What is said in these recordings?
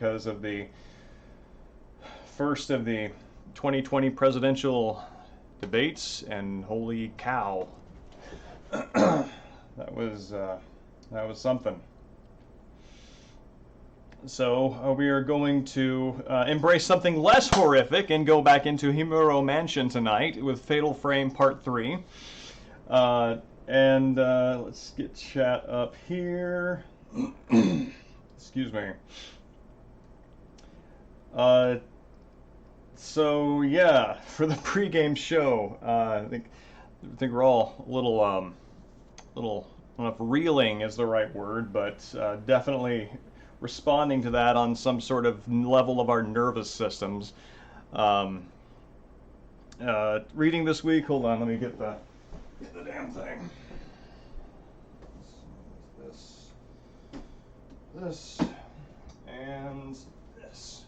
because of the first of the 2020 presidential debates, and holy cow, that was something. So we are going to embrace something less horrific and go back into Himuro Mansion tonight with Fatal Frame Part 3. And let's get chat up here. Excuse me. So yeah, for the pregame show, I think we're all a little I don't know if reeling is the right word, but definitely responding to that on some sort of level of our nervous systems. Reading this week. Hold on, let me get the damn thing. This, and this.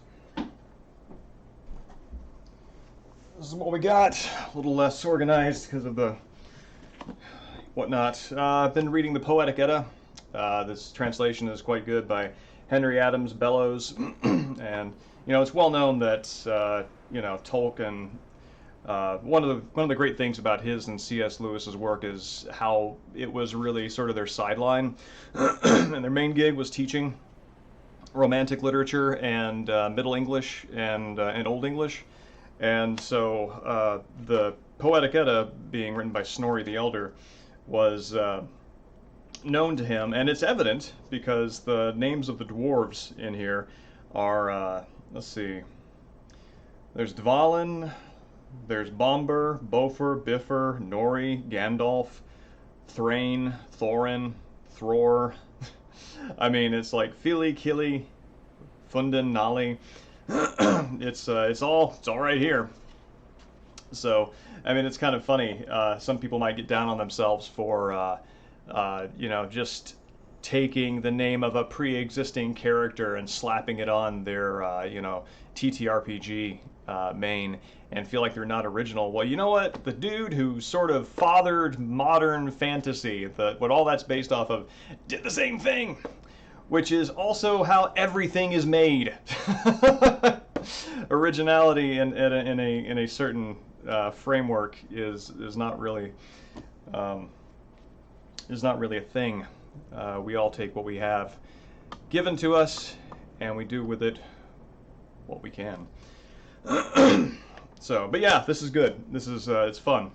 This is what we got. A little less organized because of the whatnot. I've been reading the Poetic Edda. This translation is quite good by Henry Adams Bellows, and it's well known that Tolkien. One of the great things about his and C.S. Lewis's work is how it was really sort of their sideline, and their main gig was teaching Romantic literature and Middle English and Old English, and so the Poetic Edda, being written by Snorri the Elder, was known to him, and it's evident because the names of the dwarves in here are, let's see, there's Dvalin, there's Bomber, Bofer, Biffer, Nori, Gandalf, Thrain, Thorin, Thror. I mean, it's like Fili, Kili, Fundin, Nali. It's all right here. So, I mean, it's kind of funny. Some people might get down on themselves for just taking the name of a pre-existing character and slapping it on their, TTRPG main and feel like they're not original. Well, you know what? The dude who sort of fathered modern fantasy, what all that's based off of, did the same thing, which is also how everything is made. Originality in a certain framework is not really a thing. We all take what we have given to us, and we do with it what we can. So, but yeah, this is good. This is it's fun.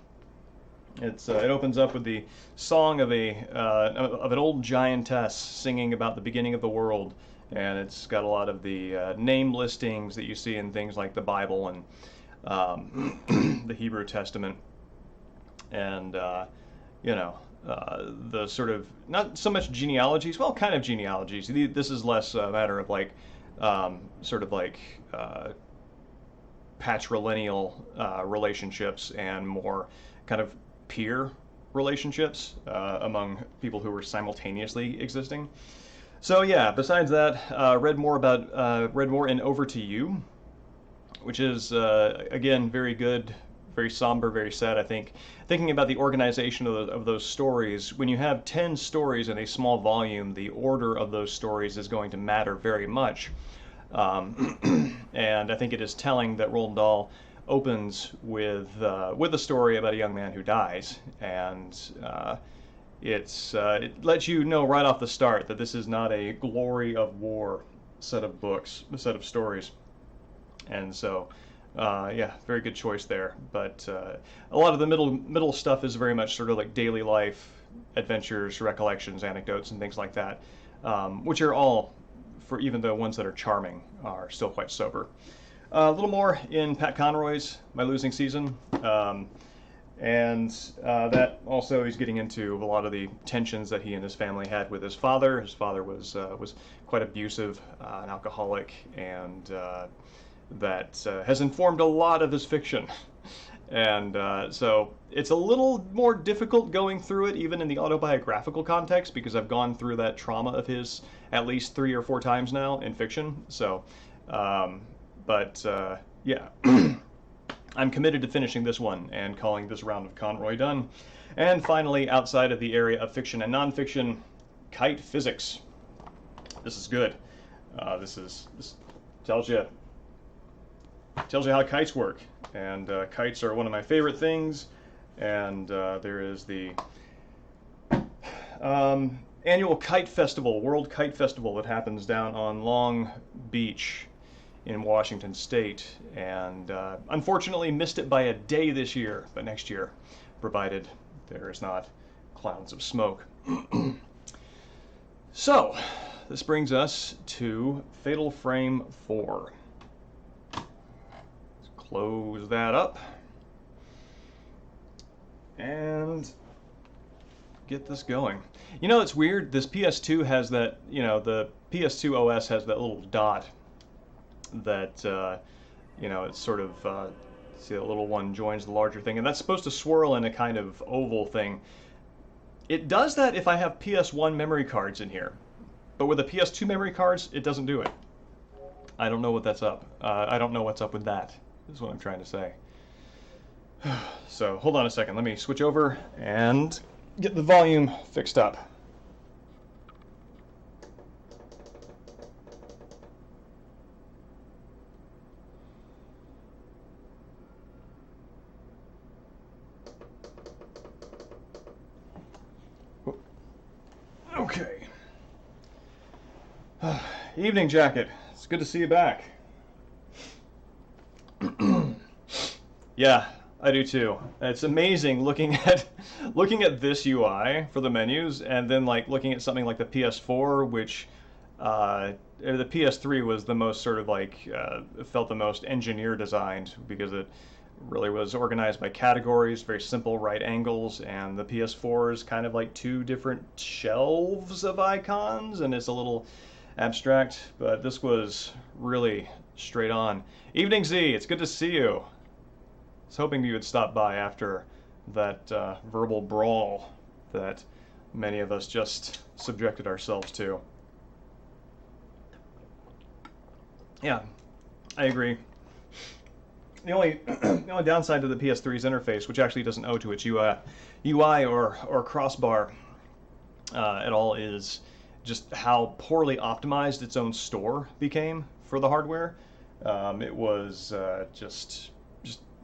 It opens up with the song of an old giantess singing about the beginning of the world, and it's got a lot of the name listings that you see in things like the Bible and the Hebrew Testament, and the sort of, not so much genealogies, well, kind of genealogies. This is less a matter of like patrilineal relationships and more kind of peer relationships among people who were simultaneously existing. So yeah, besides that, read more in Over to You, which is again very good, very somber, very sad. I think thinking about the organization of those stories, when you have 10 stories in a small volume, the order of those stories is going to matter very much. And I think it is telling that Roald Dahl opens with a story about a young man who dies, and it lets you know right off the start that this is not a glory of war set of books, a set of stories, and so yeah, very good choice there. But a lot of the middle stuff is very much sort of like daily life adventures, recollections, anecdotes, and things like that, which are all, for even the ones that are charming, are still quite sober. A little more in Pat Conroy's My Losing Season, and that also he's getting into a lot of the tensions that he and his family had with his father. His father was quite abusive, an alcoholic, and that has informed a lot of his fiction. And so it's a little more difficult going through it, even in the autobiographical context, because I've gone through that trauma of his at least 3 or 4 times now in fiction. So, yeah, I'm committed to finishing this one and calling this round of Conroy done. And finally, outside of the area of fiction and nonfiction, Kite Physics. This is good. This tells you how kites work, and kites are one of my favorite things. And there is the annual kite festival, World Kite Festival, that happens down on Long Beach in Washington State, and unfortunately missed it by a day this year, but next year, provided there is not clouds of smoke. So, this brings us to Fatal Frame 4. Let's close that up and get this going. You know, it's weird, this PS2 has that, you know, the PS2 OS has that little dot that, you know, it's sort of, see, the little one joins the larger thing, and that's supposed to swirl in a kind of oval thing. It does that if I have PS1 memory cards in here, but with the PS2 memory cards, it doesn't do it. I don't know what that's up. I don't know what's up with that, is what I'm trying to say. So, hold on a second. Let me switch over and get the volume fixed up. Okay. Evening Jacket. It's good to see you back. Yeah, I do too. It's amazing looking at this UI for the menus, and then like looking at something like the PS4, which the PS3 was the most sort of like felt the most engineer designed, because it really was organized by categories, very simple right angles, and the PS4 is kind of like two different shelves of icons, and it's a little abstract, but this was really straight on. Evening Z, it's good to see you. I was hoping you would stop by after that verbal brawl that many of us just subjected ourselves to. Yeah, I agree. The only downside to the PS3's interface, which actually doesn't owe to its UI or crossbar at all, is just how poorly optimized its own store became for the hardware. It was just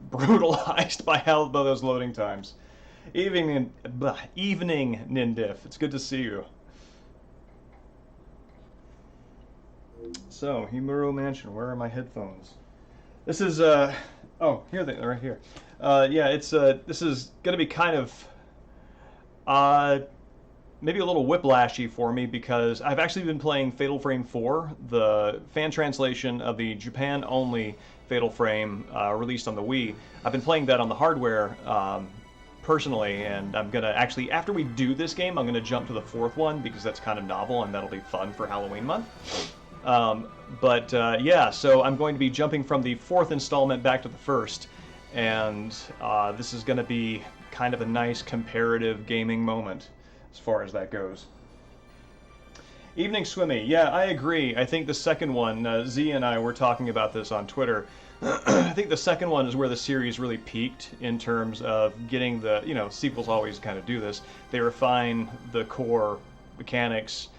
brutalized by those loading times. Evening Nindif, it's good to see you. So, Himuro Mansion, where are my headphones? This is, oh, here they are, right here. Yeah, it's, this is gonna be kind of, maybe a little whiplashy for me, because I've actually been playing Fatal Frame 4, the fan translation of the Japan-only Fatal Frame released on the Wii. I've been playing that on the hardware personally, and I'm gonna actually, after we do this game, I'm gonna jump to the fourth one, because that's kind of novel and that'll be fun for Halloween month. Yeah, so I'm going to be jumping from the fourth installment back to the first, and this is going to be kind of a nice comparative gaming moment as far as that goes. Evening Swimmy, yeah, I agree. I think the second one, Z and I were talking about this on Twitter. I think the second one is where the series really peaked in terms of getting the, you know, sequels always kind of do this. They refine the core mechanics,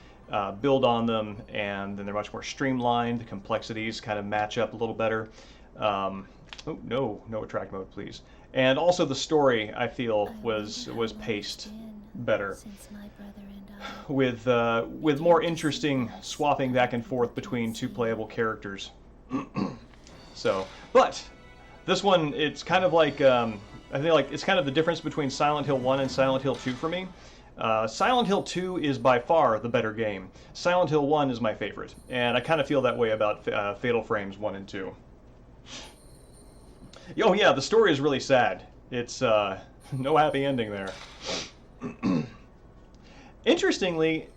build on them, and then they're much more streamlined. The complexities kind of match up a little better. Oh, no attract mode, please. And also the story, I feel, was paced better, with more interesting swapping back and forth between two playable characters. So, but this one, it's kind of like I think like it's kind of the difference between Silent Hill 1 and Silent Hill 2 for me. Silent Hill 2 is by far the better game. Silent Hill 1 is my favorite, and I kind of feel that way about Fatal Frames 1 and 2. Oh yeah, the story is really sad. It's no happy ending there. Interestingly,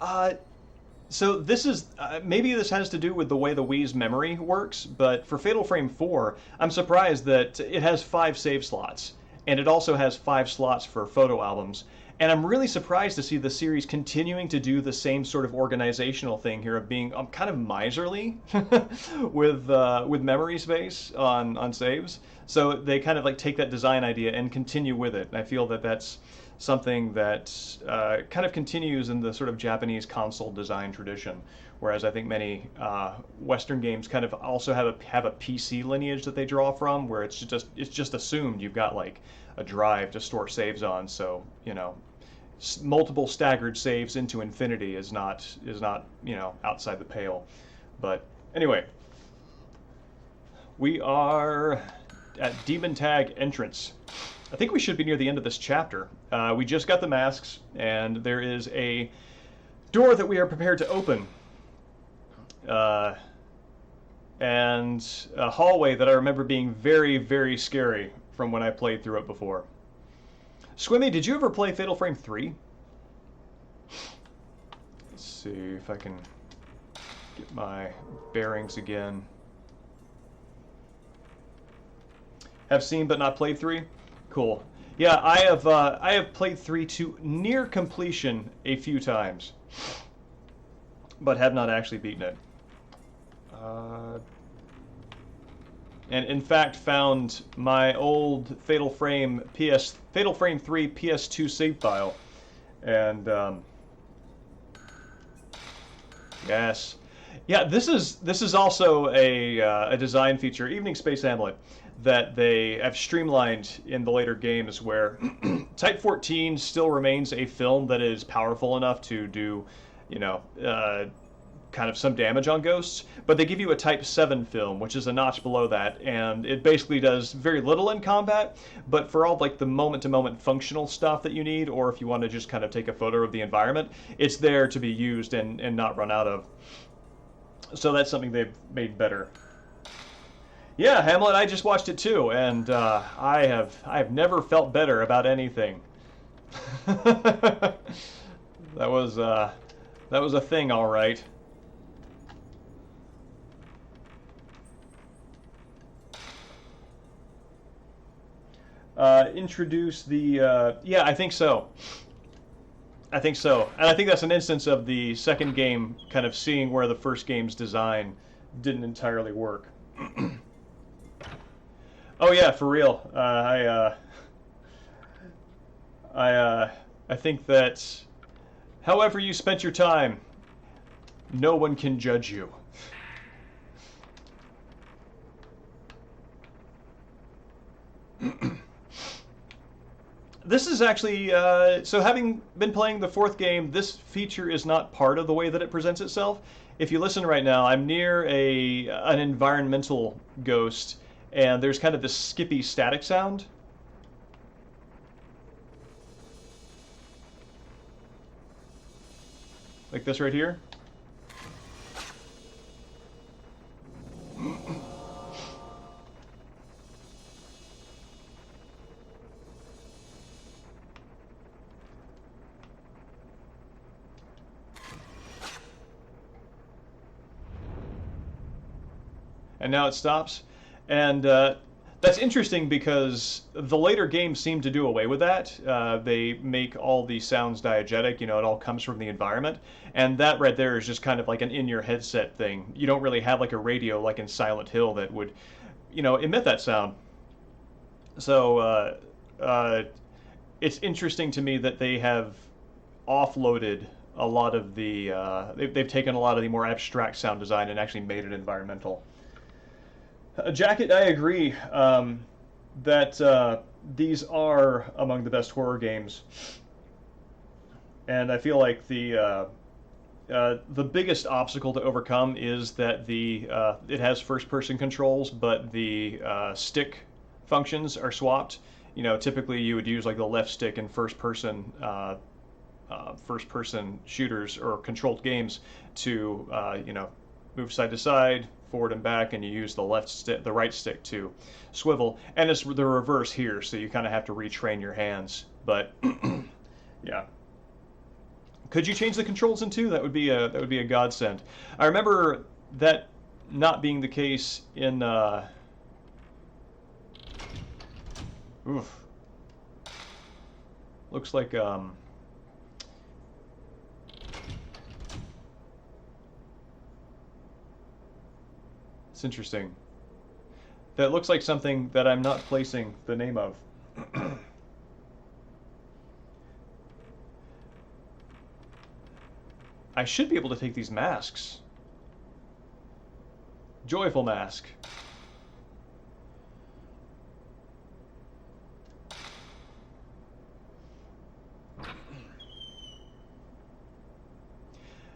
so this is, maybe this has to do with the way the Wii's memory works, but for Fatal Frame 4, I'm surprised that it has 5 save slots, and it also has 5 slots for photo albums. And I'm really surprised to see the series continuing to do the same sort of organizational thing here of being kind of miserly with memory space on saves. So they kind of like take that design idea and continue with it. And I feel that that's something that kind of continues in the sort of Japanese console design tradition. Whereas I think many Western games kind of also have a PC lineage that they draw from, where it's just assumed you've got like a drive to store saves on. So multiple staggered saves into infinity is not outside the pale. But anyway, we are at Demon Tag entrance. I think we should be near the end of this chapter. We just got the masks, and there is a door that we are prepared to open. And a hallway that I remember being very, very scary from when I played through it before. Squimmy, did you ever play Fatal Frame 3? Let's see if I can get my bearings again. Have seen but not played 3? Cool. Yeah, I have played 3 to near completion a few times, but have not actually beaten it. And in fact found my old Fatal Frame 3 PS2 save file, and yes, yeah, this is also a design feature, Evening Space Hamlet, that they have streamlined in the later games, where Type 14 still remains a film that is powerful enough to do, kind of some damage on ghosts, but they give you a Type 7 film, which is a notch below that, and it basically does very little in combat, but for all like the moment-to-moment functional stuff that you need, or if you want to just kind of take a photo of the environment, it's there to be used and not run out of. So that's something they've made better. Yeah, Hamlet, I just watched it too, and I have never felt better about anything. That was a thing, all right. Introduce the yeah, I think so. I think so, and I think that's an instance of the second game kind of seeing where the first game's design didn't entirely work. Oh yeah, for real. I think that however you spent your time, no one can judge you. This is actually, so having been playing the fourth game, this feature is not part of the way that it presents itself. If you listen right now, I'm near an environmental ghost, and there's kind of this skippy static sound. Like this right here. And now it stops. And that's interesting because the later games seem to do away with that. They make all the sounds diegetic, it all comes from the environment. And that right there is just kind of like an in-your headset thing. You don't really have like a radio like in Silent Hill that would, emit that sound. So it's interesting to me that they have offloaded a lot of the, they've taken a lot of the more abstract sound design and actually made it environmental. Jacket, I agree that these are among the best horror games, and I feel like the biggest obstacle to overcome is that it has first-person controls, but the stick functions are swapped. Typically you would use like the left stick in first-person shooters or controlled games to move side to side, forward and back, and you use the right stick to swivel, and it's the reverse here, so you kind of have to retrain your hands. But yeah, could you change the controls in 2? That would be a godsend. I remember that not being the case in oof, looks like it's interesting. That looks like something that I'm not placing the name of. I should be able to take these masks. Joyful mask.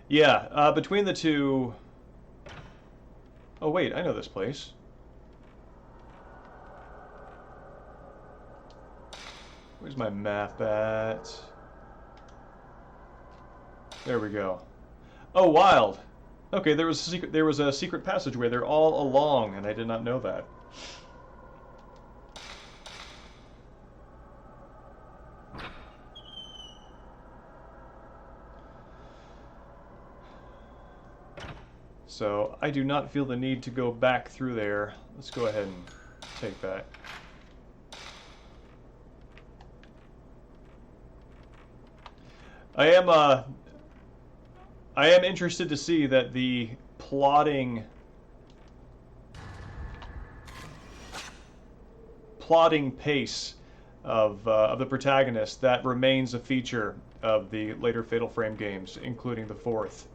Yeah, between the two... Oh wait, I know this place. Where's my map at? There we go. Oh, wild! Okay, there was a secret passageway there all along, and I did not know that. So I do not feel the need to go back through there. Let's go ahead and take that. I am interested to see that the plotting pace of the protagonist that remains a feature of the later Fatal Frame games, including the fourth.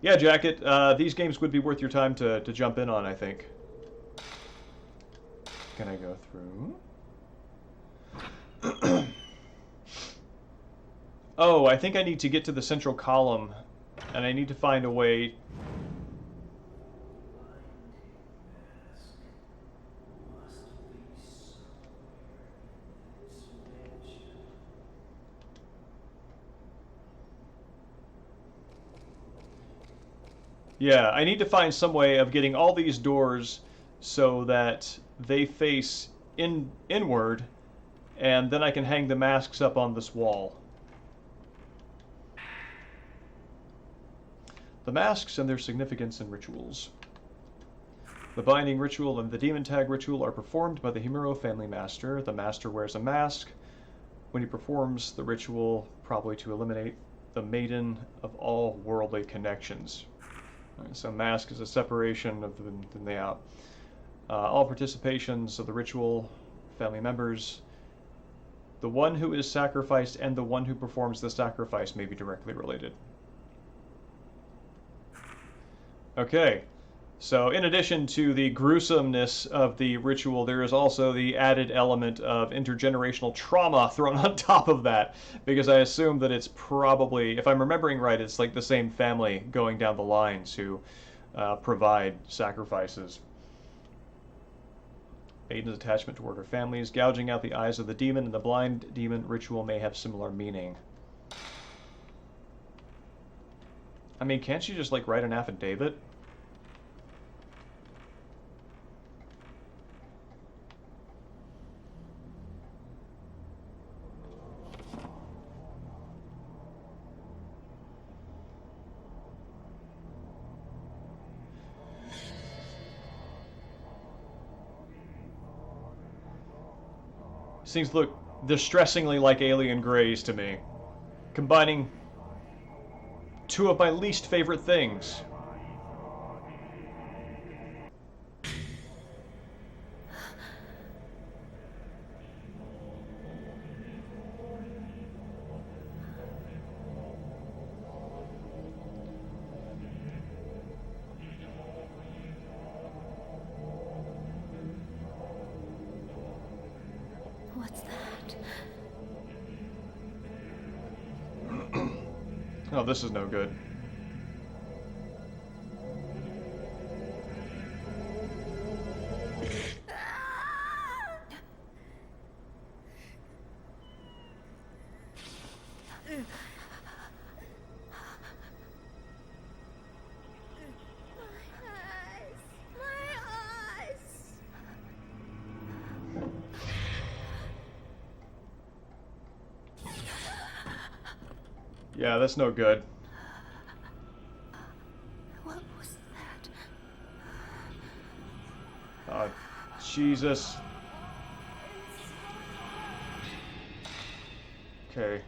Yeah, Jacket, these games would be worth your time to jump in on, I think. Can I go through? Oh, I think I need to get to the central column, and I need to find a way... Yeah, I need to find some way of getting all these doors so that they face inward, and then I can hang the masks up on this wall. The masks and their significance in rituals. The binding ritual and the demon tag ritual are performed by the Himuro family master. The master wears a mask when he performs the ritual, probably to eliminate the maiden of all worldly connections. So mask is a separation of the out. All participations of the ritual, family members, the one who is sacrificed and the one who performs the sacrifice may be directly related. Okay, so in addition to the gruesomeness of the ritual, there is also the added element of intergenerational trauma thrown on top of that, because I assume that it's probably, if I'm remembering right, it's like the same family going down the lines who provide sacrifices. Maiden's attachment toward her families, gouging out the eyes of the demon, and the blind demon ritual may have similar meaning. I mean, can't you just, like, write an affidavit? Things look distressingly like alien grays to me, combining two of my least favorite things. What's that? Oh, this is no good. Yeah, that's no good. What was that? Oh, Jesus. Okay.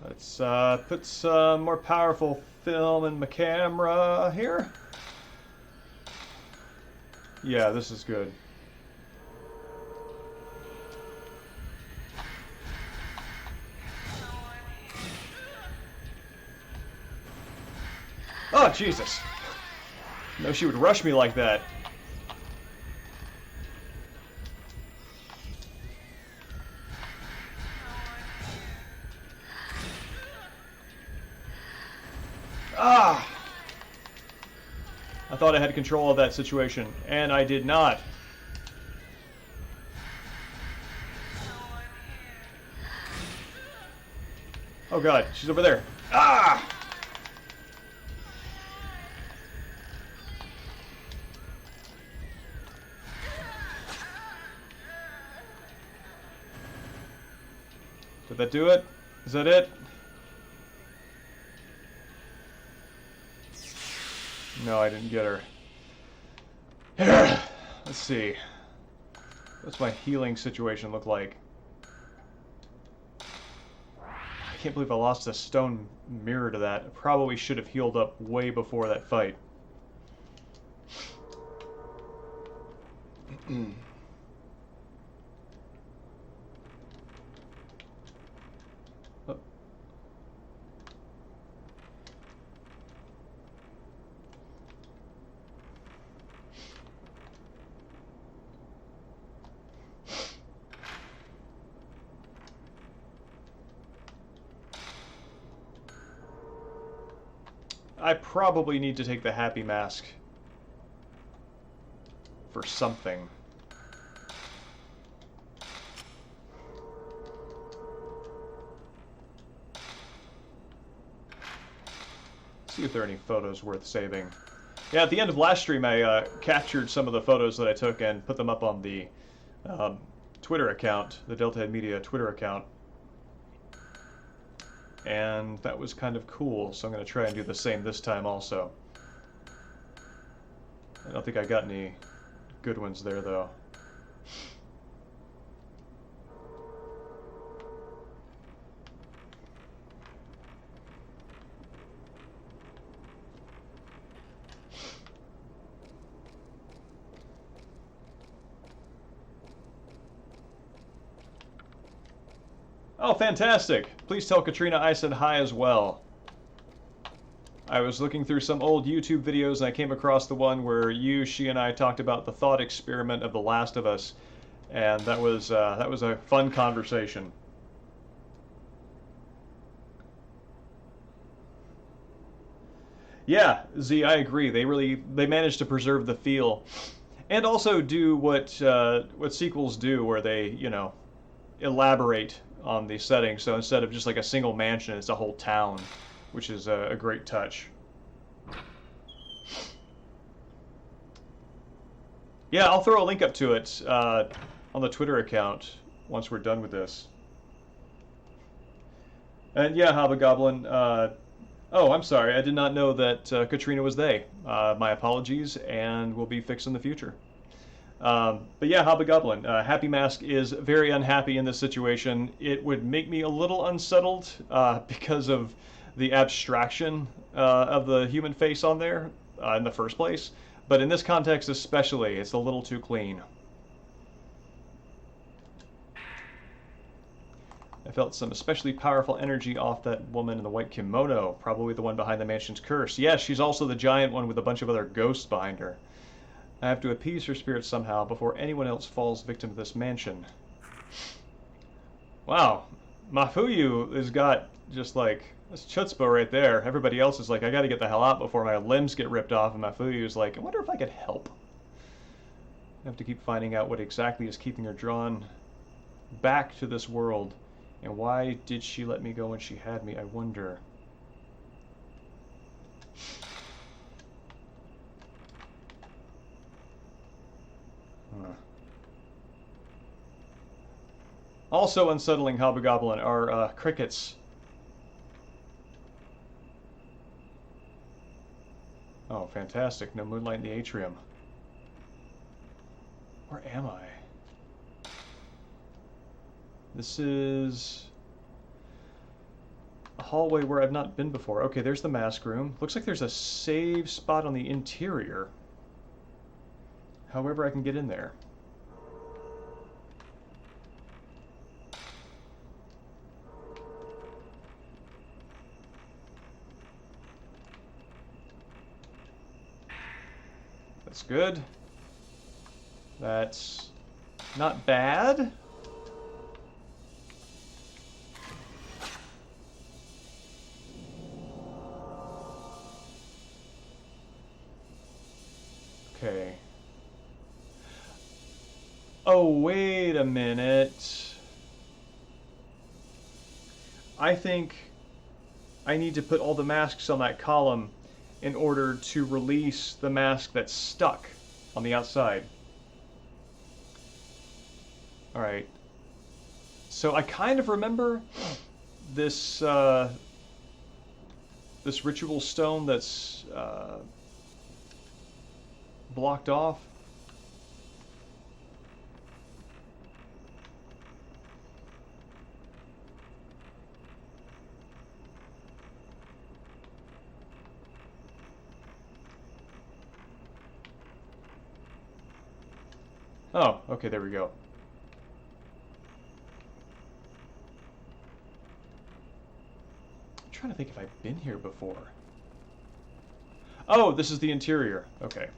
Let's put some more powerful film in my camera here. Yeah, this is good. Oh, Jesus. No, she would rush me like that. Ah! I thought I had control of that situation, and I did not. Oh god, she's over there. Ah! Did that do it? Is that it? No, I didn't get her. Here. Let's see. What's my healing situation look like? I can't believe I lost a stone mirror to that. I probably should have healed up way before that fight. Oh. I probably need to take the happy mask for something. See if there are any photos worth saving. Yeah, at the end of last stream, I captured some of the photos that I took and put them up on the Twitter account, the Deltahead Media Twitter account. And that was kind of cool, so I'm going to try and do the same this time also. I don't think I got any good ones there, though. Oh, fantastic! Please tell Katrina I said hi as well. I was looking through some old YouTube videos and I came across the one where she and I talked about the thought experiment of The Last of Us, and that was a fun conversation. Yeah, Z, I agree. They managed to preserve the feel, and also do what sequels do, where they elaborate on the setting. So instead of just like a single mansion, it's a whole town, which is a great touch. Yeah, I'll throw a link up to it on the Twitter account once we're done with this. And yeah, Hobgoblin. Oh, I'm sorry. I did not know that Katrina was they. My apologies, and we'll be fixed in the future. But yeah, Hobgoblin. Happy Mask is very unhappy in this situation. It would make me a little unsettled because of the abstraction of the human face on there in the first place. But in this context especially, it's a little too clean. I felt some especially powerful energy off that woman in the white kimono, probably the one behind the mansion's curse. Yes, she's also the giant one with a bunch of other ghosts behind her. I have to appease her spirit somehow before anyone else falls victim to this mansion. Wow, Mafuyu has got just like, that's chutzpah right there. Everybody else is like, I gotta get the hell out before my limbs get ripped off, and Mafuyu's like, I wonder if I could help. I have to keep finding out what exactly is keeping her drawn back to this world. And why did she let me go when she had me, I wonder. Huh. Also unsettling, Hobgoblin, are crickets. Oh, fantastic. No moonlight in the atrium. Where am I? This is a hallway where I've not been before. Okay, there's the mask room. Looks like there's a save spot on the interior. However, I can get in there. That's good. That's not bad. Okay. Oh, wait a minute. I think I need to put all the masks on that column in order to release the mask that's stuck on the outside. Alright. So I kind of remember this this ritual stone that's blocked off. Oh, okay, there we go. I'm trying to think if I've been here before. Oh, this is the interior. Okay.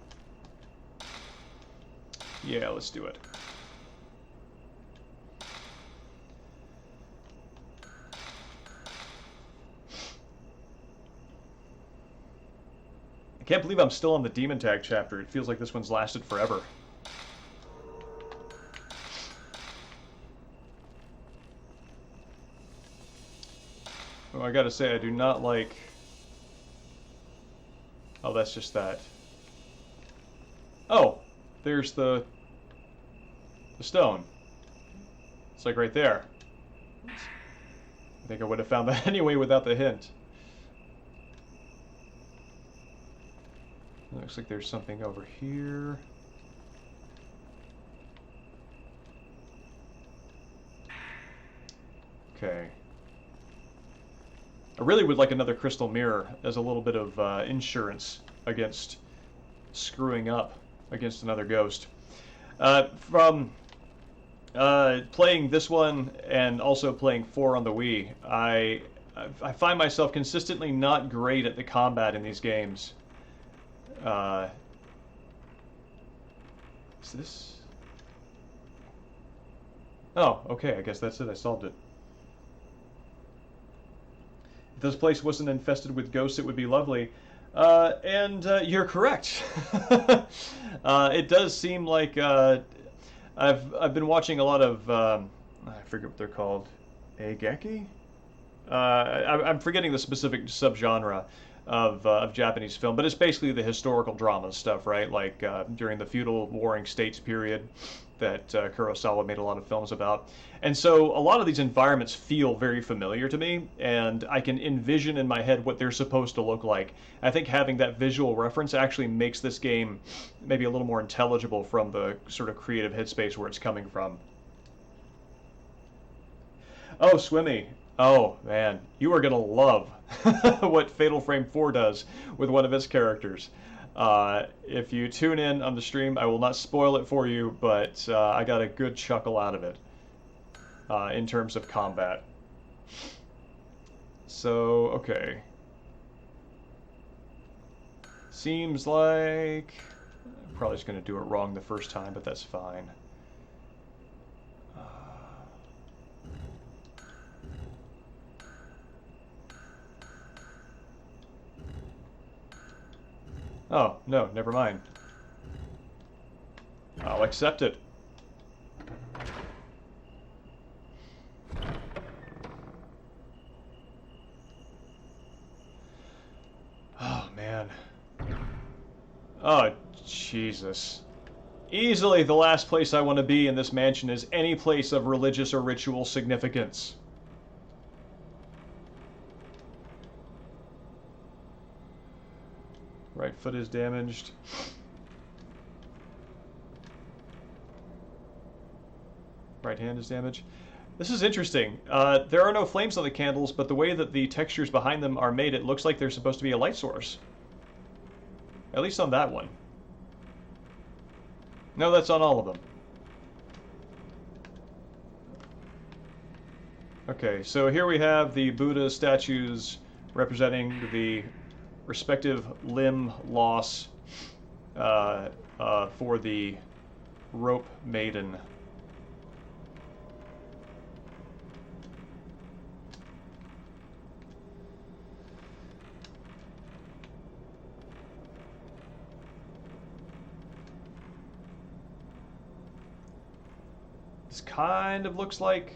Yeah, let's do it. I can't believe I'm still on the Demon Tag chapter. It feels like this one's lasted forever. Oh, I gotta say, I do not like... Oh, that's just that. Oh, there's the stone. It's like right there. I think I would have found that anyway without the hint. It looks like there's something over here. Okay. I really would like another crystal mirror as a little bit of insurance against screwing up against another ghost. From playing this one and also playing 4 on the Wii, I find myself consistently not great at the combat in these games. Is this? Oh, okay, I guess that's it. I solved it. If this place wasn't infested with ghosts, it would be lovely. And you're correct. It does seem like I've been watching a lot of I forget what they're called, Aigeki. I'm forgetting the specific subgenre of Japanese film, but it's basically the historical drama stuff, right? Like during the feudal warring states period that Kurosawa made a lot of films about. And so a lot of these environments feel very familiar to me, and I can envision in my head what they're supposed to look like. I think having that visual reference actually makes this game maybe a little more intelligible from the sort of creative headspace where it's coming from. Oh, Swimmy. Oh, man. You are going to love what Fatal Frame 4 does with one of its characters. If you tune in on the stream, I will not spoil it for you, but I got a good chuckle out of it in terms of combat. So, okay. Seems like... I'm probably just going to do it wrong the first time, but that's fine. Oh, no, never mind. I'll accept it. Oh, man. Oh, Jesus. Easily the last place I want to be in this mansion is any place of religious or ritual significance. Right foot is damaged. Right hand is damaged. This is interesting. There are no flames on the candles, but the way that the textures behind them are made, it looks like they're supposed to be a light source. At least on that one. No, that's on all of them. Okay, so here we have the Buddha statues representing the respective limb loss for the Rope Maiden. This kind of looks like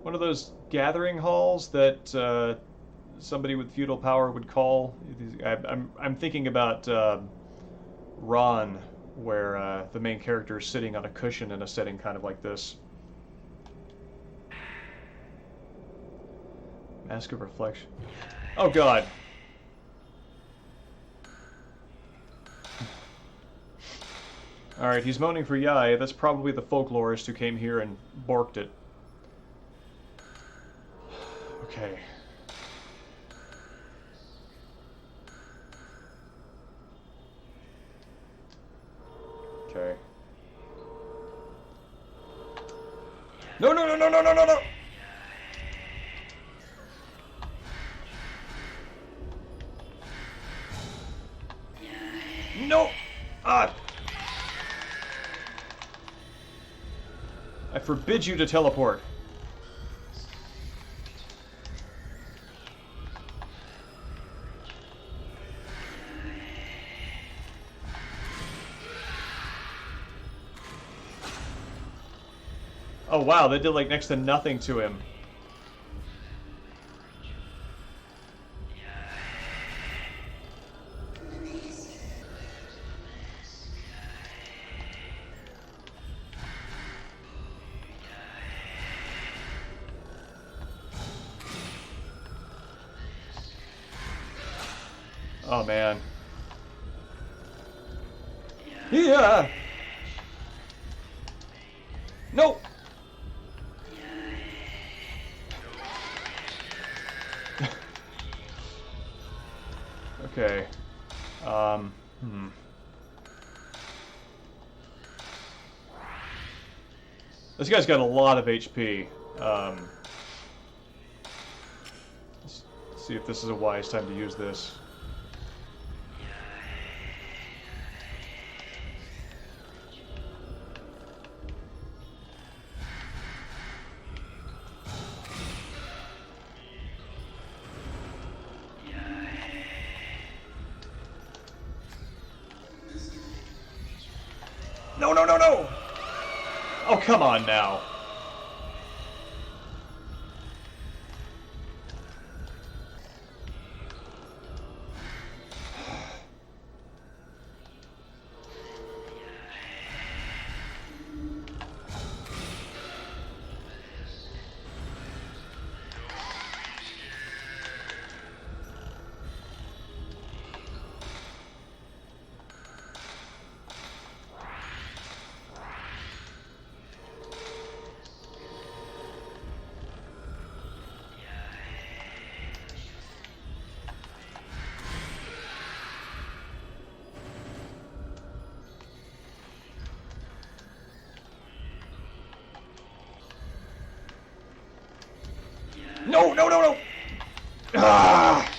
one of those gathering halls that somebody with feudal power would call. I'm thinking about Ron, where the main character is sitting on a cushion in a setting kind of like this. Mask of Reflection. Oh God. Alright, he's moaning for Yai. That's probably the folklorist who came here and borked it. Okay. Okay. No, no, no, no, no, no, no, no! No! Ah! I forbid you to teleport. Oh wow, that did like next to nothing to him. Oh man. Yeah. No. Okay. Hmm. This guy's got a lot of HP. Let's see if this is a wise time to use this. No, no, no, no! Oh, come on now. No, no, no, no! Ah!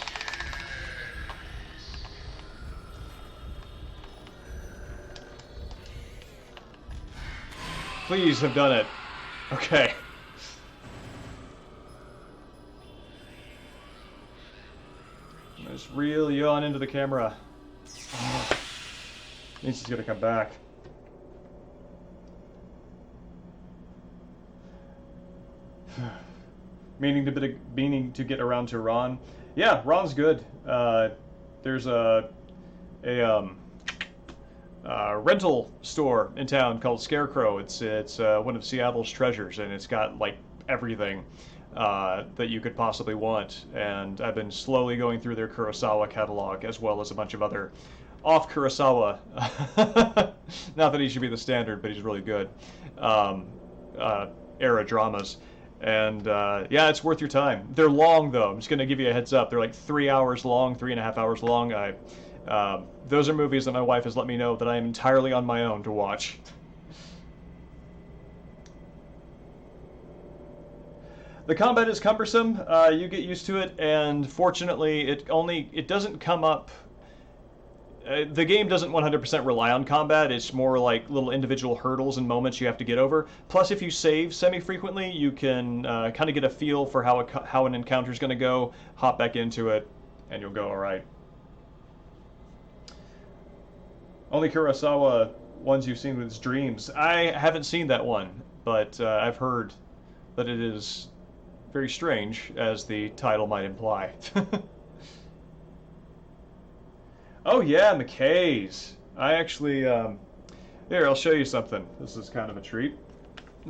Please have done it. Okay. Just reel you on into the camera. Means he's gonna come back. Meaning to get around to Ron. Yeah, Ron's good. There's a rental store in town called Scarecrow. It's one of Seattle's treasures, and it's got like everything that you could possibly want. And I've been slowly going through their Kurosawa catalog, as well as a bunch of other off Kurosawa. Not that he should be the standard, but he's really good. Era dramas. And yeah, it's worth your time. They're long though. I'm just gonna give you a heads up. They're like 3 hours long, 3.5 hours long. Those are movies that my wife has let me know that I am entirely on my own to watch. The combat is cumbersome. You get used to it, and fortunately, it doesn't come up the game doesn't 100% rely on combat. It's more like little individual hurdles and moments you have to get over. Plus, if you save semi-frequently, you can kind of get a feel for how an encounter is going to go, hop back into it, and you'll go all right. Only Kurosawa ones you've seen with his dreams. I haven't seen that one, but I've heard that it is very strange, as the title might imply. Oh yeah, McKay's. I actually, here, I'll show you something. This is kind of a treat.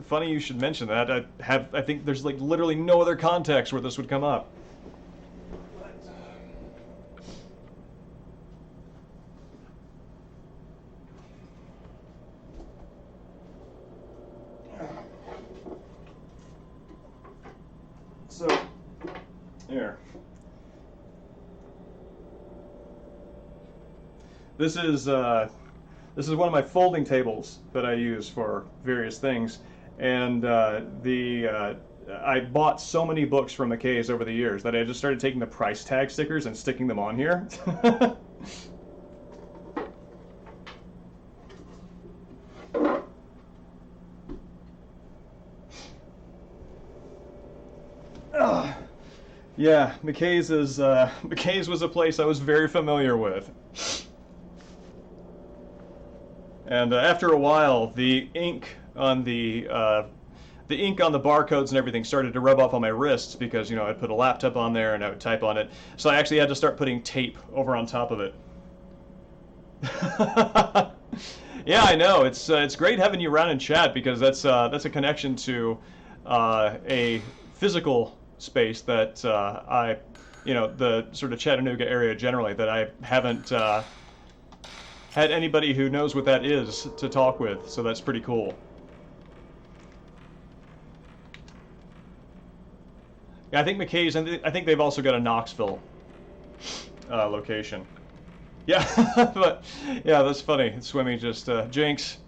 Funny you should mention that. I think there's like literally no other context where this would come up. So, here. This is one of my folding tables that I use for various things, and I bought so many books from McKay's over the years that I just started taking the price tag stickers and sticking them on here. Yeah, McKay's was a place I was very familiar with. And after a while, the ink on the barcodes and everything started to rub off on my wrists because, I'd put a laptop on there and I would type on it. So I actually had to start putting tape over on top of it. Yeah, I know. It's great having you around in chat because that's a connection to a physical space that the sort of Chattanooga area generally that I haven't had anybody who knows what that is to talk with, so that's pretty cool. Yeah, I think McKay's, and I think they've also got a Knoxville location. Yeah, but yeah, that's funny. Swimmy just Jinx.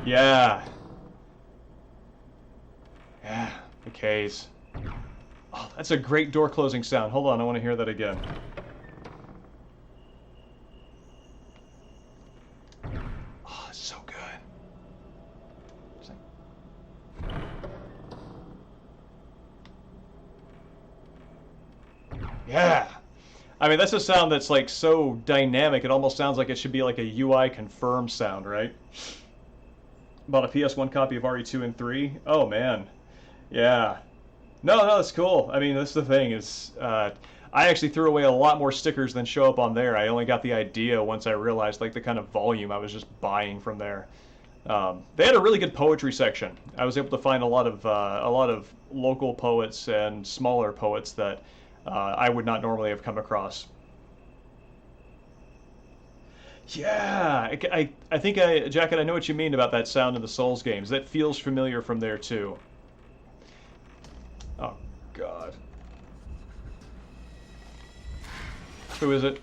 Yeah. Yeah, McKay's. Oh, that's a great door closing sound. Hold on, I want to hear that again. Oh, it's so good. Yeah. I mean, that's a sound that's like so dynamic, it almost sounds like it should be like a UI confirm sound, right? Bought a PS1 copy of RE2 and 3. Oh, man. Yeah. No, that's cool. I mean, that's the thing is, I actually threw away a lot more stickers than show up on there. I only got the idea once I realized like the kind of volume I was just buying from there. They had a really good poetry section. I was able to find a lot of local poets and smaller poets that I would not normally have come across. Yeah, I think Jacket, I know what you mean about that sound in the Souls games. That feels familiar from there too. Oh, God. Who is it?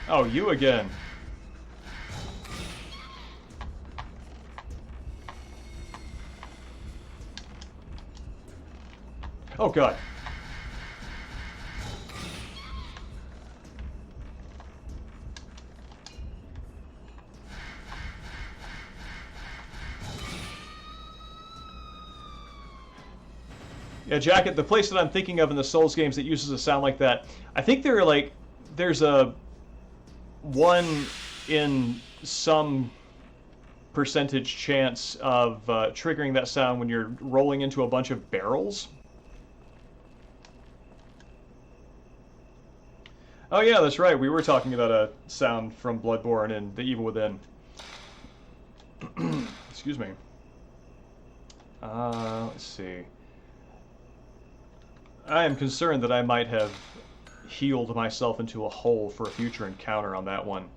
Oh, you again. Oh, God. Yeah, Jacket, the place that I'm thinking of in the Souls games that uses a sound like that, I think there's a 1 in some percentage chance of triggering that sound when you're rolling into a bunch of barrels. Oh yeah, that's right. We were talking about a sound from Bloodborne and The Evil Within. Excuse me. Let's see. I am concerned that I might have healed myself into a hole for a future encounter on that one.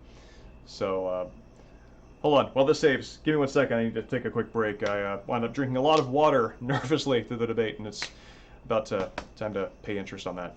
So, hold on. While this saves, give me 1 second. I need to take a quick break. I wound up drinking a lot of water nervously through the debate, and it's about time to pay interest on that.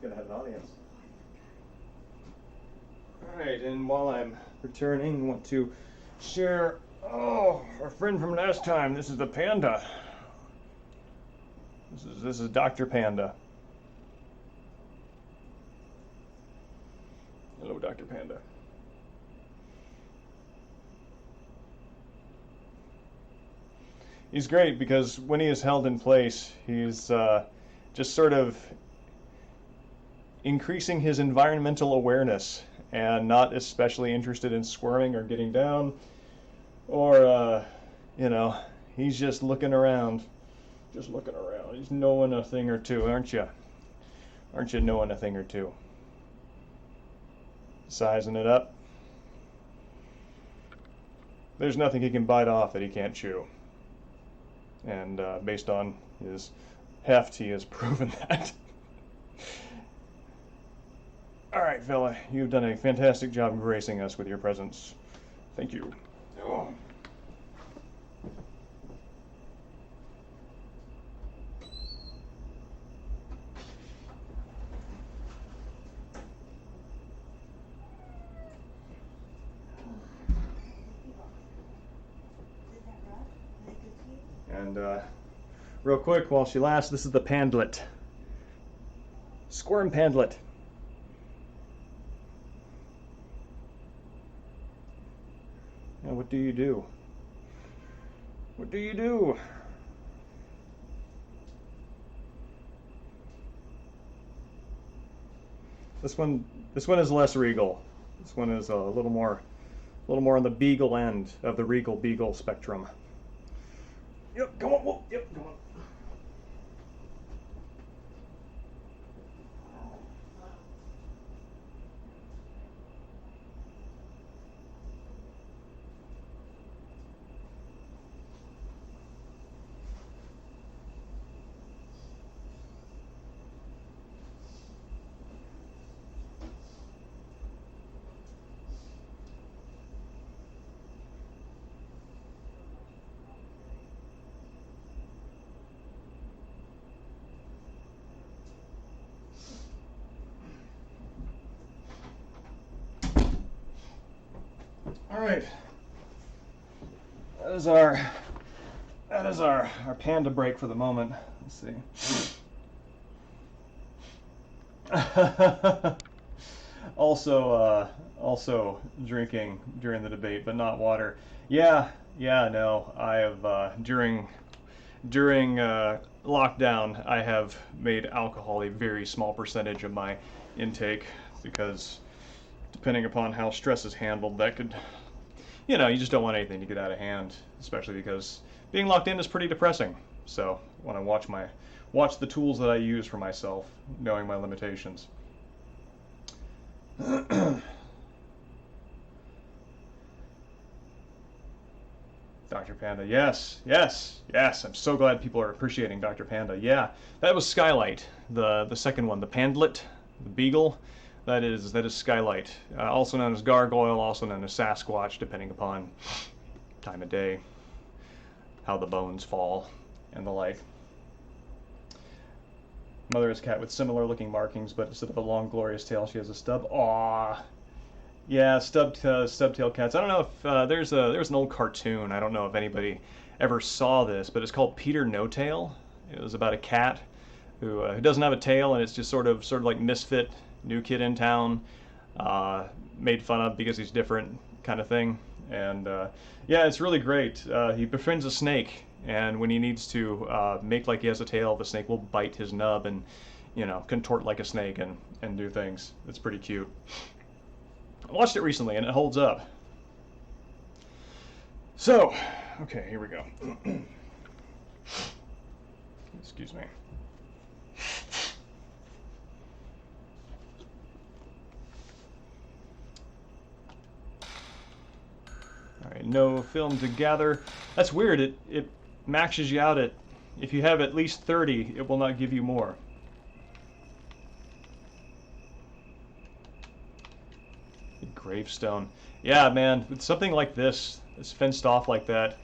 gonna have an audience. Alright, and while I'm returning, I want to share, oh, our friend from last time. This is the panda. This is Dr. Panda. Hello, Dr. Panda. He's great because when he is held in place, he's just sort of increasing his environmental awareness and not especially interested in squirming or getting down, or he's just looking around. Just looking around. He's knowing a thing or two, aren't you? Aren't you knowing a thing or two? Sizing it up. There's nothing he can bite off that he can't chew. And based on his heft, he has proven that. All right, fella, you've done a fantastic job of gracing us with your presence. Thank you. Oh. And real quick, while she lasts, this is the pandlet. Squirm pandlet. Now, what do you do? What do you do? This one is less regal. This one is a little more on the beagle end of the regal beagle spectrum. Yep, come on. Whoa, yep, come on. All right. That is our panda break for the moment. Let's see. Also drinking during the debate, but not water. Yeah, no. I have during lockdown, I have made alcohol a very small percentage of my intake because depending upon how stress is handled, that could, you just don't want anything to get out of hand, especially because being locked in is pretty depressing. So I want to watch the tools that I use for myself, knowing my limitations. Dr. Panda, yes. I'm so glad people are appreciating Dr. Panda. Yeah, that was Skylight, the second one, the Pandlet, the Beagle. That is Skylight, also known as Gargoyle, also known as Sasquatch, depending upon time of day, how the bones fall, and the like. Mother is a cat with similar looking markings, but instead of a long glorious tail, she has a stub. Aww. Yeah, stubtail cats. I don't know if there's an old cartoon. I don't know if anybody ever saw this, but it's called Peter No Tail. It was about a cat who doesn't have a tail, and it's just sort of like misfit, new kid in town, made fun of because he's different, kind of thing. And yeah, it's really great. He befriends a snake, and when he needs to make like he has a tail, the snake will bite his nub and contort like a snake and do things. It's pretty cute. I watched it recently and it holds up. So, okay, here we go. Excuse me. All right, no film to gather. That's weird. It maxes you out at, if you have at least 30, it will not give you more. Gravestone. Yeah, man, with something like this, it's fenced off like that.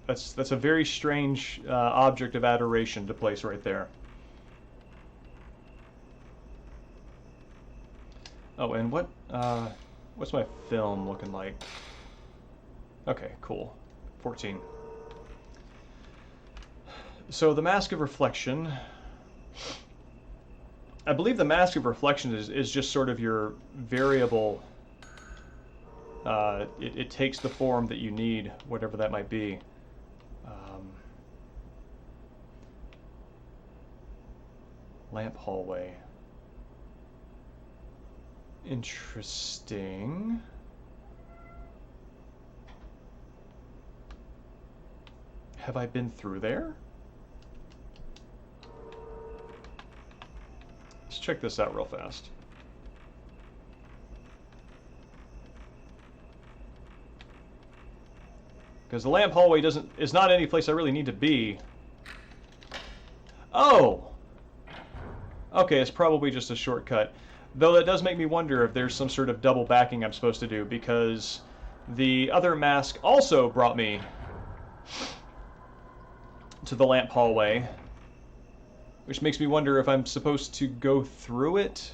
That's a very strange object of adoration to place right there. Oh, and what's my film looking like? Okay, cool. 14. So the Mask of Reflection. I believe the Mask of Reflection is just sort of your variable. It takes the form that you need, whatever that might be. Lamp hallway. Interesting. Have I been through there? Let's check this out real fast. Because the lamp hallway is not any place I really need to be. Oh! Okay, it's probably just a shortcut. Though that does make me wonder if there's some sort of double backing I'm supposed to do, because the other mask also brought me to the lamp hallway, which makes me wonder if I'm supposed to go through it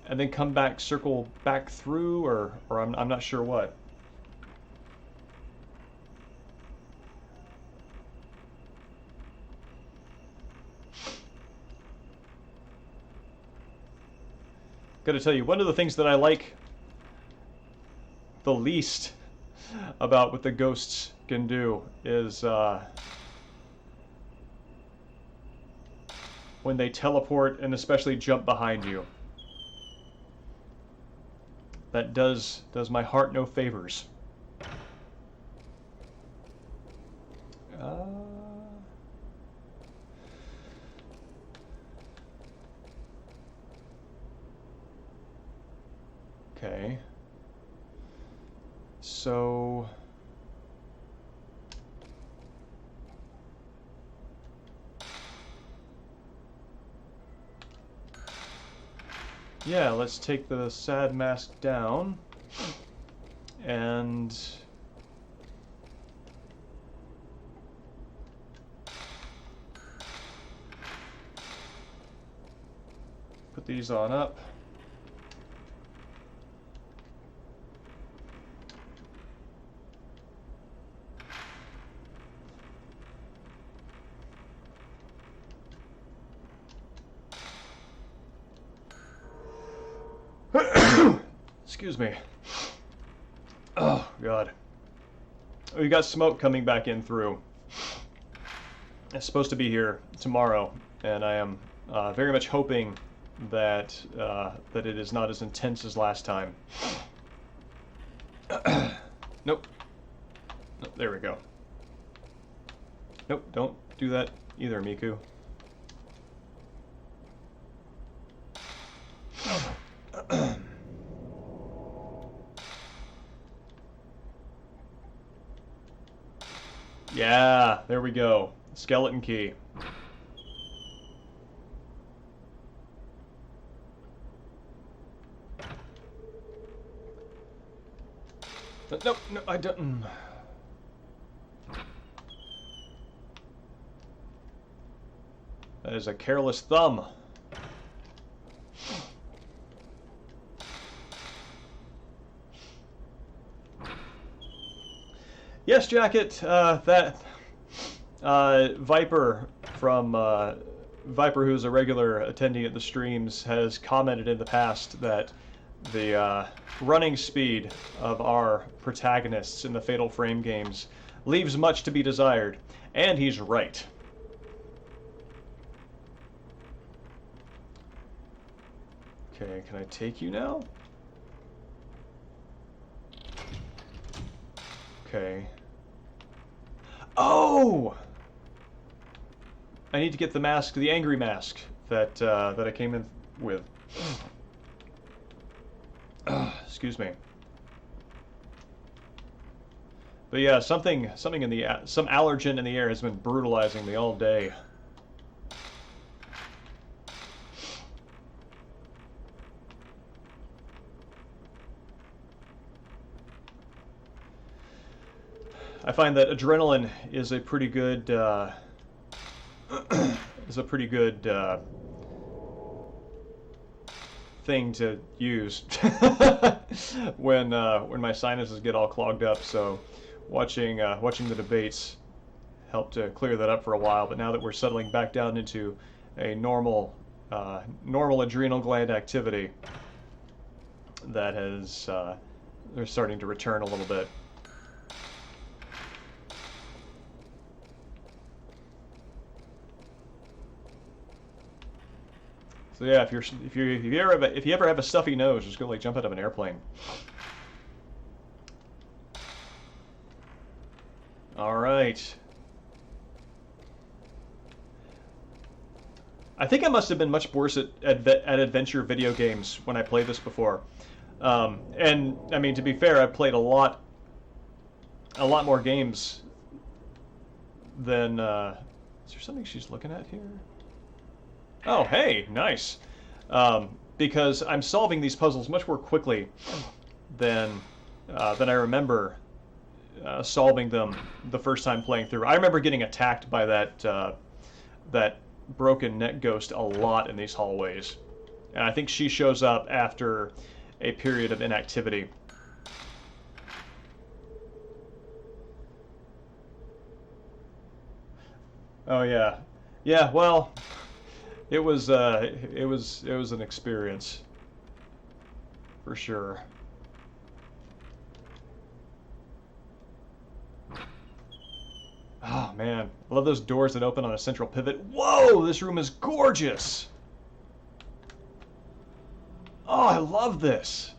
and then come back, circle back through, or I'm not sure what. Gotta tell you, one of the things that I like the least about what the ghosts can do is when they teleport and especially jump behind you. That does my heart no favors. Okay. So yeah, let's take the sad mask down and put these on up. Excuse me. Oh, God. We got smoke coming back in through. It's supposed to be here tomorrow, and I am very much hoping that that it is not as intense as last time. Nope. Nope. There we go. Nope, don't do that either, Miku. Yeah, there we go. Skeleton key. No, no, I don't. That is a careless thumb. Yes, Jacket, that Viper from Viper, who's a regular attendee at the streams, has commented in the past that the running speed of our protagonists in the Fatal Frame games leaves much to be desired, and he's right. Okay, can I take you now? Okay. Oh! I need to get the mask, the angry mask that that I came in with. Excuse me. But yeah, something in the some allergen in the air has been brutalizing me all day. I find that adrenaline is a pretty good thing to use when my sinuses get all clogged up. So watching the debates helped to clear that up for a while. But now that we're settling back down into a normal adrenal gland activity, that has they're starting to return a little bit. So yeah, if you ever have a stuffy nose, just go like jump out of an airplane. All right. I think I must have been much worse at adventure video games when I played this before. And I mean, to be fair, I've played a lot more games than. Is there something she's looking at here? Oh, hey, nice. Because I'm solving these puzzles much more quickly than I remember solving them the first time playing through. I remember getting attacked by that broken net ghost a lot in these hallways, and I think she shows up after a period of inactivity. Oh yeah, yeah. Well, it was an experience for sure. Oh man, I love those doors that open on a central pivot. Whoa, this room is gorgeous. Oh, I love this.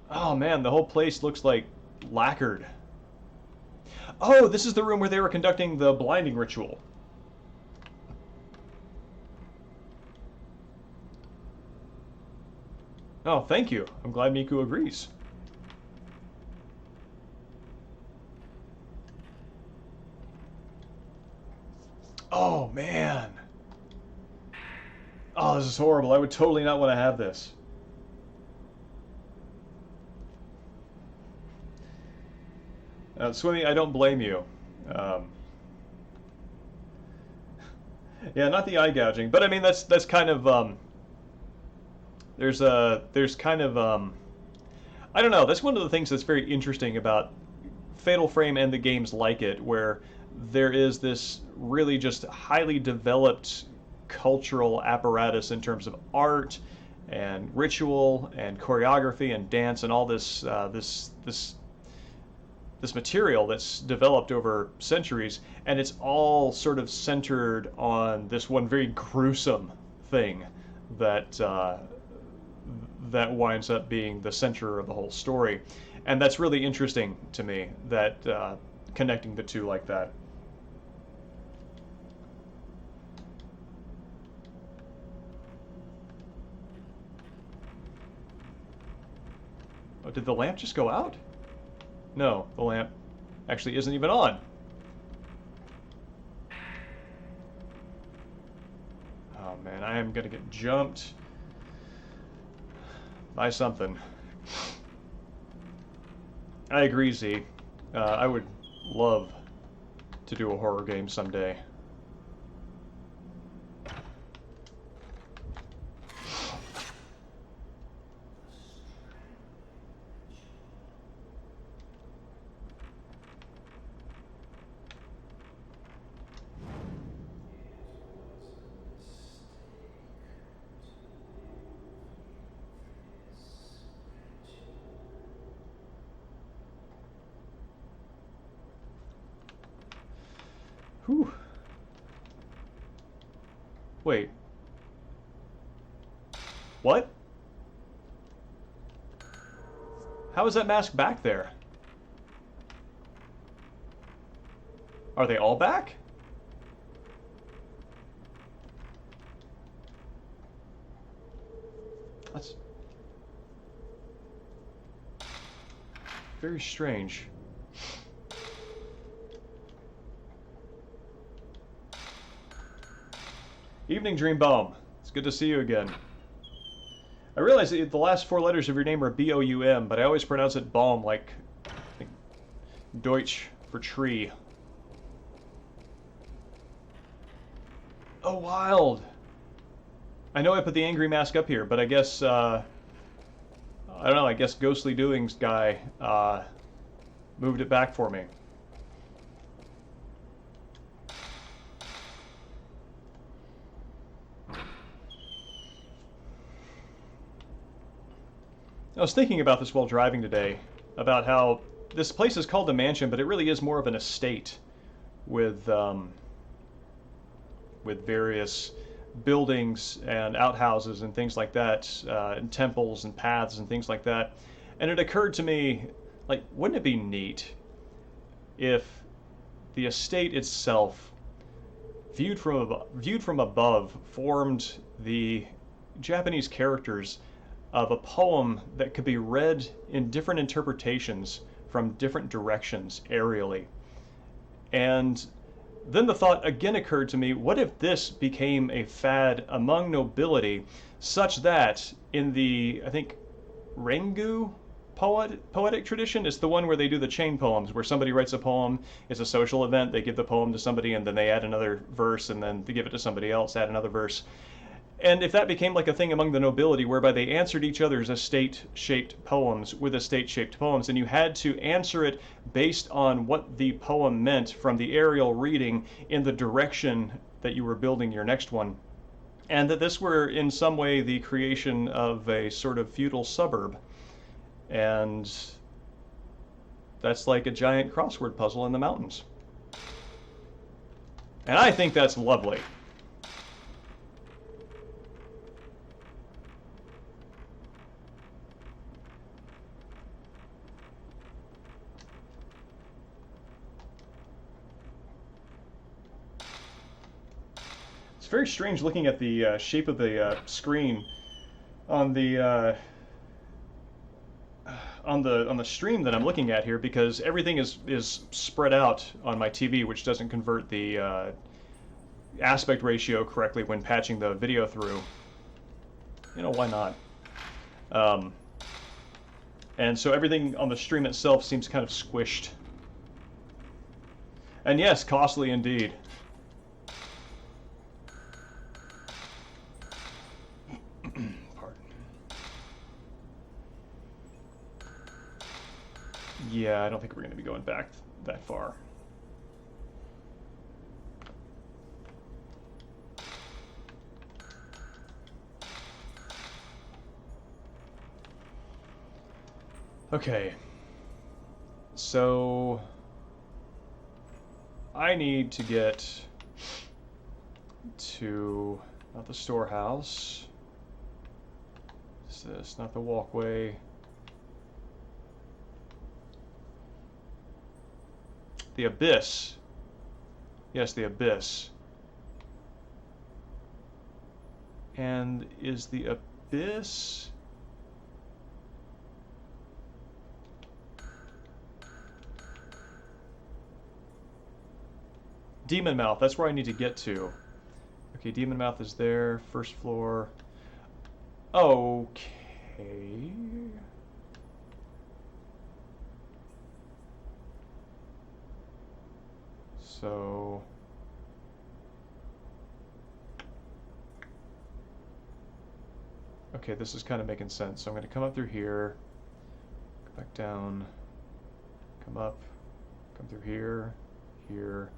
Oh man, the whole place looks like lacquered. Oh, this is the room where they were conducting the blinding ritual. Oh, thank you. I'm glad Miku agrees. Oh, man. Oh, this is horrible. I would totally not want to have this. Swimming, I don't blame you. Yeah, not the eye gouging, but I mean that's kind of there's kind of I don't know. That's one of the things that's very interesting about Fatal Frame and the games like it, where there is this really just highly developed cultural apparatus in terms of art and ritual and choreography and dance and all this this material that's developed over centuries, and it's all sort of centered on this one very gruesome thing that that winds up being the center of the whole story, and that's really interesting to me, that connecting the two like that. Oh, did the lamp just go out? No, the lamp actually isn't even on. Oh man, I am gonna get jumped by something. I agree, Z. I would love to do a horror game someday. Whew. Wait. What? How is that mask back there? Are they all back? That's very strange. Evening, Dreambaum. It's good to see you again. I realize that the last four letters of your name are B-O-U-M, but I always pronounce it Baum, like Deutsch for tree. Oh, wild. I know I put the angry mask up here, but I guess, I don't know, I guess Ghostly Doings guy moved it back for me. I was thinking about this while driving today, about how this place is called a mansion, but it really is more of an estate with various buildings and outhouses and things like that, and temples and paths and things like that. And it occurred to me, like, wouldn't it be neat if the estate itself, viewed from above, formed the Japanese characters of a poem that could be read in different interpretations from different directions aerially. And then the thought again occurred to me, what if this became a fad among nobility, such that in the, I think, Rengu poetic tradition, it's the one where they do the chain poems, where somebody writes a poem, it's a social event, they give the poem to somebody, and then they add another verse, and then they give it to somebody else, add another verse. And if that became like a thing among the nobility, whereby they answered each other's estate-shaped poems with estate-shaped poems, and you had to answer it based on what the poem meant from the aerial reading in the direction that you were building your next one, and that this were in some way the creation of a sort of feudal suburb. And that's like a giant crossword puzzle in the mountains. And I think that's lovely. It's very strange looking at the shape of the screen on the stream that I'm looking at here, because everything is spread out on my TV, which doesn't convert the aspect ratio correctly when patching the video through. You know, why not? And so everything on the stream itself seems kind of squished. And yes, costly indeed. Yeah, I don't think we're going to be going back that far. Okay. So I need to get to, not the storehouse. What's this? Not the walkway. The abyss. Yes, the abyss. And is the abyss... Demon Mouth, that's where I need to get to. Okay, Demon Mouth is there, first floor. Okay. So... Okay, this is kind of making sense. So I'm going to come up through here, go back down, come up, come through here, here,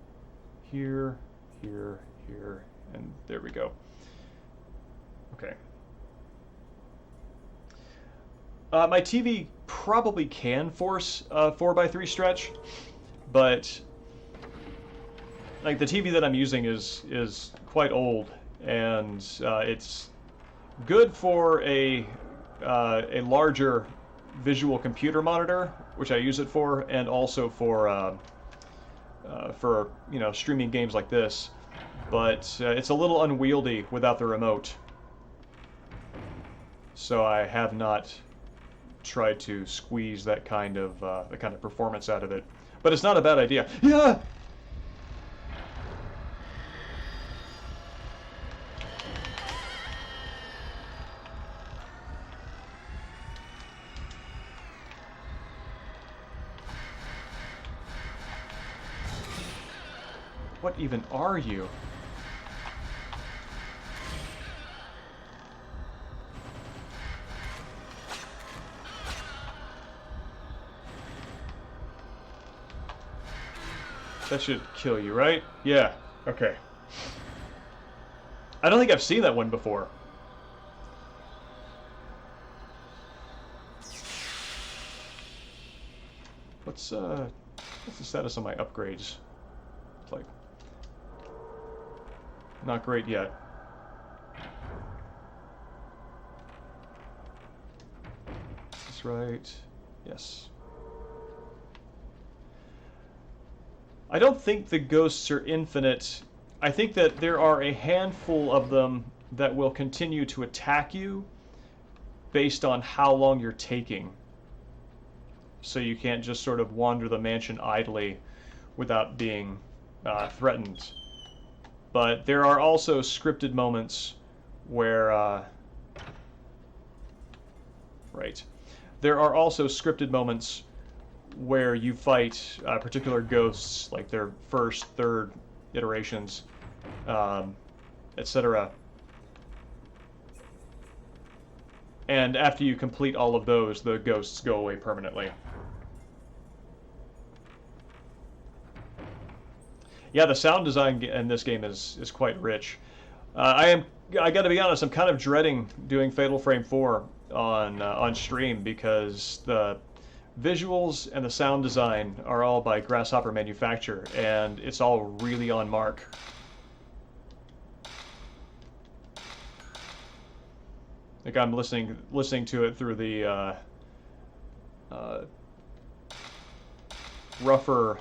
here, here, here, and there we go. Okay. My TV probably can force a 4x3 stretch, but like the TV that I'm using is quite old, and it's good for a larger visual computer monitor, which I use it for, and also for you know, streaming games like this. But it's a little unwieldy without the remote, so I have not tried to squeeze that kind of performance out of it. But it's not a bad idea. Yeah. What even are you? That should kill you, right? Yeah. Okay. I don't think I've seen that one before. What's the status on my upgrades? It's like not great yet. Is this right? Yes. I don't think the ghosts are infinite. I think that there are a handful of them that will continue to attack you based on how long you're taking. So you can't just sort of wander the mansion idly without being threatened. But there are also scripted moments where... right. There are also scripted moments where you fight particular ghosts, like their first, third iterations, etc. And after you complete all of those, the ghosts go away permanently. Yeah, the sound design in this game is quite rich. I got to be honest, I'm kind of dreading doing Fatal Frame 4 on stream because the visuals and the sound design are all by Grasshopper Manufacture, and it's all really on mark. Like I'm listening to it through the rougher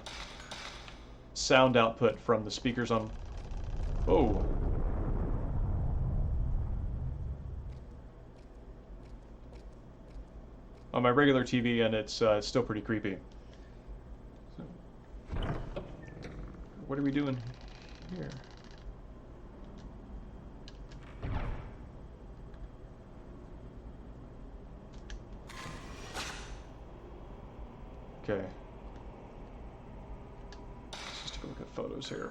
sound output from the speakers on. Oh. On my regular TV, and it's still pretty creepy. So, what are we doing here? Okay. Let's just take a look at photos here.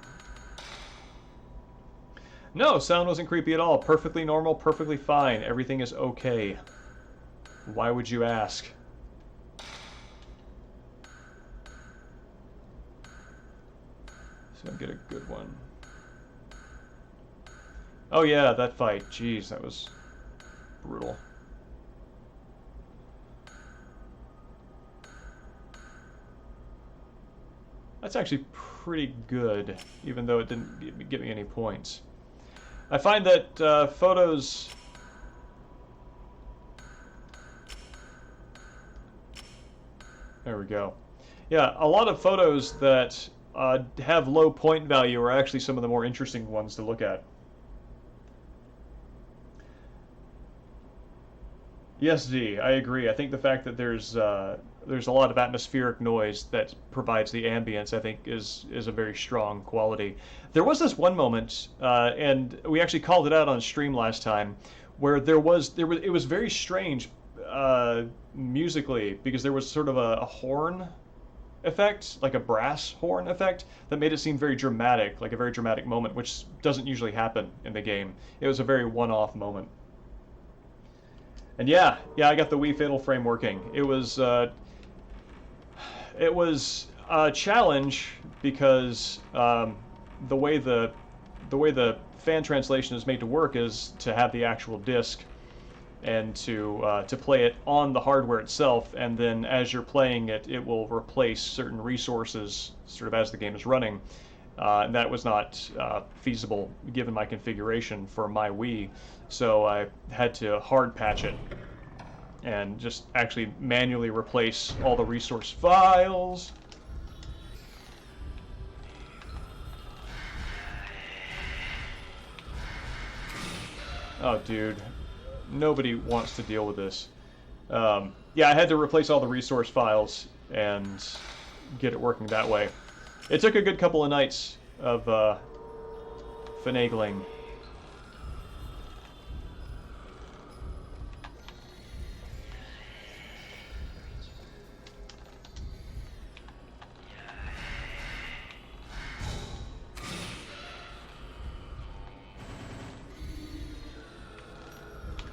No, sound wasn't creepy at all. Perfectly normal, perfectly fine. Everything is okay. Why would you ask? So I'll get a good one. Oh yeah, that fight. Jeez, that was brutal. That's actually pretty good, even though it didn't give me any points. I find that photos... There we go. Yeah, a lot of photos that have low point value are actually some of the more interesting ones to look at. Yes, Z, I agree. I think the fact that there's a lot of atmospheric noise that provides the ambience, I think, is a very strong quality. There was this one moment, and we actually called it out on stream last time, where it was very strange musically, because there was sort of a horn effect, like a brass horn effect, that made it seem very dramatic, like a very dramatic moment, which doesn't usually happen in the game. It was a very one-off moment. And yeah, I got the Wii Fatal Frame working. It was a challenge because the way the fan translation is made to work is to have the actual disc and to play it on the hardware itself, and then as you're playing it, it will replace certain resources sort of as the game is running. And that was not feasible given my configuration for my Wii, so I had to hard patch it and just actually manually replace all the resource files. Oh, dude. Nobody wants to deal with this. Yeah, I had to replace all the resource files and get it working that way. It took a good couple of nights of finagling.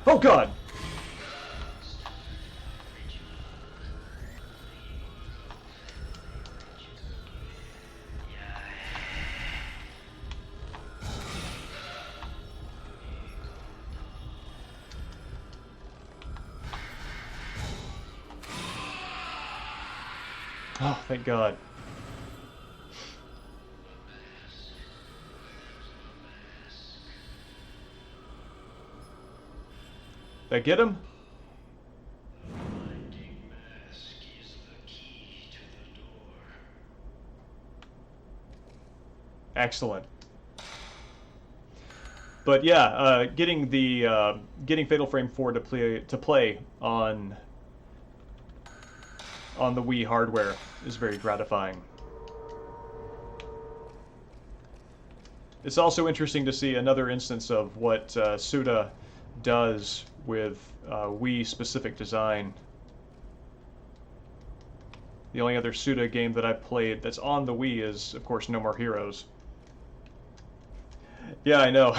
Oh God! Oh, thank God. That get him? Excellent. But yeah, getting Fatal Frame 4 to play on the Wii hardware is very gratifying. It's also interesting to see another instance of what Suda does with Wii-specific design. The only other Suda game that I've played that's on the Wii is, of course, No More Heroes. Yeah, I know.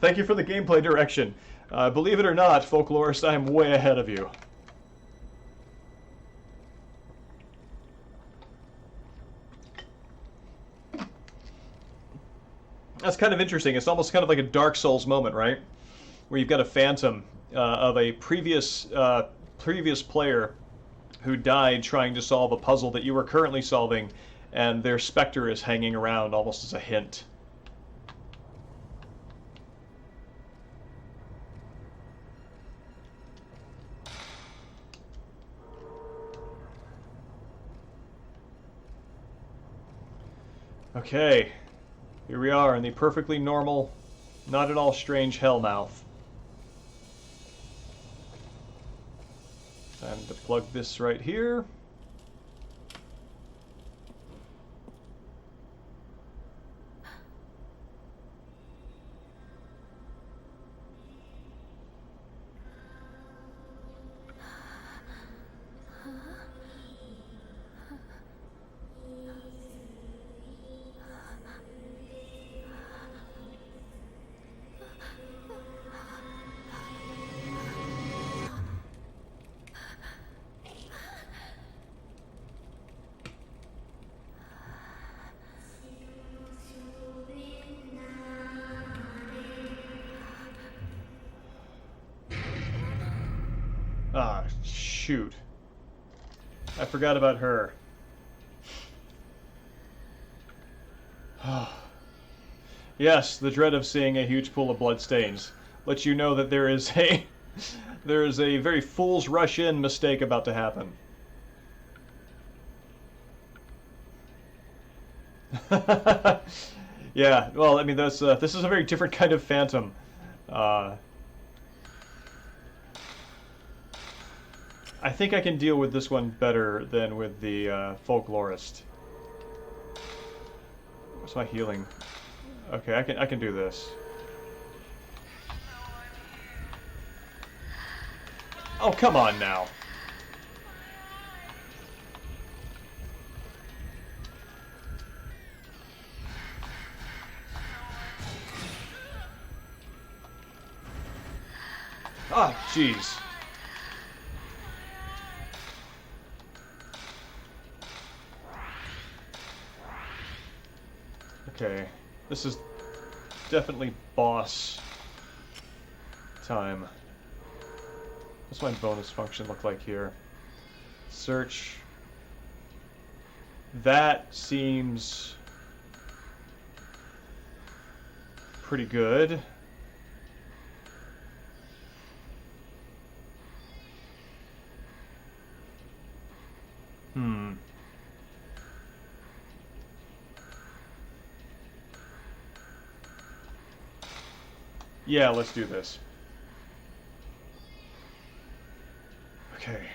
Thank you for the gameplay direction. Believe it or not, Folklorist, I am way ahead of you. That's kind of interesting. It's almost kind of like a Dark Souls moment, right? Where you've got a phantom of a previous player who died trying to solve a puzzle that you were currently solving, and their specter is hanging around almost as a hint. Okay, here we are in the perfectly normal, not at all strange Hellmouth. Time to plug this right here. Ah, shoot. I forgot about her. Yes, the dread of seeing a huge pool of bloodstains lets you know that there is a very fool's rush in mistake about to happen. Yeah, well, I mean, this is a very different kind of phantom. I think I can deal with this one better than with the Folklorist. What's my healing? Okay, I can do this. Oh, come on now. Ah, jeez. Okay, this is definitely boss time. What's my bonus function look like here? Search. That seems pretty good. Yeah, let's do this. Okay.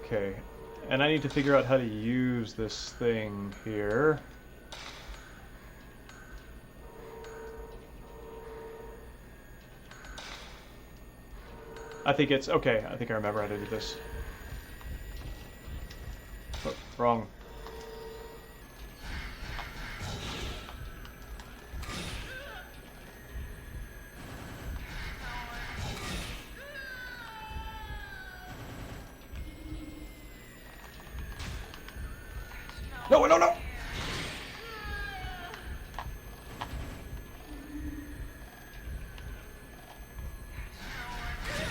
Okay. And I need to figure out how to use this thing here. I think it's... Okay, I think I remember how to do this. Oh, wrong. No, no, no!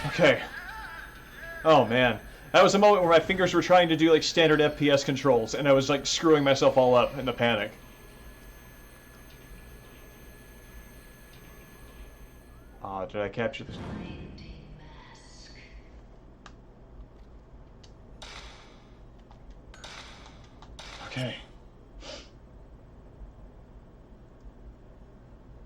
Okay. Oh man. That was a moment where my fingers were trying to do like standard FPS controls, and I was like screwing myself all up in the panic. Did I capture this? Okay.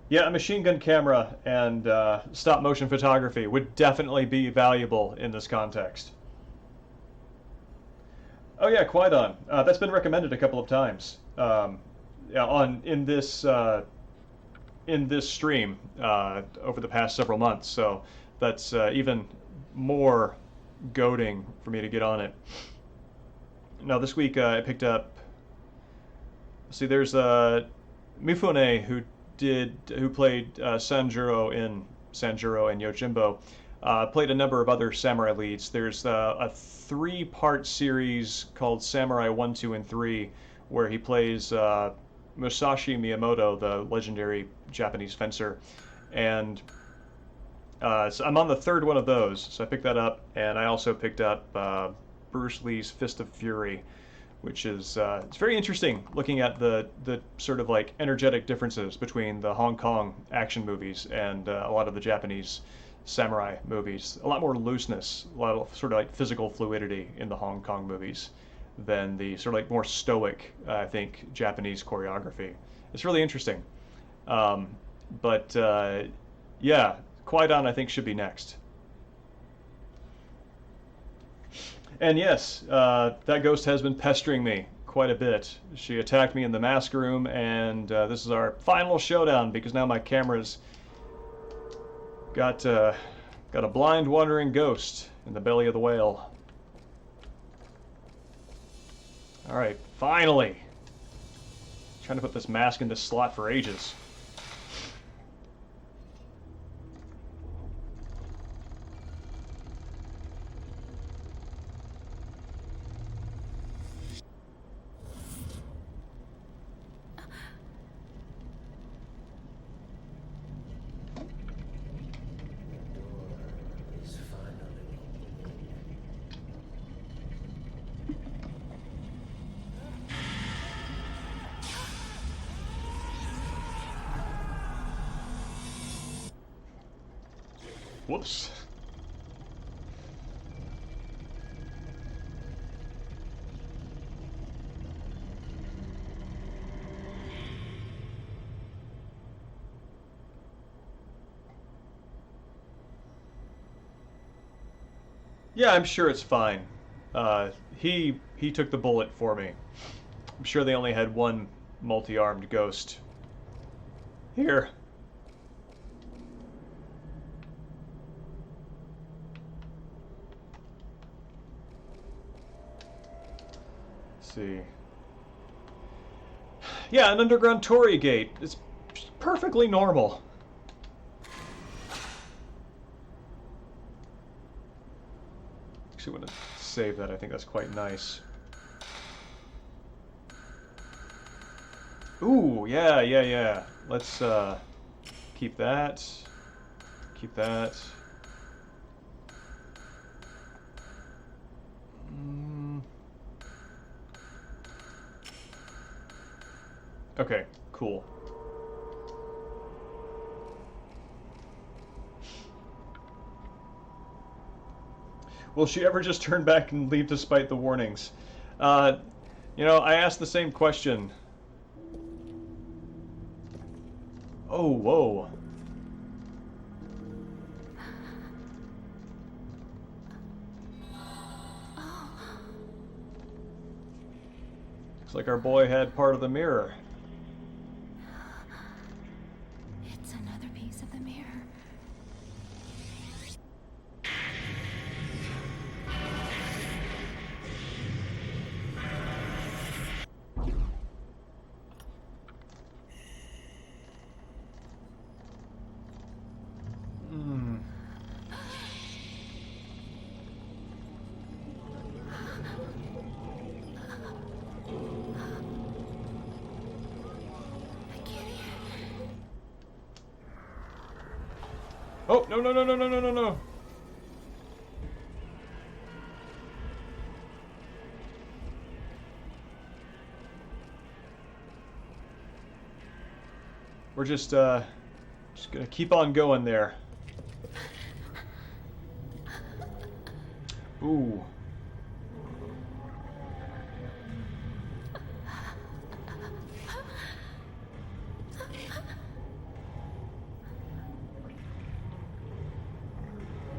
Yeah, a machine gun camera and stop motion photography would definitely be valuable in this context. Oh yeah, Qui-Gon. That's been recommended a couple of times. Yeah, in this stream over the past several months. So that's even more goading for me to get on it. Now this week I picked up. See, there's Mifune who played Sanjuro and Yojimbo. Played a number of other samurai leads. There's a 3-part series called Samurai 1, 2, and 3, where he plays Musashi Miyamoto, the legendary Japanese fencer. And so I'm on the 3rd one of those, so I picked that up. And I also picked up Bruce Lee's Fist of Fury, which is it's very interesting looking at the sort of like energetic differences between the Hong Kong action movies and a lot of the Japanese samurai movies. A lot more looseness, a lot of sort of like physical fluidity in the Hong Kong movies than the sort of like more stoic, I think, Japanese choreography. It's really interesting. But yeah, Qui-Gon I think should be next. And yes, that ghost has been pestering me quite a bit. She attacked me in the mask room, and this is our final showdown because now my camera's got a blind wandering ghost in the belly of the whale. All right, finally. Trying to put this mask in this slot for ages. Whoops. Yeah, I'm sure it's fine. He took the bullet for me. I'm sure they only had one multi-armed ghost. Here. See. Yeah, an underground torii gate. It's perfectly normal. Actually, want to save that. I think that's quite nice. Ooh, yeah. Let's keep that. Keep that. Okay, cool. Will she ever just turn back and leave despite the warnings? You know, I asked the same question. Oh, whoa. Looks like our boy had part of the mirror. It's another piece of the mirror. Oh, no. we're just gonna keep on going there. Ooh.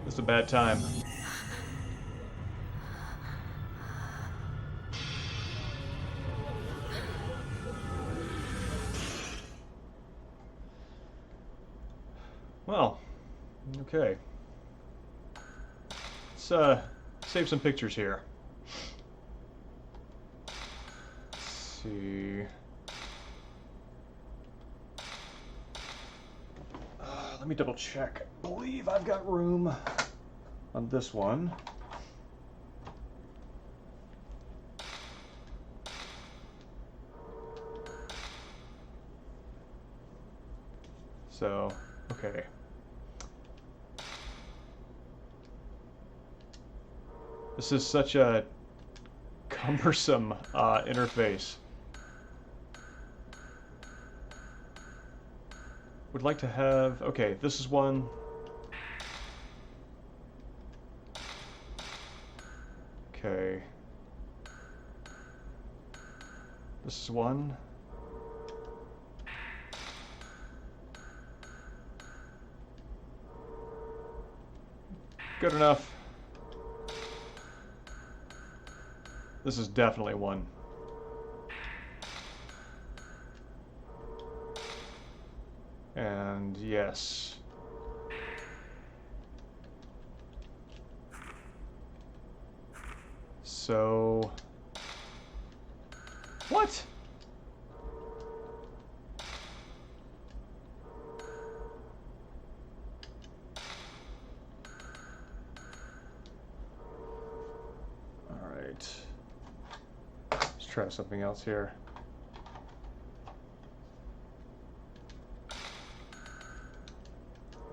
It's a bad time. Well, okay. Let's save some pictures here. Let's see. Let me double check. I believe I've got room on this one. So, okay. This is such a cumbersome interface. Would like to have... Okay, this is one. Okay. This is one. Good enough. This is definitely one. And yes. So... What? Alright. Let's try something else here.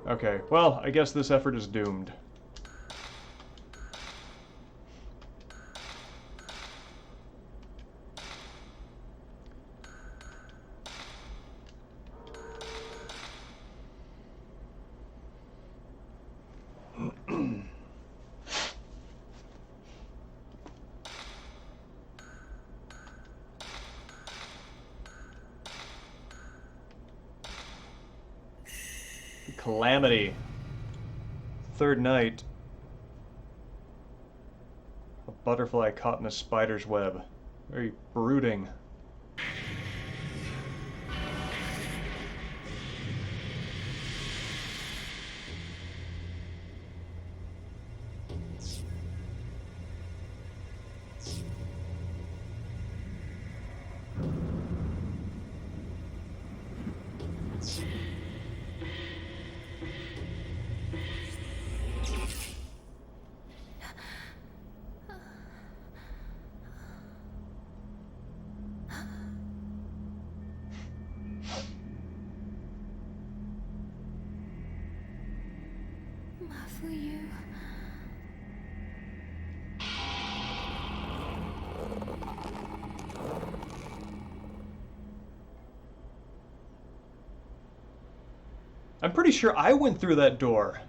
Okay, well, I guess this effort is doomed. Calamity. Third night. A butterfly caught in a spider's web. Very brooding. For you. I'm pretty sure I went through that door.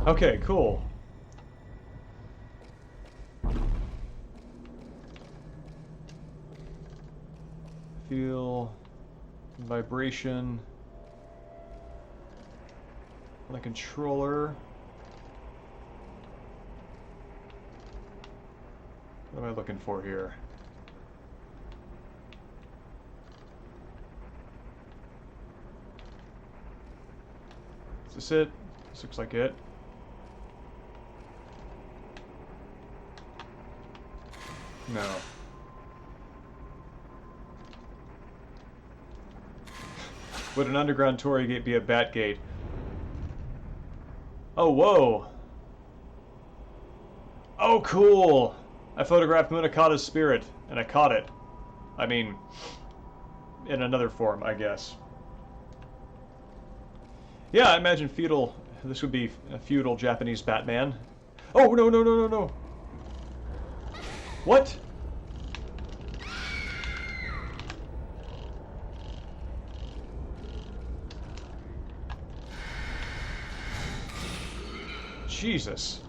Okay, cool. Feel vibration on the controller. What am I looking for here? Is this it? This looks like it. No. Would an underground Torii gate be a bat gate? Oh, whoa! Oh, cool! I photographed Munakata's spirit, and I caught it. I mean, in another form, I guess. Yeah, I imagine feudal... This would be a feudal Japanese Batman. Oh, no, no, no, no, no! What? Jesus.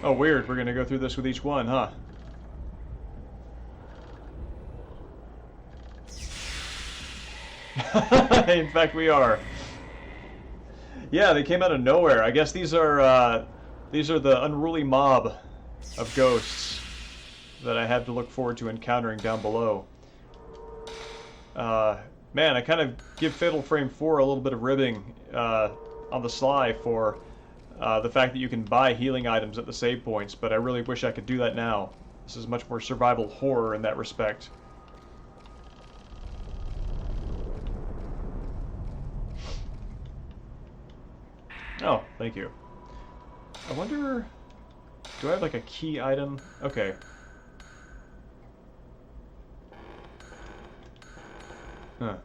Oh, weird. We're gonna go through this with each one, huh? In fact, we are. Yeah, they came out of nowhere. I guess these are the unruly mob of ghosts that I have to look forward to encountering down below. Man, I kind of give Fatal Frame 4 a little bit of ribbing on the sly for the fact that you can buy healing items at the save points, but I really wish I could do that now. This is much more survival horror in that respect. Oh, thank you. I wonder... Do I have like a key item? Okay. Huh.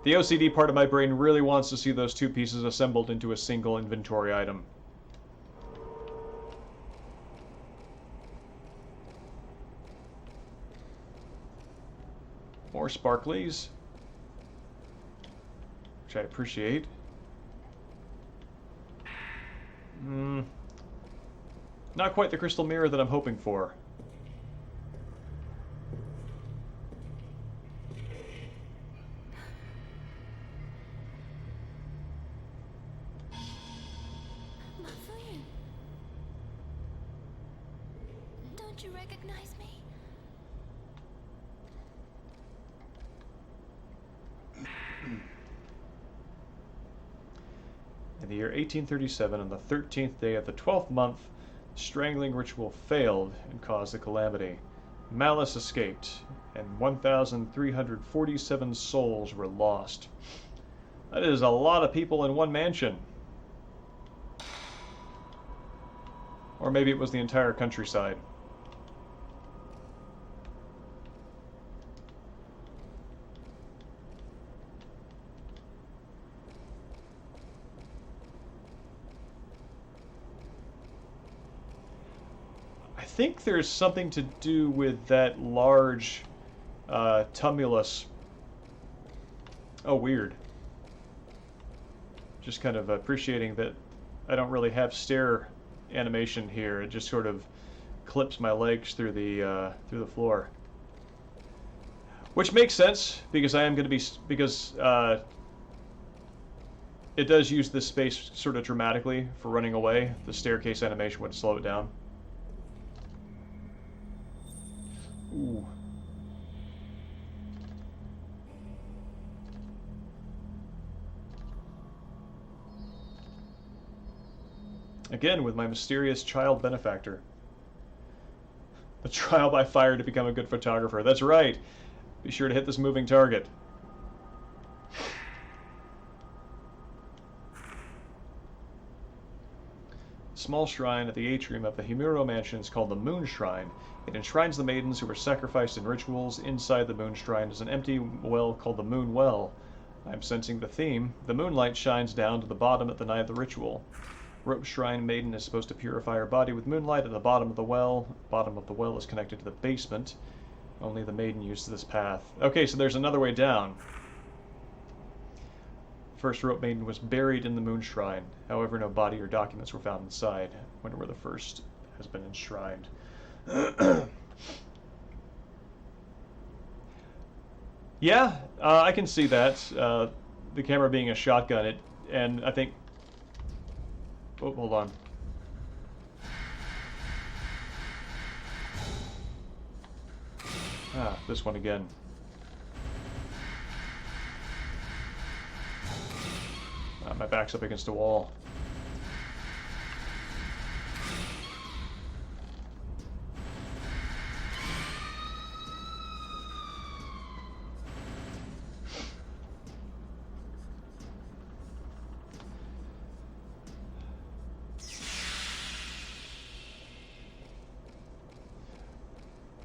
The OCD part of my brain really wants to see those two pieces assembled into a single inventory item. More sparklies, which I appreciate. Not quite the crystal mirror that I'm hoping for. Lovely. Don't you recognize me? In the year 1837, on the 13th day of the 12th month, the strangling ritual failed and caused the calamity. Malice escaped, and 1,347 souls were lost. That is a lot of people in one mansion. Or maybe it was the entire countryside. I think there's something to do with that large tumulus. Oh, weird. Just kind of appreciating that I don't really have stair animation here. It just sort of clips my legs through the floor, which makes sense because I am going to be it does use this space sort of dramatically for running away. The staircase animation would slow it down. Ooh. Again, with my mysterious child benefactor. A trial by fire to become a good photographer. That's right. Be sure to hit this moving target. Small shrine at the atrium of the Himuro Mansion is called the Moon Shrine. It enshrines the maidens who were sacrificed in rituals. Inside the Moon Shrine is an empty well called the Moon Well. I'm sensing the theme. The moonlight shines down to the bottom at the night of the ritual. Rope Shrine Maiden is supposed to purify her body with moonlight at the bottom of the well. The bottom of the well is connected to the basement. Only the maiden uses this path. Okay, so there's another way down. First Rope Maiden was buried in the Moon Shrine. However, no body or documents were found inside. Wonder where the first has been enshrined. Yeah, I can see that. The camera being a shotgun, and I think... Oh, hold on. Ah, this one again. My back's up against a wall.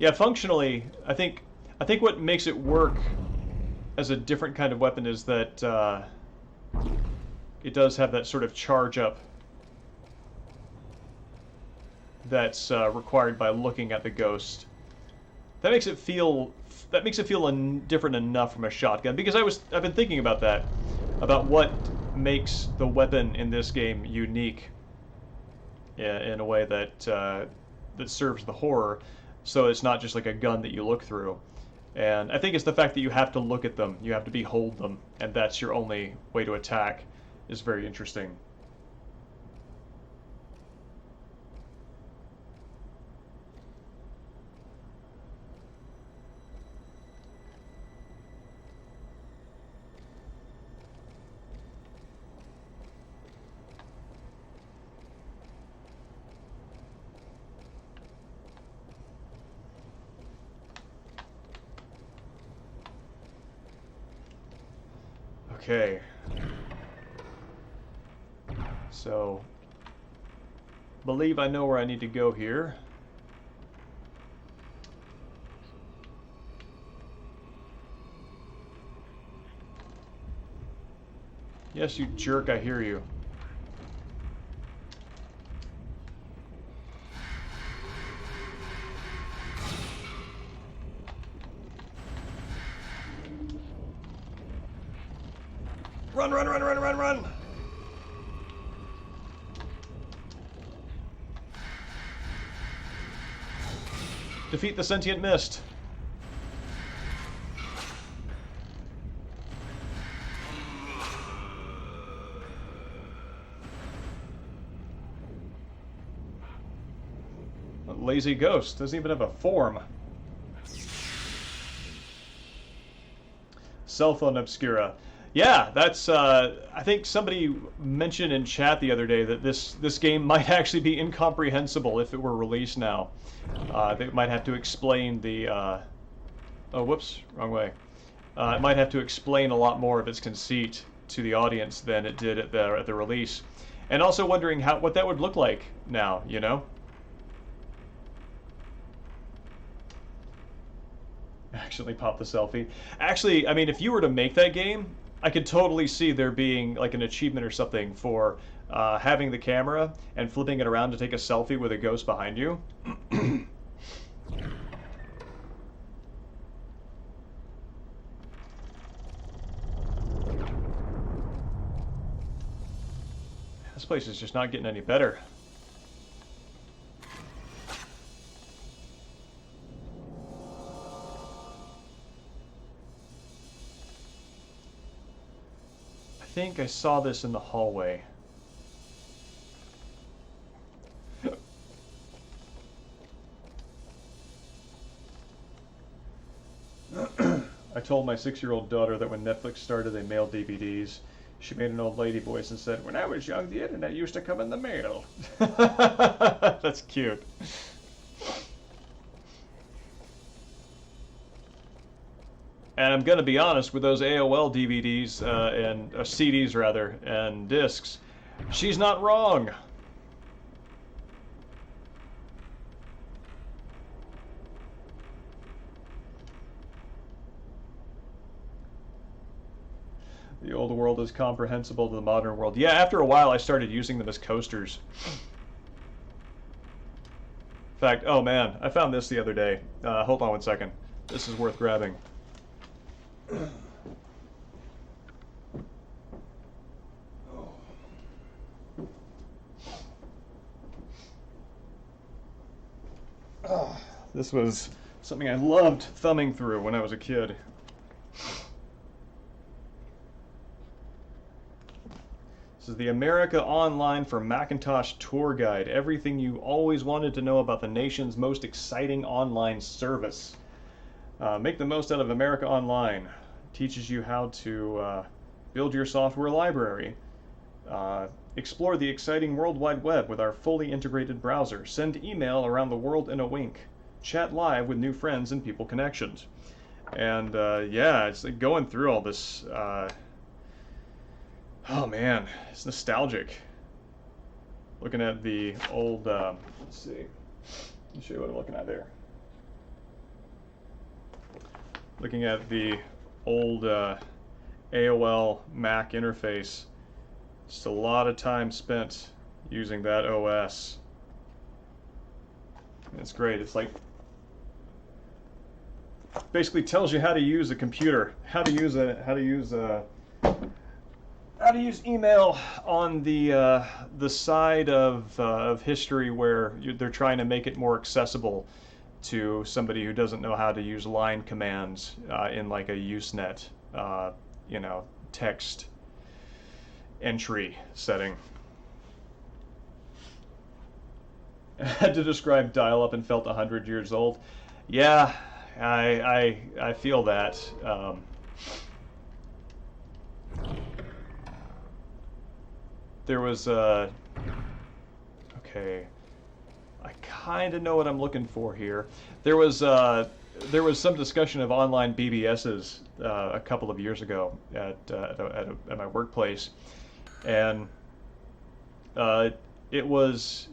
Yeah, functionally, I think what makes it work as a different kind of weapon is that it does have that sort of charge up that's required by looking at the ghost. That makes it feel different enough from a shotgun, because I've been thinking about that, about what makes the weapon in this game unique in a way that that serves the horror, so it's not just like a gun that you look through. And I think it's the fact that you have to look at them, you have to behold them, and that's your only way to attack, is very interesting. Okay. So, believe I know where I need to go here. Yes, you jerk, I hear you. Run, run, run, run, run, run! Defeat the sentient mist. A lazy ghost doesn't even have a form. Cell phone obscura. Yeah, that's. I think somebody mentioned in chat the other day that this game might actually be incomprehensible if it were released now. They might have to explain the. Oh, whoops, wrong way. It might have to explain a lot more of its conceit to the audience than it did at the release, and also wondering what that would look like now. You know. Accidentally pop the selfie. Actually, I mean, if you were to make that game, I could totally see there being like an achievement or something for having the camera and flipping it around to take a selfie with a ghost behind you. This place is just not getting any better. I think I saw this in the hallway. I told my 6-year-old daughter that when Netflix started, they mailed DVDs. She made an old lady voice and said, "When I was young, the internet used to come in the mail." That's cute. And I'm going to be honest, with those AOL DVDs and CDs rather, and discs, she's not wrong. The old world is comprehensible to the modern world. Yeah, after a while I started using them as coasters. In fact, oh man, I found this the other day. Hold on one second. This is worth grabbing. This was something I loved thumbing through when I was a kid. This is the America Online for Macintosh Tour Guide. Everything you always wanted to know about the nation's most exciting online service. Make the most out of America Online. Teaches you how to build your software library. Explore the exciting World Wide Web with our fully integrated browser. Send email around the world in a wink. Chat live with new friends and people connections. And yeah, it's like going through all this. Oh man, it's nostalgic. Looking at the old. Let's see. Let me show you what I'm looking at there. Looking at the old AOL Mac interface. Just a lot of time spent using that OS. It's great. It's like basically tells you how to use a computer, how to use email on the side of history where they're trying to make it more accessible to somebody who doesn't know how to use line commands in like a Usenet, you know, text entry setting. I had to describe dial-up and felt 100 years old. Yeah, I feel that. There was okay. I kind of know what I'm looking for here. There was some discussion of online BBSs a couple of years ago at my workplace, and it was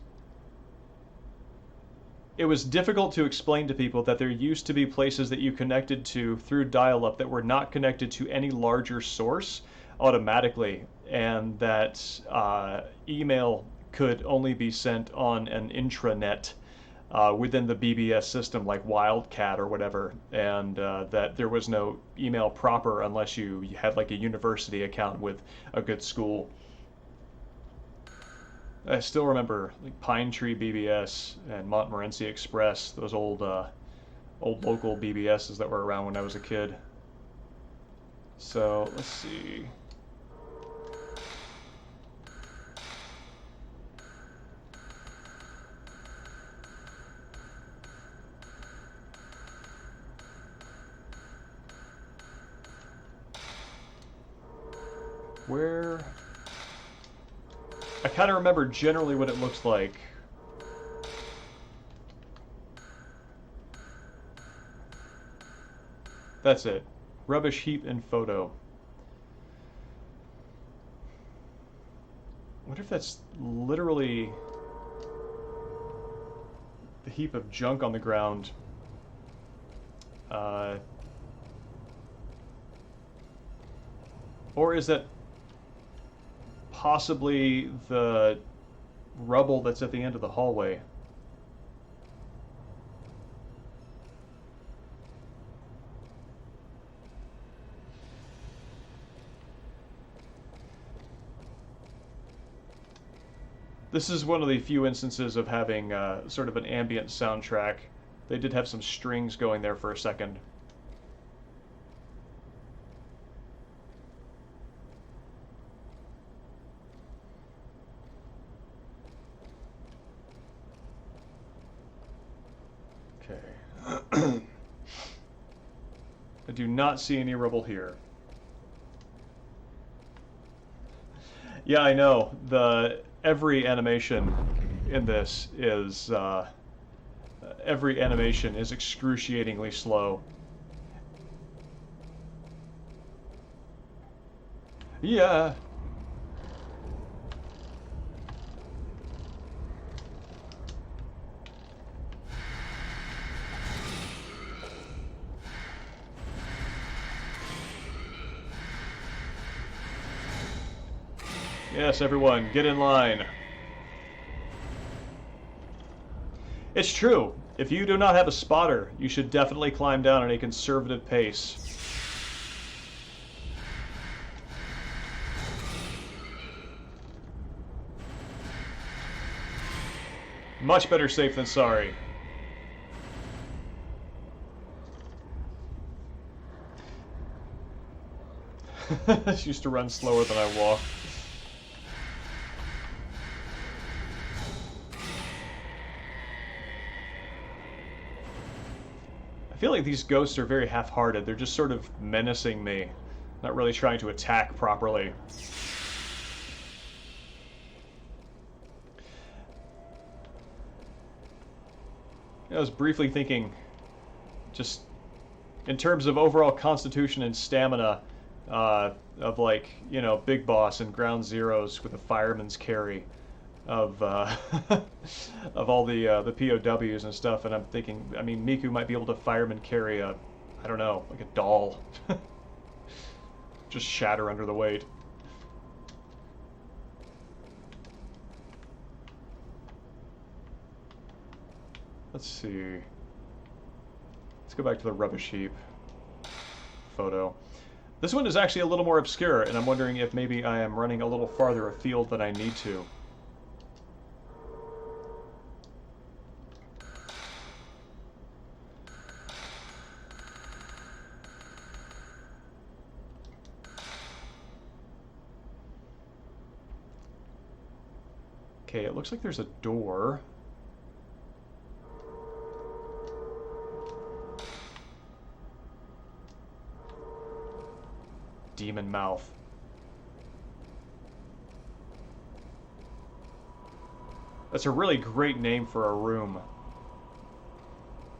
difficult to explain to people that there used to be places that you connected to through dial-up that were not connected to any larger source automatically, and that email could only be sent on an intranet within the BBS system, like Wildcat or whatever, and that there was no email proper unless you had like a university account with a good school. I still remember like Pine Tree BBS and Montmorency Express, those old local BBSs that were around when I was a kid. So let's see. Where? I kind of remember generally what it looks like. That's it. Rubbish heap and photo. I wonder if that's literally the heap of junk on the ground. Or is that possibly the rubble that's at the end of the hallway? This is one of the few instances of having sort of an ambient soundtrack. They did have some strings going there for a second. Okay. I do not see any rubble here. Yeah, I know. Every animation in this is every animation is excruciatingly slow. Yeah. Yes, everyone, get in line. It's true. If you do not have a spotter, you should definitely climb down at a conservative pace. Much better safe than sorry. I used to run slower than I walk. I feel like these ghosts are very half-hearted. They're just sort of menacing me, not really trying to attack properly. I was briefly thinking, just in terms of overall constitution and stamina, of like, you know, Big Boss and Ground Zeroes with a fireman's carry of of all the POWs and stuff, and I'm thinking, I mean, Miku might be able to fireman carry a, I don't know, like a doll. just shatter under the weight. Let's see. Let's go back to the rubbish heap photo. This one is actually a little more obscure, and I'm wondering if maybe I am running a little farther afield than I need to. Okay, it looks like there's a door. Demon mouth. That's a really great name for a room.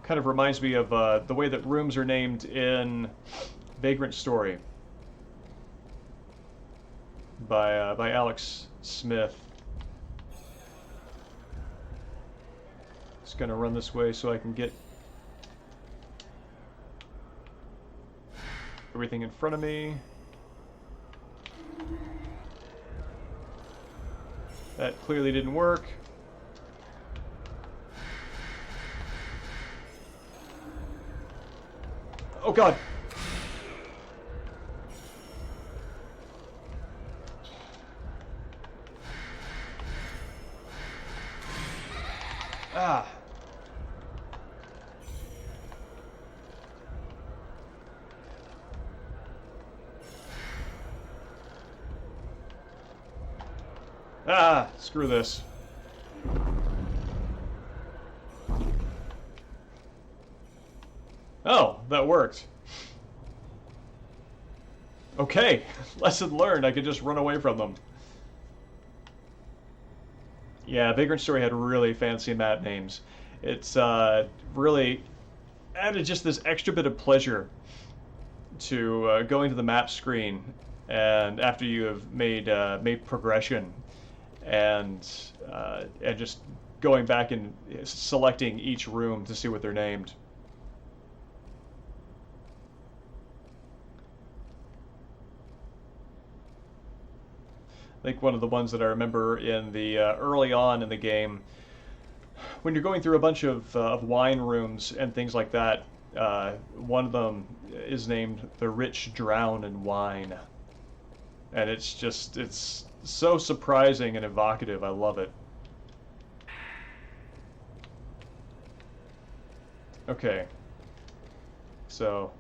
Kind of reminds me of the way that rooms are named in Vagrant Story by Alex Smith. Just gonna run this way so I can get everything in front of me. That clearly didn't work. Oh God! Ah! Ah! Screw this. Oh, that worked. Okay, lesson learned. I could just run away from them. Yeah, Vagrant Story had really fancy map names. It's really added just this extra bit of pleasure to going to the map screen, and after you have made progression, and just going back and selecting each room to see what they're named. I think one of the ones that I remember in the early on in the game, when you're going through a bunch of wine rooms and things like that, one of them is named "The Rich Drown in Wine," and it's so surprising and evocative. I love it. Okay, so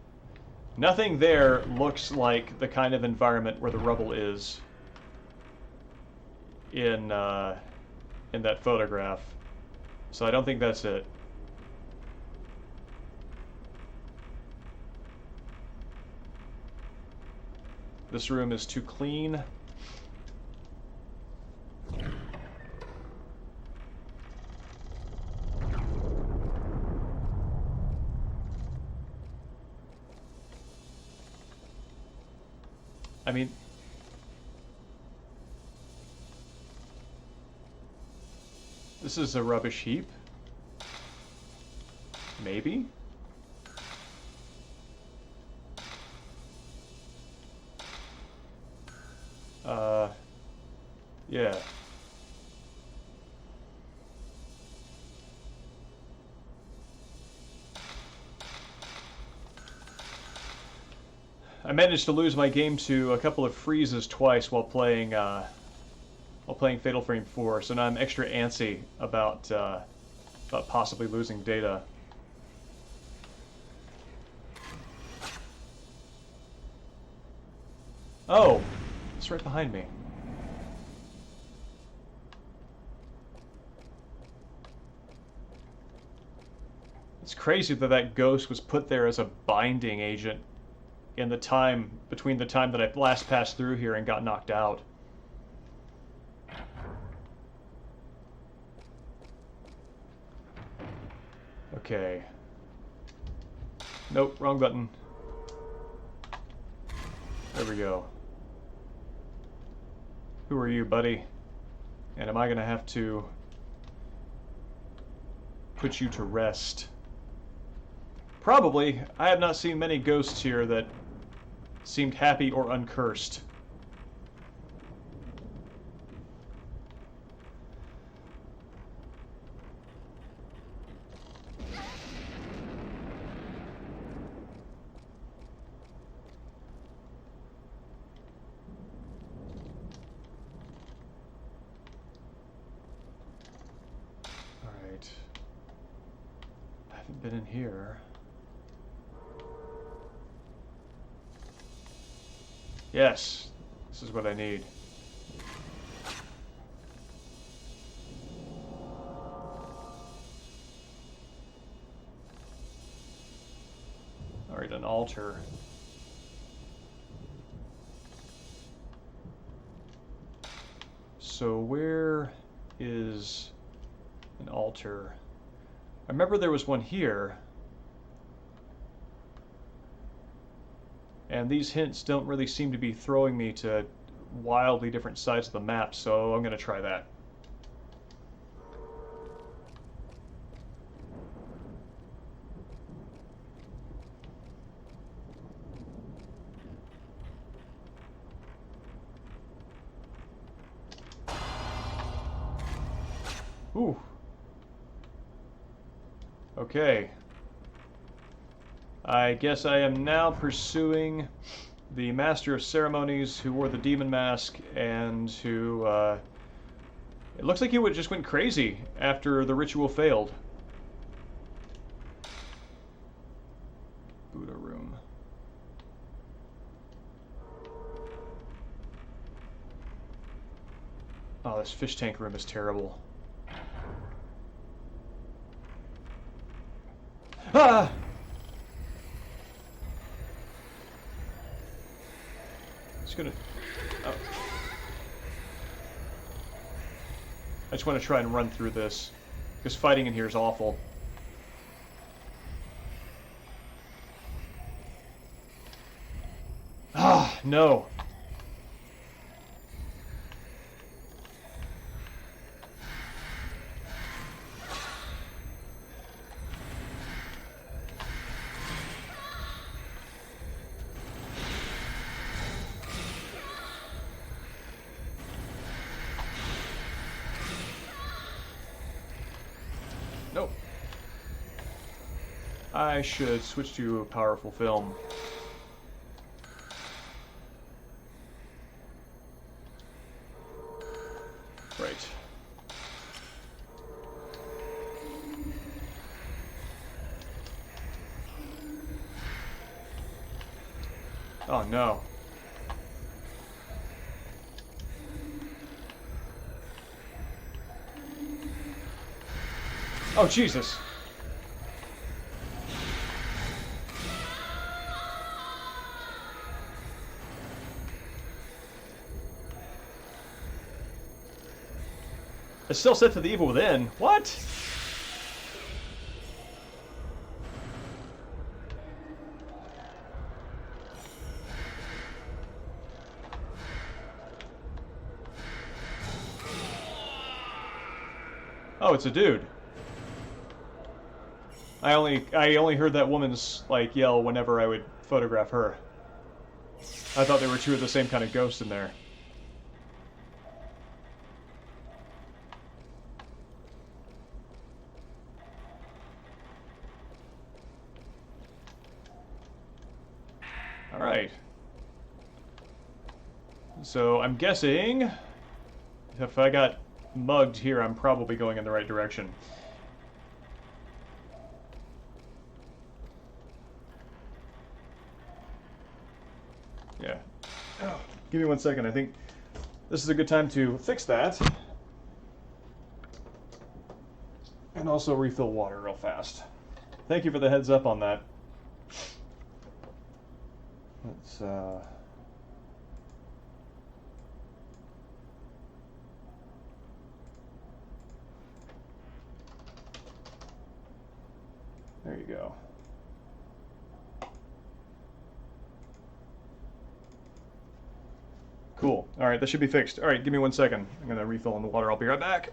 nothing there looks like the kind of environment where the rubble is in that photograph, so I don't think that's it. This room is too clean. I mean, this is a rubbish heap. Maybe? Yeah. I managed to lose my game to a couple of freezes twice while playing Fatal Frame 4, so now I'm extra antsy about possibly losing data. Oh, it's right behind me. It's crazy that that ghost was put there as a binding agent in the time between the time that I last passed through here and got knocked out. Okay. Nope, wrong button. There we go. Who are you, buddy? And am I gonna have to put you to rest? Probably. I have not seen many ghosts here that seemed happy or uncursed. Alright. I haven't been in here. Yes, this is what I need. Alright, an altar. So where is an altar? I remember there was one here. And these hints don't really seem to be throwing me to wildly different sides of the map, so I'm going to try that. Ooh. Okay. I guess I am now pursuing the Master of Ceremonies who wore the demon mask and who, it looks like he just went crazy after the ritual failed. Buddha room. Oh, this fish tank room is terrible. Ah! It's gonna... Oh. I just want to try and run through this, because fighting in here is awful. Ah, no. Nope. I should switch to a powerful film. Right. Oh no. Oh Jesus. It's still set to the evil within. What? Oh, it's a dude. I only heard that woman's like yell whenever I would photograph her. I thought there were two of the same kind of ghosts in there. Alright. So I'm guessing if I got mugged here, I'm probably going in the right direction. Yeah. Oh, give me 1 second. I think this is a good time to fix that. And also refill water real fast. Thank you for the heads up on that. Let's, there you go. Cool. Alright, that should be fixed. Alright, give me 1 second. I'm going to refill in the water. I'll be right back.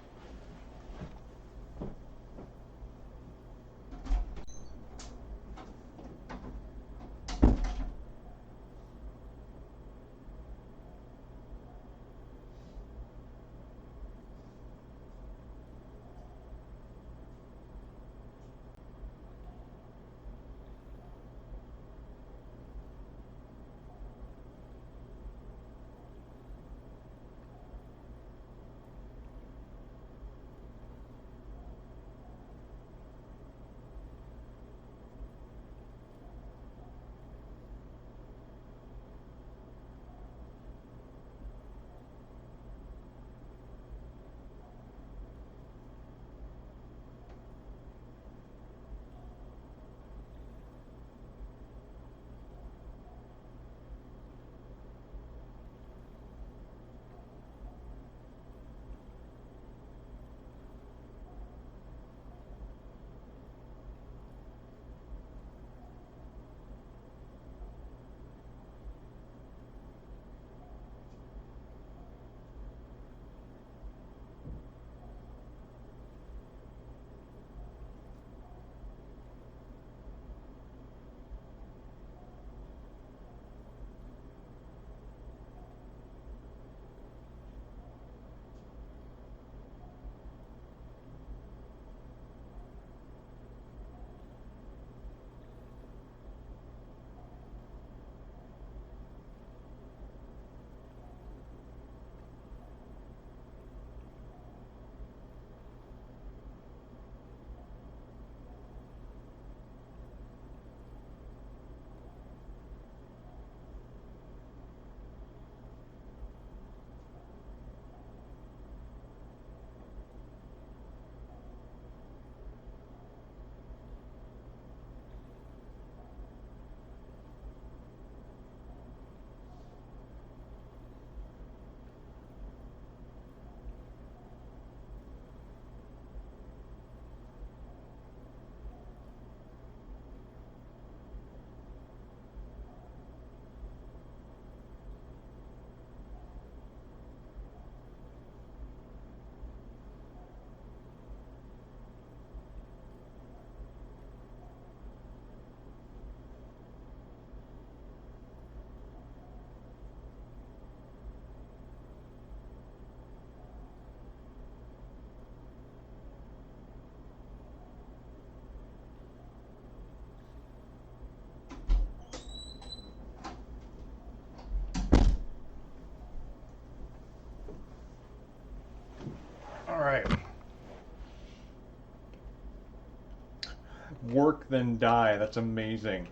work than die. That's amazing.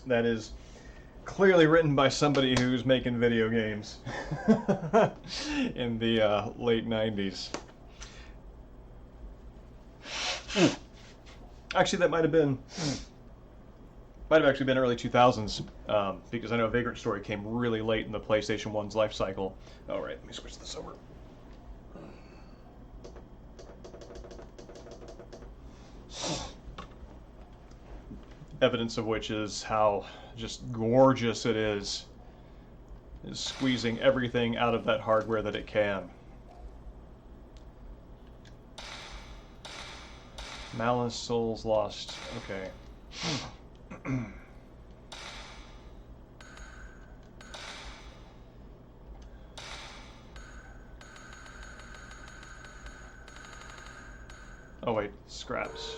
That is clearly written by somebody who's making video games in the late 90s. Actually, that might have actually been early 2000s, because I know Vagrant Story came really late in the PlayStation 1's life cycle. All right, let me switch this over. Evidence of which is how just gorgeous it is squeezing everything out of that hardware that it can. Malice, Souls Lost. Okay. Oh wait, scraps.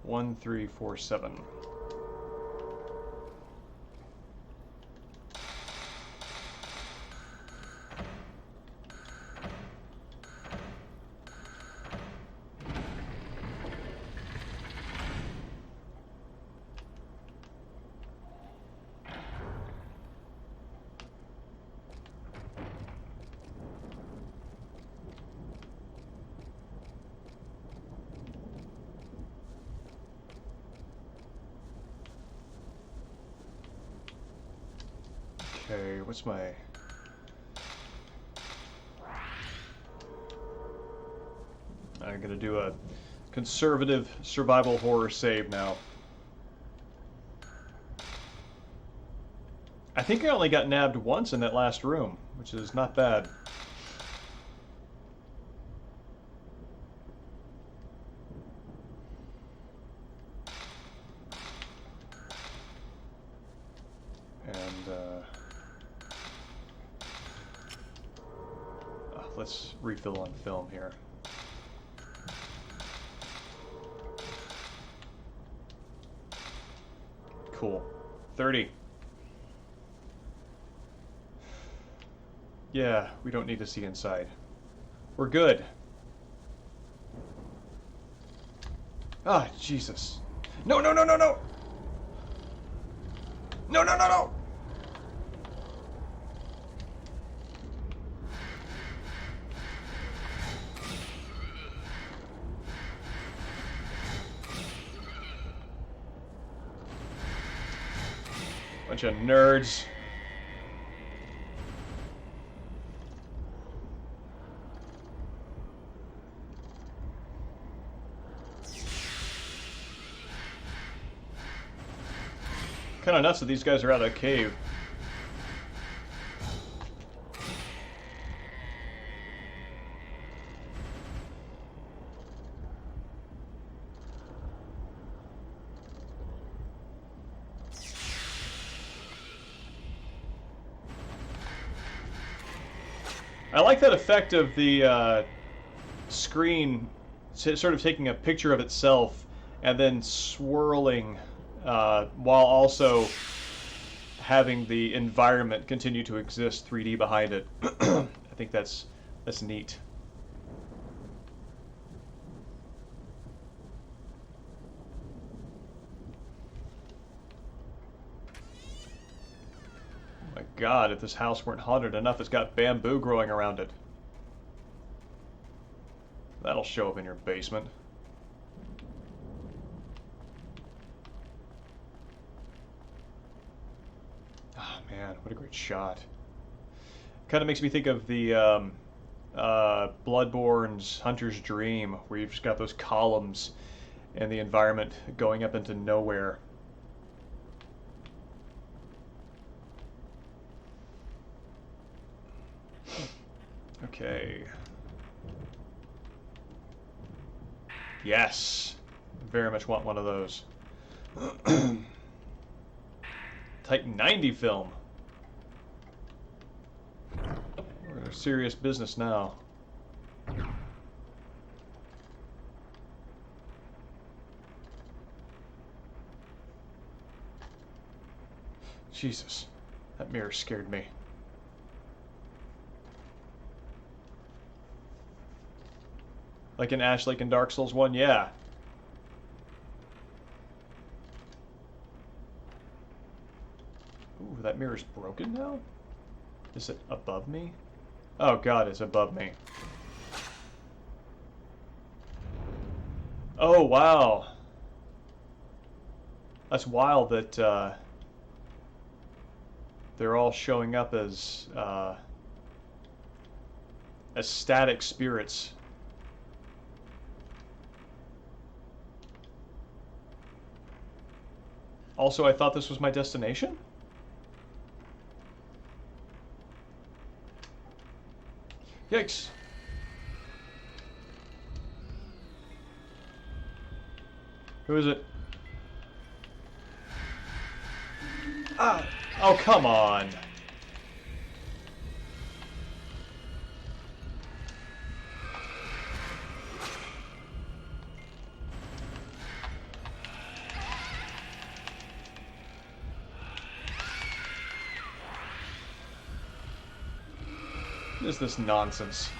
One, 3, 4, 7. Okay, what's my... I'm gonna do a conservative survival horror save now. I think I only got nabbed once in that last room, which is not bad. Let's refill on film here. Cool. 30. Yeah, we don't need to see inside. We're good. Ah, Jesus. No, no, no, no, no! No, no, no, no! Bunch of nerds. Kind of nuts that these guys are out of a cave. I like that effect of the screen sort of taking a picture of itself and then swirling while also having the environment continue to exist 3D behind it. I think that's neat. My God, if this house weren't haunted enough, it's got bamboo growing around it. That'll show up in your basement. Oh man, what a great shot. Kind of makes me think of the Bloodborne's Hunter's Dream, where you've just got those columns and the environment going up into nowhere. Okay. Yes. Very much want one of those. Type 90 film. We're in serious business now. Jesus, that mirror scared me. Like in Ash Lake and Dark Souls 1, yeah. Ooh, that mirror's broken now? Is it above me? Oh god, it's above me. Oh, wow. That's wild that they're all showing up as static spirits. Also, I thought this was my destination? Yikes. Who is it? Ah! Oh, come on. What is this nonsense?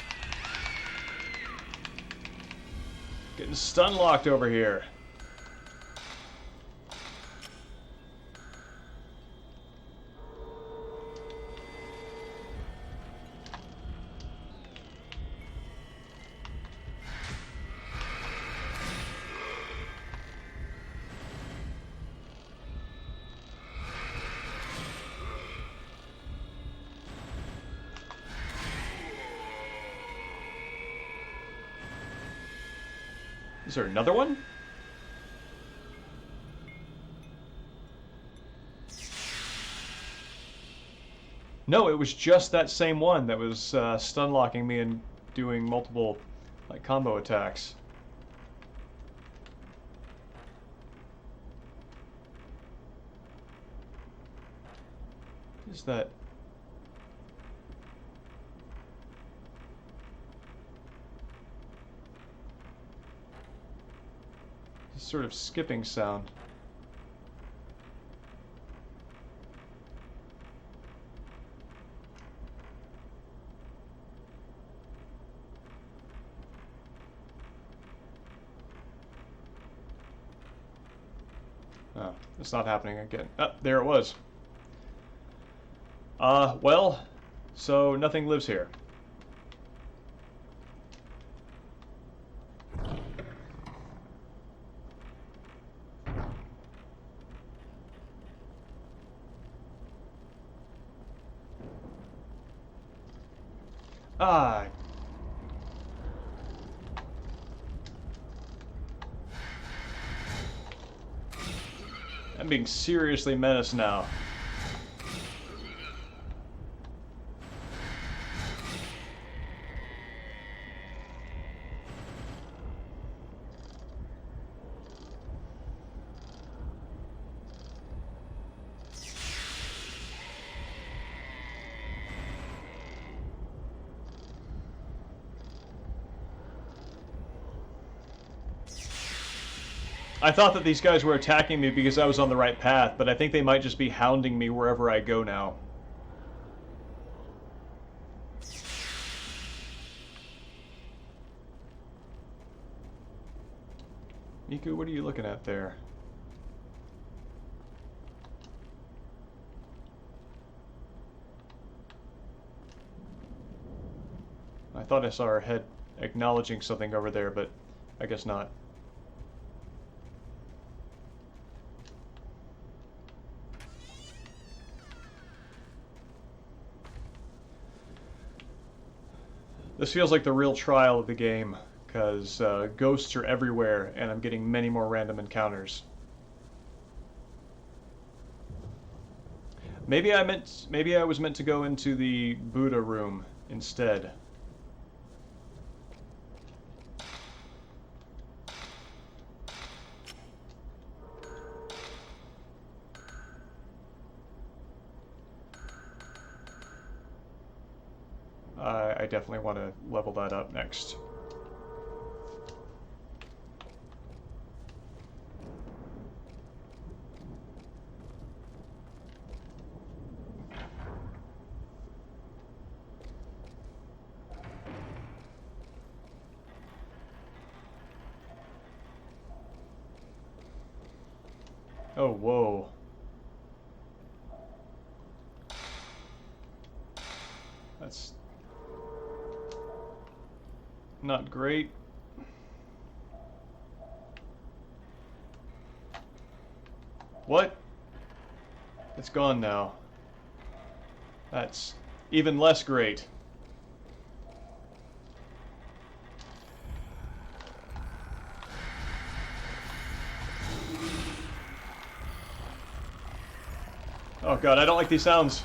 Getting stun locked over here. Is there another one? No, it was just that same one that was stun locking me and doing multiple like combo attacks. What is that? Sort of skipping sound. Oh, it's not happening again. Oh, there it was. Well, so nothing lives here. Ah. I'm being seriously menaced now. I thought that these guys were attacking me because I was on the right path, but I think they might just be hounding me wherever I go now. Miku, what are you looking at there? I thought I saw her head acknowledging something over there, but I guess not. This feels like the real trial of the game, because ghosts are everywhere, and I'm getting many more random encounters. Maybe I was meant to go into the Buddha room instead. I definitely want to level that up next. Oh, whoa. That's not great. What? It's gone now. That's even less great. Oh god, I don't like these sounds.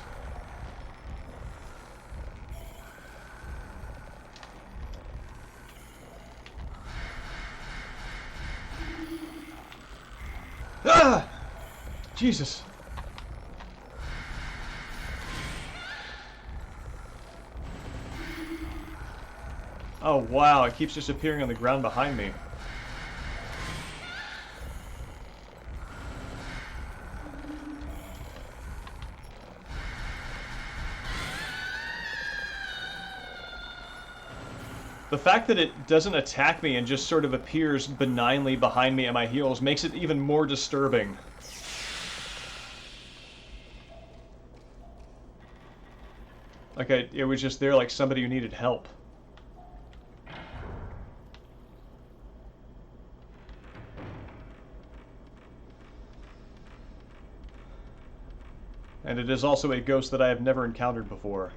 Ah! Jesus. Oh wow, it keeps just appearing on the ground behind me. The fact that it doesn't attack me and just sort of appears benignly behind me at my heels makes it even more disturbing. Like it was just there like somebody who needed help. And it is also a ghost that I have never encountered before.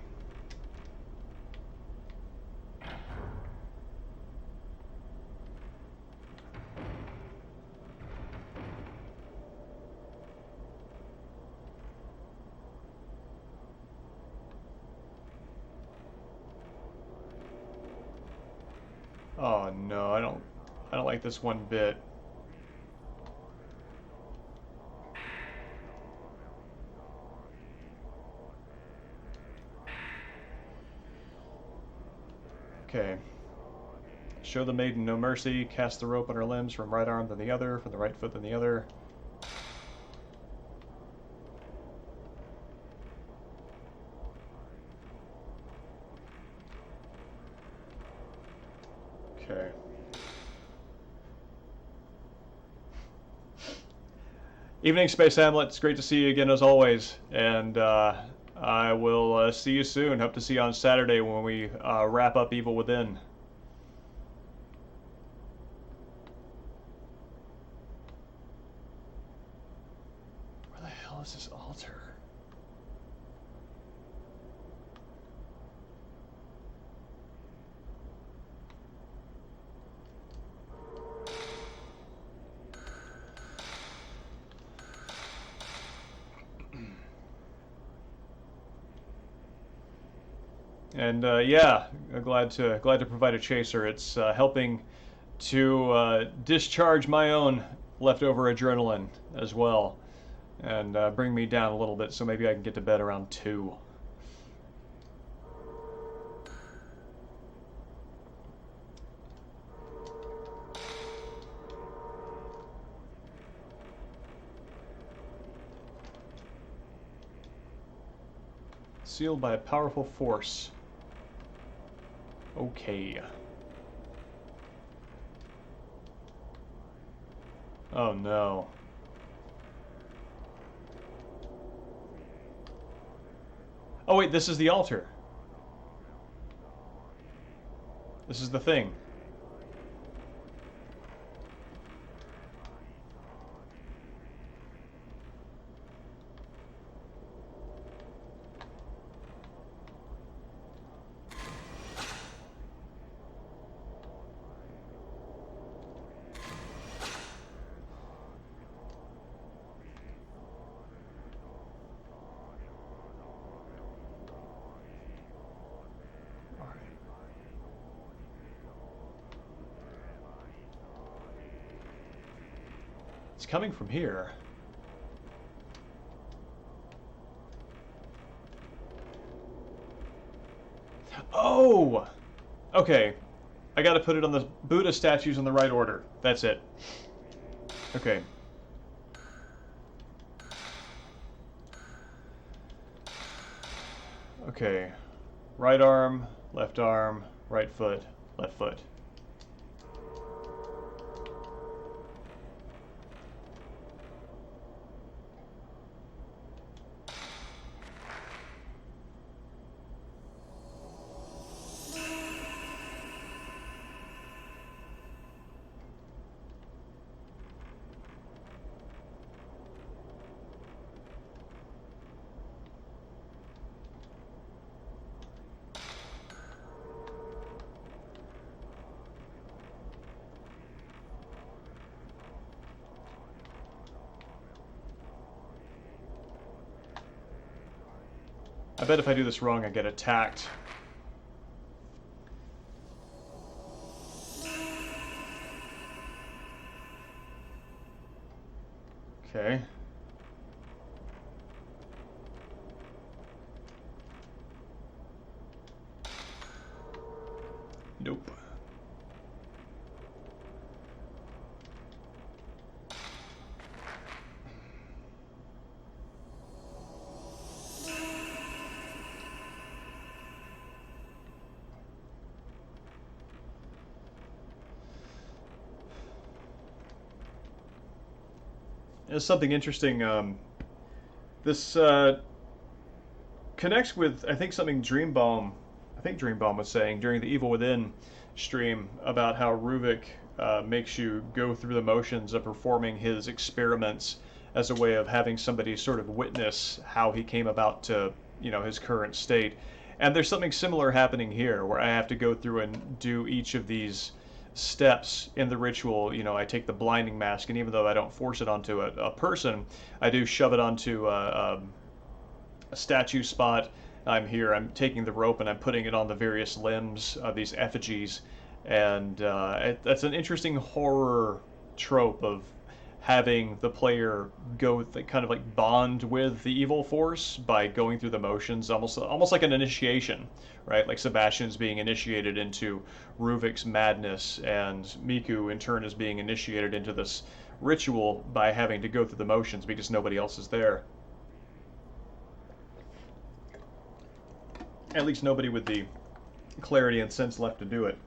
Oh no, I don't like this one bit. Okay. Show the maiden no mercy, cast the rope on her limbs from right arm then the other, from the right foot then the other. Okay. Evening, Space Hamlet. It's great to see you again as always. And I will see you soon. Hope to see you on Saturday when we wrap up Evil Within. Where the hell is this altar? And yeah, glad to provide a chaser. It's helping to discharge my own leftover adrenaline as well, and bring me down a little bit, so maybe I can get to bed around 2. Sealed by a powerful force. Okay. Oh no. Oh wait, this is the altar. This is the thing. It's coming from here. Oh! Okay. I gotta put it on the Buddha statues in the right order. That's it. Okay. Okay. Right arm, right foot, left foot. I bet if I do this wrong, I get attacked. Okay. Nope. There's something interesting. This connects with, I think, something Dreambaum was saying during the Evil Within stream about how Ruvik makes you go through the motions of performing his experiments as a way of having somebody sort of witness how he came about to, his current state. And there's something similar happening here where I have to go through and do each of these steps in the ritual. I take the blinding mask, and even though I don't force it onto a person, I do shove it onto a statue spot. I'm taking the rope and I'm putting it on the various limbs of these effigies. And that's an interesting horror trope of having the player go kind of like bond with the evil force by going through the motions, almost like an initiation, right? Like Sebastian's being initiated into Ruvik's madness, and Miku in turn is being initiated into this ritual by having to go through the motions because nobody else is there. At least nobody with the clarity and sense left to do it.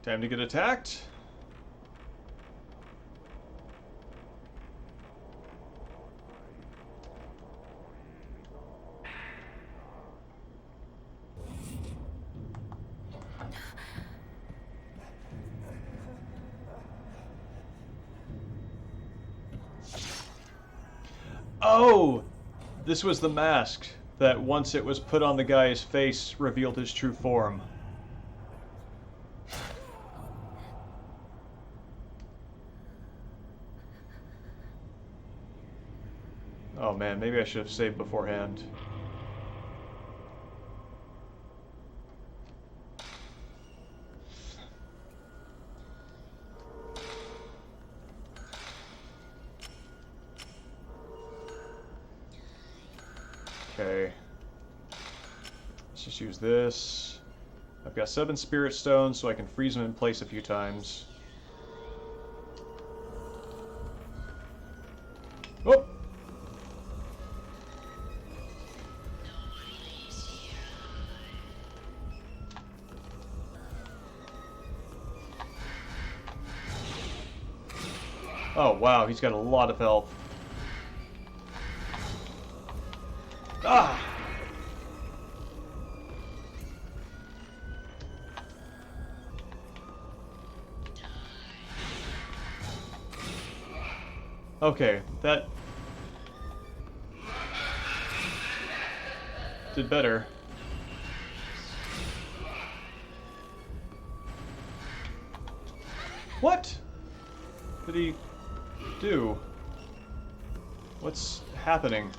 Time to get attacked. Oh! This was the mask that once it was put on the guy's face revealed his true form. Oh man, maybe I should have saved beforehand. Okay. Let's just use this. I've got 7 spirit stones, so I can freeze them in place a few times. Oh! Oh wow, he's got a lot of health. Ah! Okay, that did better. What did he do? What's happening?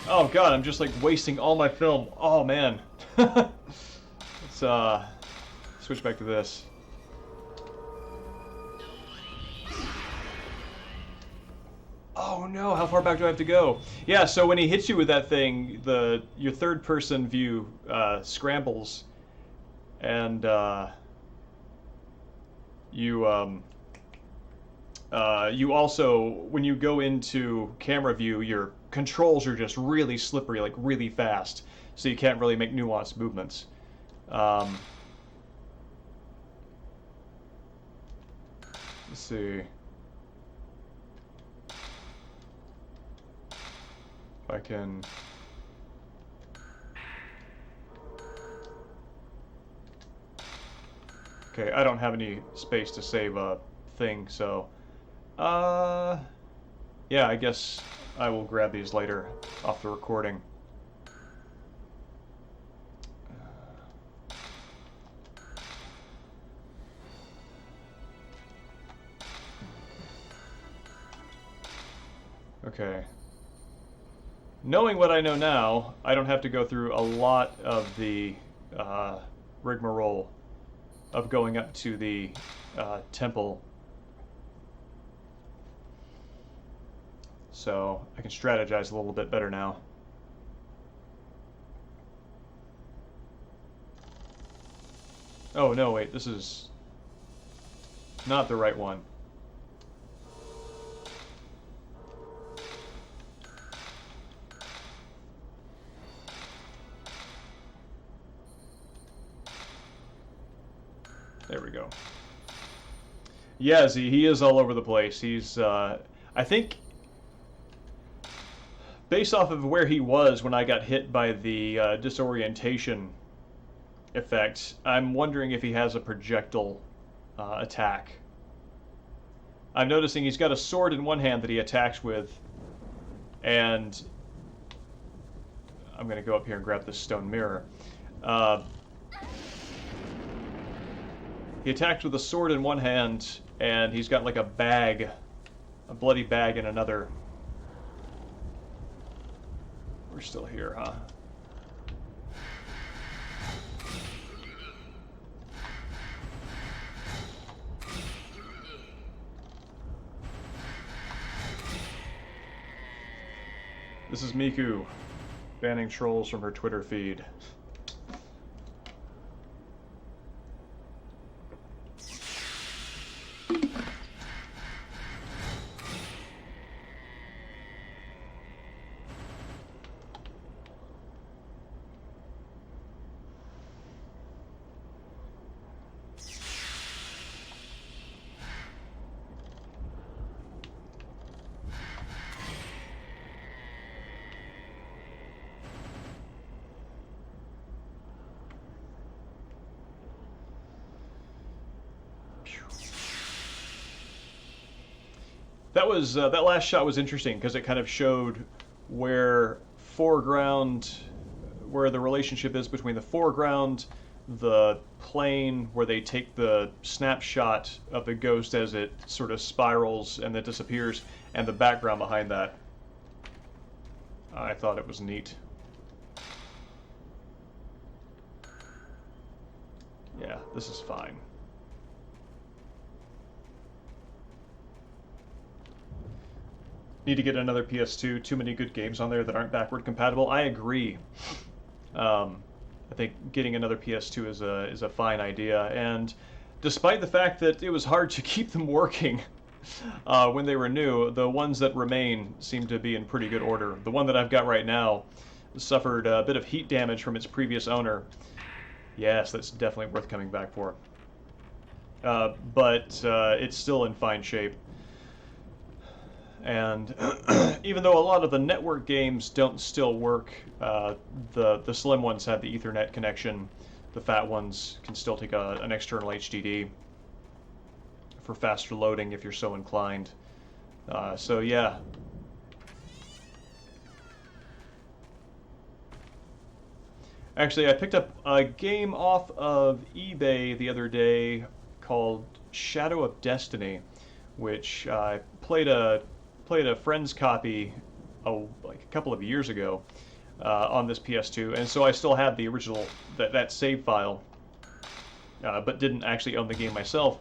Oh god, I'm just like wasting all my film. Oh man. Let's switch back to this. Oh no, how far back do I have to go? Yeah, so when he hits you with that thing, your third person view scrambles, and you also, when you go into camera view, your controls are just really slippery, like really fast, so you can't really make nuanced movements. Let's see. If I can... Okay, I don't have any space to save a thing. So, yeah, I guess I will grab these later off the recording. Okay. Knowing what I know now, I don't have to go through a lot of the rigmarole of going up to the temple. So I can strategize a little bit better now. Oh no, wait, this is not the right one. There we go. Yeah, he is all over the place. He's, I think, based off of where he was when I got hit by the disorientation effect, I'm wondering if he has a projectile attack. I'm noticing he's got a sword in one hand that he attacks with, and I'm going to go up here and grab this stone mirror. He attacked with a sword in one hand, and he's got like a bag, a bloody bag in another. We're still here, huh? This is Miku, banning trolls from her Twitter feed. That last shot was interesting because it kind of showed where the relationship is between the foreground, the plane where they take the snapshot of the ghost as it sort of spirals and then disappears, and the background behind that. I thought it was neat. Yeah, this is fine. Need to get another PS2. Too many good games on there that aren't backward compatible. I agree. I think getting another PS2 is a fine idea, and despite the fact that it was hard to keep them working when they were new, the ones that remain seem to be in pretty good order. The one that I've got right now suffered a bit of heat damage from its previous owner. Yes, that's definitely worth coming back for. But it's still in fine shape. And even though a lot of the network games don't still work, the slim ones have the Ethernet connection. The fat ones can still take an external HDD for faster loading if you're so inclined. So yeah. Actually, I picked up a game off of eBay the other day called Shadow of Destiny, which I played a friend's copy like a couple of years ago on this PS2, and so I still have the original that save file, but didn't actually own the game myself.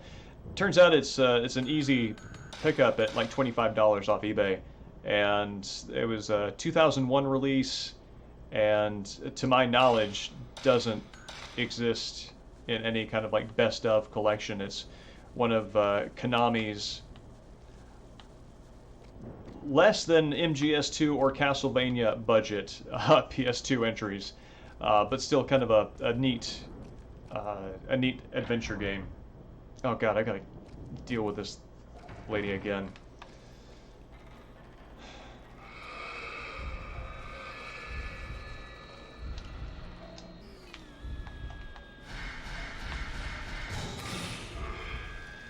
Turns out it's an easy pickup at like $25 off eBay, and it was a 2001 release, and to my knowledge doesn't exist in any kind of like best of collection. It's one of Konami's less than MGS2 or Castlevania budget PS2 entries, but still kind of a neat adventure game. Oh god, I gotta deal with this lady again.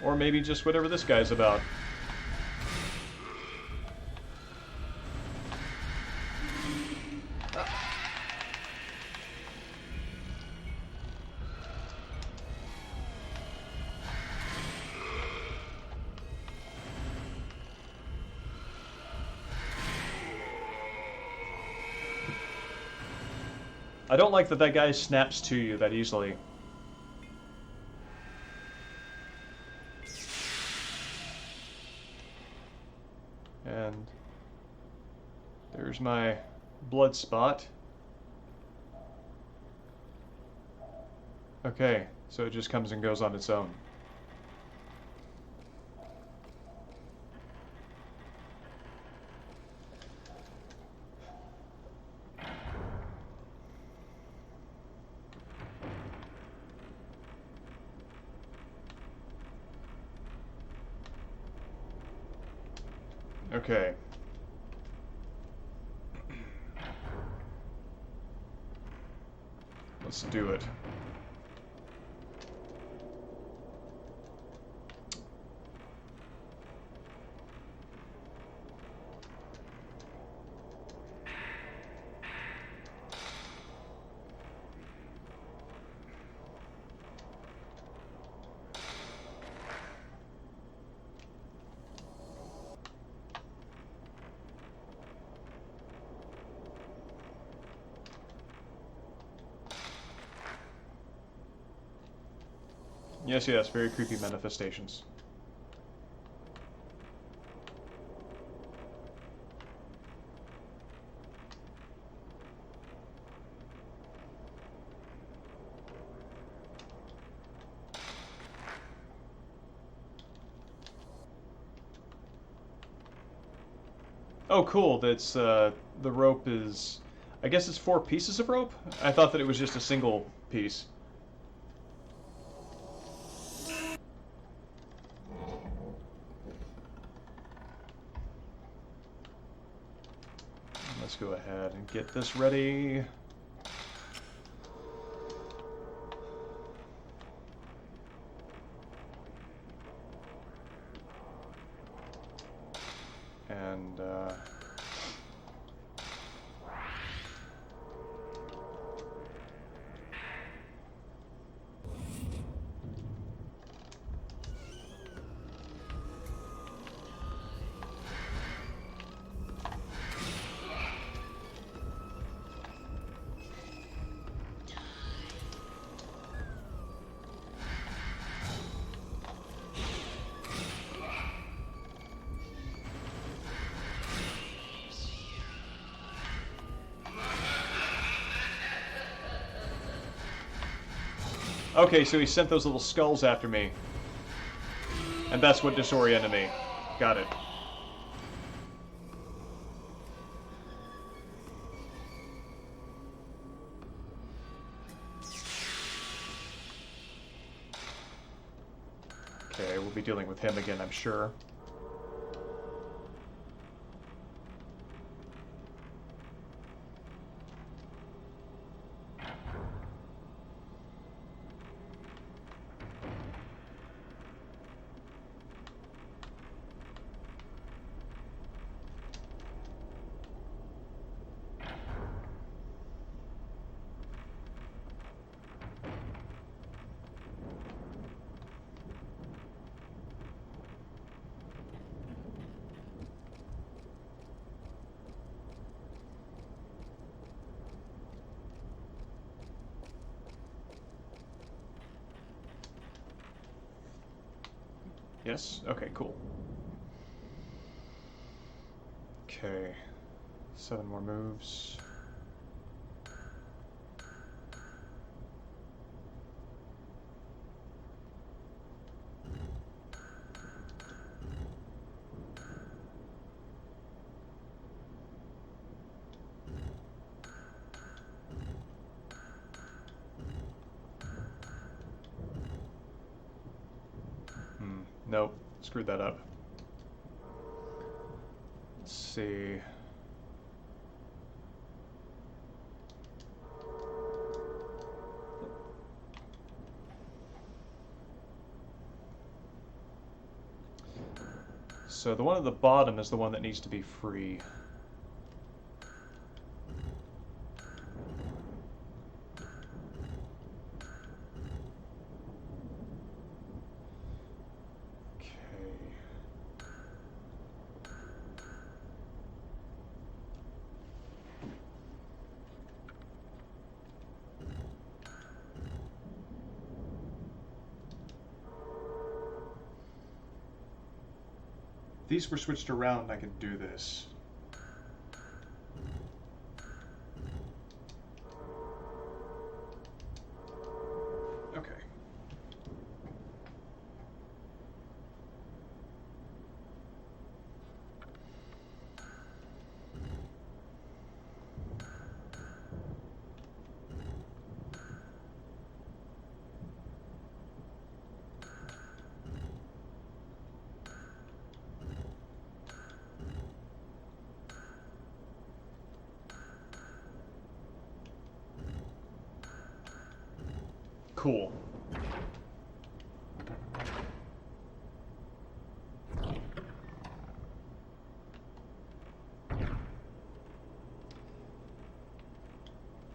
Or maybe just whatever this guy's about. I don't like that that guy snaps to you that easily. And there's my blood spot. Okay, so it just comes and goes on its own. Okay. Let's do it. Yes, yes, very creepy manifestations. Oh, cool. That's the rope is. I guess it's 4 pieces of rope. I thought that it was just a single piece. Let's go ahead and get this ready. And okay, so he sent those little skulls after me. And that's what disoriented me. Got it. Okay, we'll be dealing with him again, I'm sure. Yes? Okay, cool. Okay. 7 more moves. Nope, screwed that up. Let's see. So the one at the bottom is the one that needs to be free. If these were switched around, I could do this. Okay. Cool.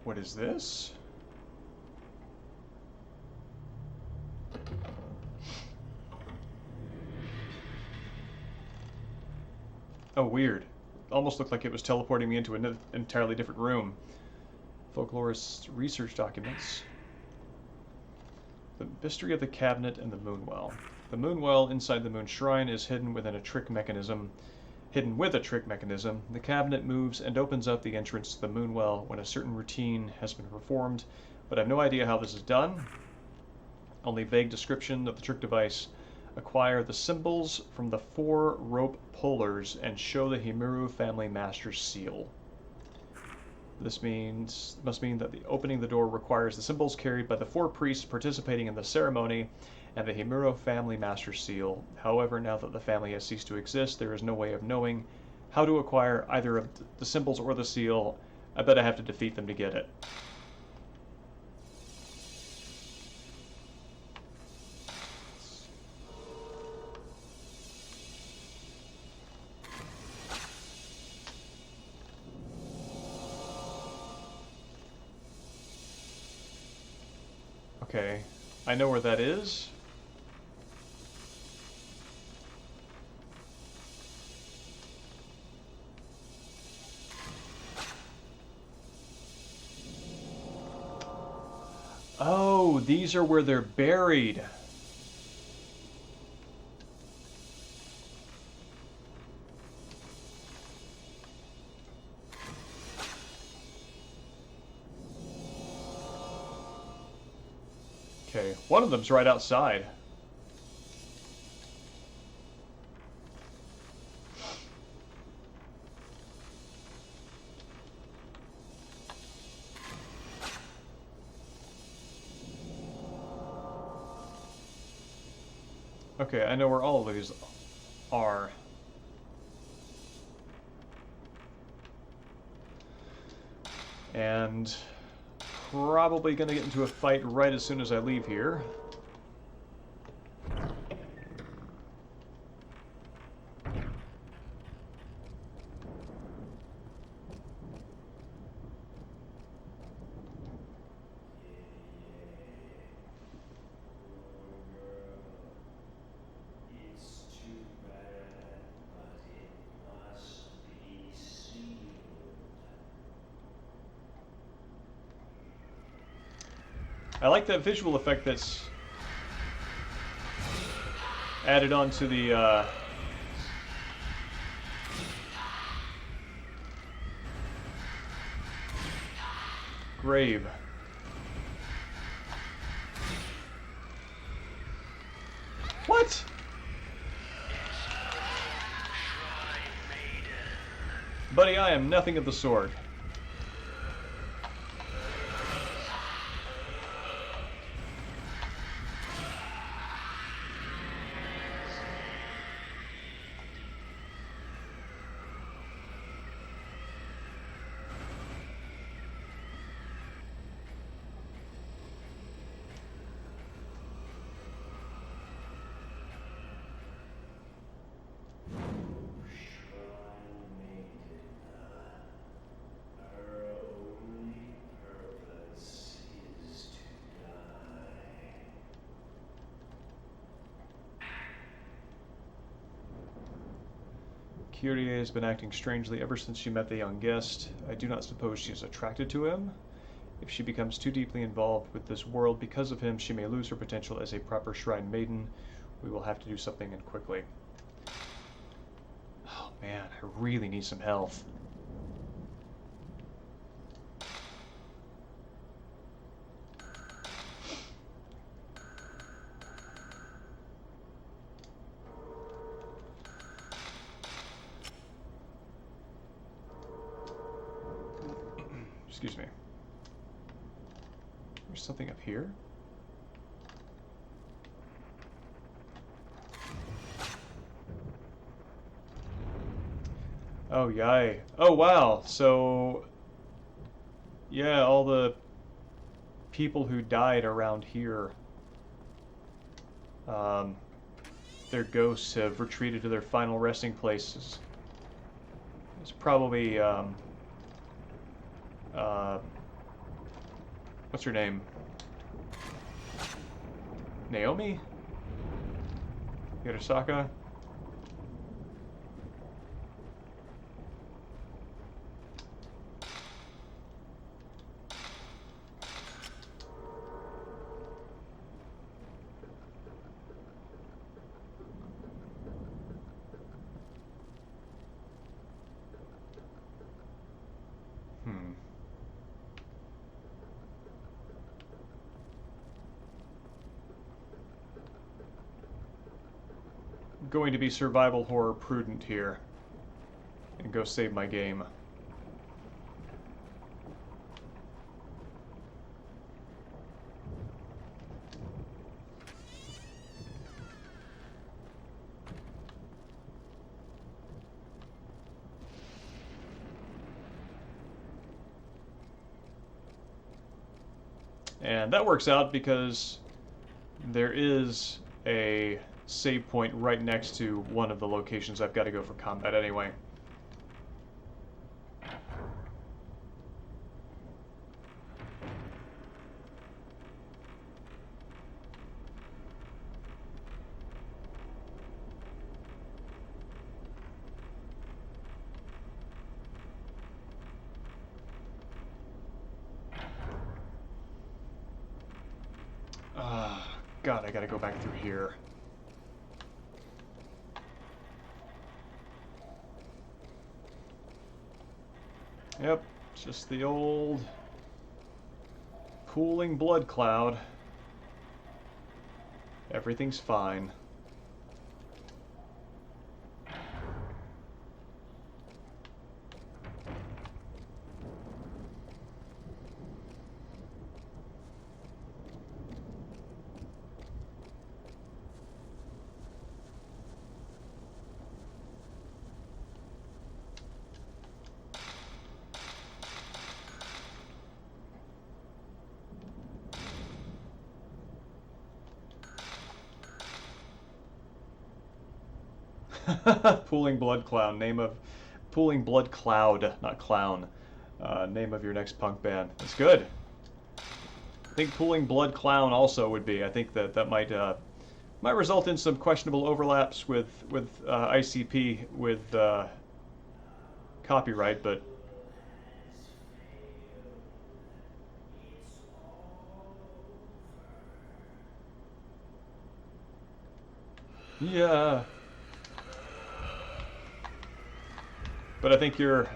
What is this? Oh, weird. Almost looked like it was teleporting me into an entirely different room. Folklorist's research documents. The mystery of the cabinet and the moonwell. The moonwell inside the moon shrine is hidden within a trick mechanism. Hidden with a trick mechanism, the cabinet moves and opens up the entrance to the moonwell when a certain routine has been performed, but I have no idea how this is done. Only vague description of the trick device. Acquire the symbols from the 4 rope pullers and show the Himuru family master's seal. This must mean that the opening the door requires the symbols carried by the 4 priests participating in the ceremony and the Himuro family master seal. However, now that the family has ceased to exist, there is no way of knowing how to acquire either of the symbols or the seal. I bet I have to defeat them to get it. Okay, I know where that is. Oh, these are where they're buried. Okay, one of them's right outside. Okay, I know where all of these are. And probably gonna get into a fight right as soon as I leave here. I like that visual effect that's added onto the grave. What? Buddy, I am nothing of the sort. Kyrie has been acting strangely ever since she met the young guest. I do not suppose she is attracted to him. If she becomes too deeply involved with this world because of him, she may lose her potential as a proper shrine maiden. We will have to do something, and quickly. Oh man, I really need some health. Excuse me. There's something up here. Oh, yay. Oh, wow. So, yeah, all the people who died around here, their ghosts have retreated to their final resting places. It's probably, what's her name? Naomi? Hirosaka? Going to be survival horror prudent here and go save my game. And that works out because there is a save point right next to one of the locations I've got to go for combat anyway. God, I gotta go back through here. Yep, just the old pooling blood cloud. Everything's fine. Pooling blood clown, name of pooling blood cloud, not clown. Name of your next punk band. That's good. I think pooling blood clown also would be. I think that might result in some questionable overlaps with ICP with copyright, but yeah. But I think your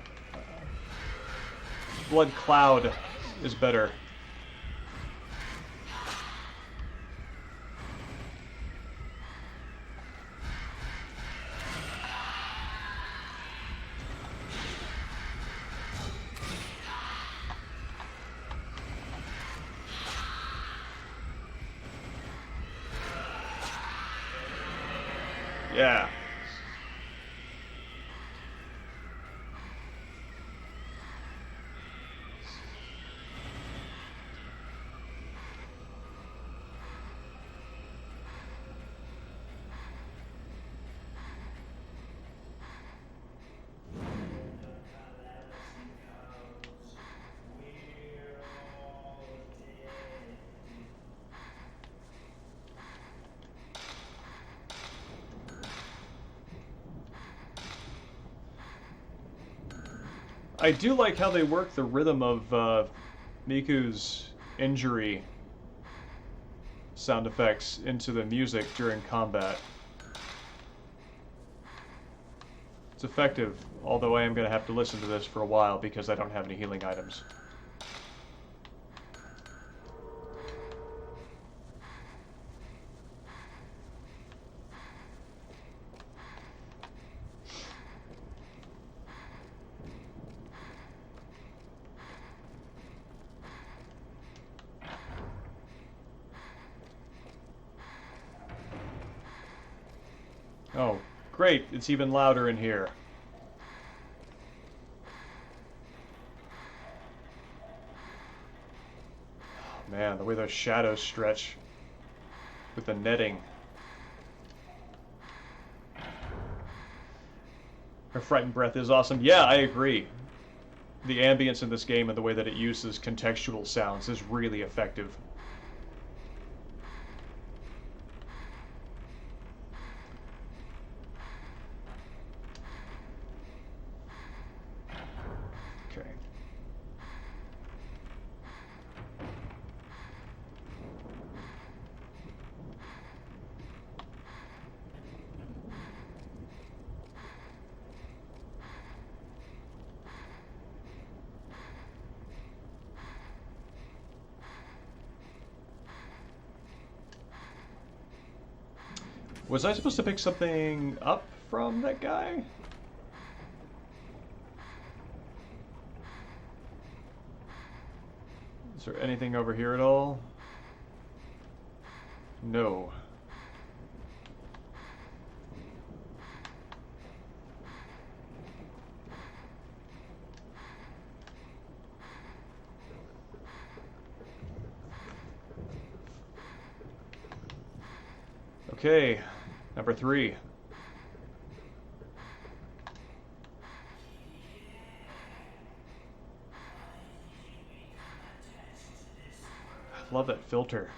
blood cloud is better. Yeah. I do like how they work the rhythm of Miku's injury sound effects into the music during combat. It's effective, although I am going to have to listen to this for a while because I don't have any healing items. Oh, great, it's even louder in here. Oh, man, the way those shadows stretch with the netting. Her frightened breath is awesome. Yeah, I agree. The ambience in this game and the way that it uses contextual sounds is really effective. Okay. Was I supposed to pick something up from that guy? Is there anything over here at all? No. Okay, number 3. I love that filter.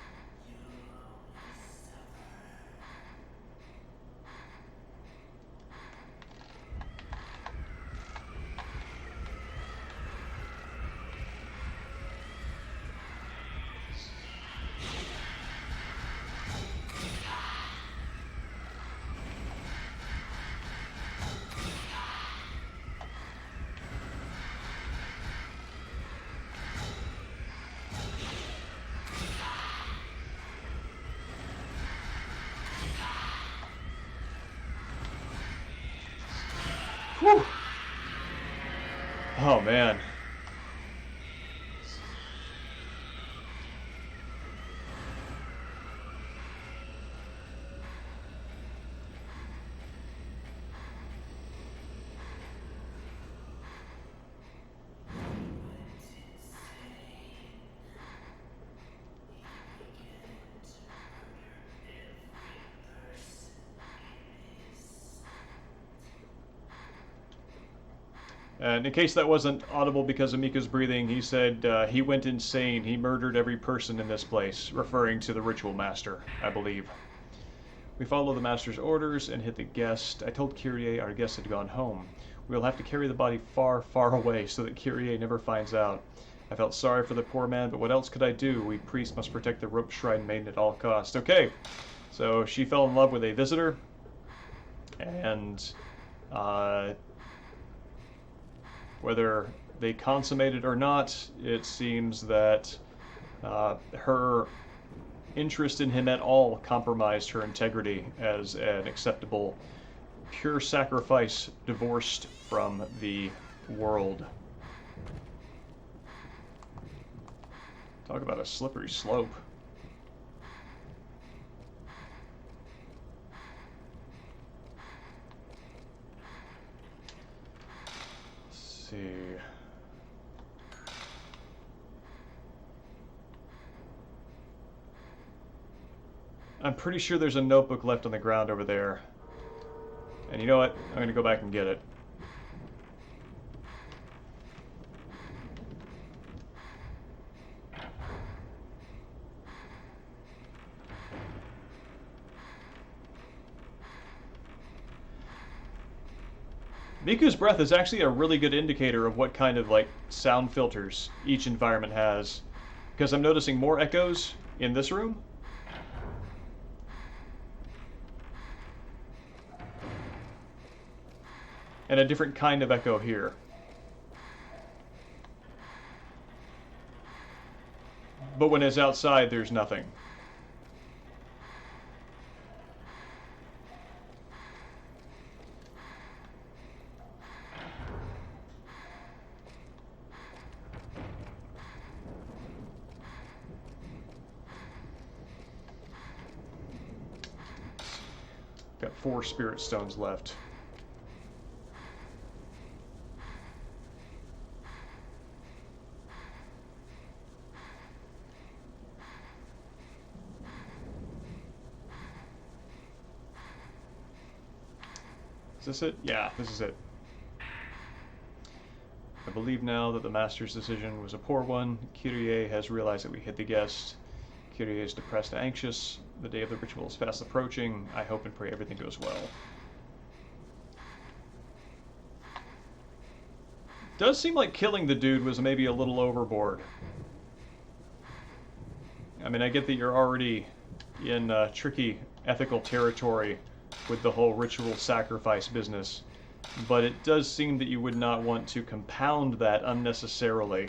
Whew. Oh man. And in case that wasn't audible because of Mika's breathing, he said he went insane. He murdered every person in this place, referring to the ritual master, I believe. We follow the master's orders and hit the guest. I told Kyrie our guest had gone home. We'll have to carry the body far, far away so that Kyrie never finds out. I felt sorry for the poor man, but what else could I do? We priests must protect the rope shrine maiden at all costs. Okay, so she fell in love with a visitor, and whether they consummated or not, it seems that her interest in him at all compromised her integrity as an acceptable, pure sacrifice divorced from the world. Talk about a slippery slope. Let's see. I'm pretty sure there's a notebook left on the ground over there. And you know what? I'm going to go back and get it. Miku's breath is actually a really good indicator of what kind of like sound filters each environment has, because I'm noticing more echoes in this room. And a different kind of echo here. But when it's outside, there's nothing. Got 4 spirit stones left. Is this it? Yeah, this is it. I believe now that the Master's decision was a poor one. Kyrie has realized that we hid the guest. Kyrie is depressed and anxious. The day of the ritual is fast approaching. I hope and pray everything goes well. Does seem like killing the dude was maybe a little overboard. I mean, I get that you're already in tricky ethical territory with the whole ritual sacrifice business, but it does seem that you would not want to compound that unnecessarily.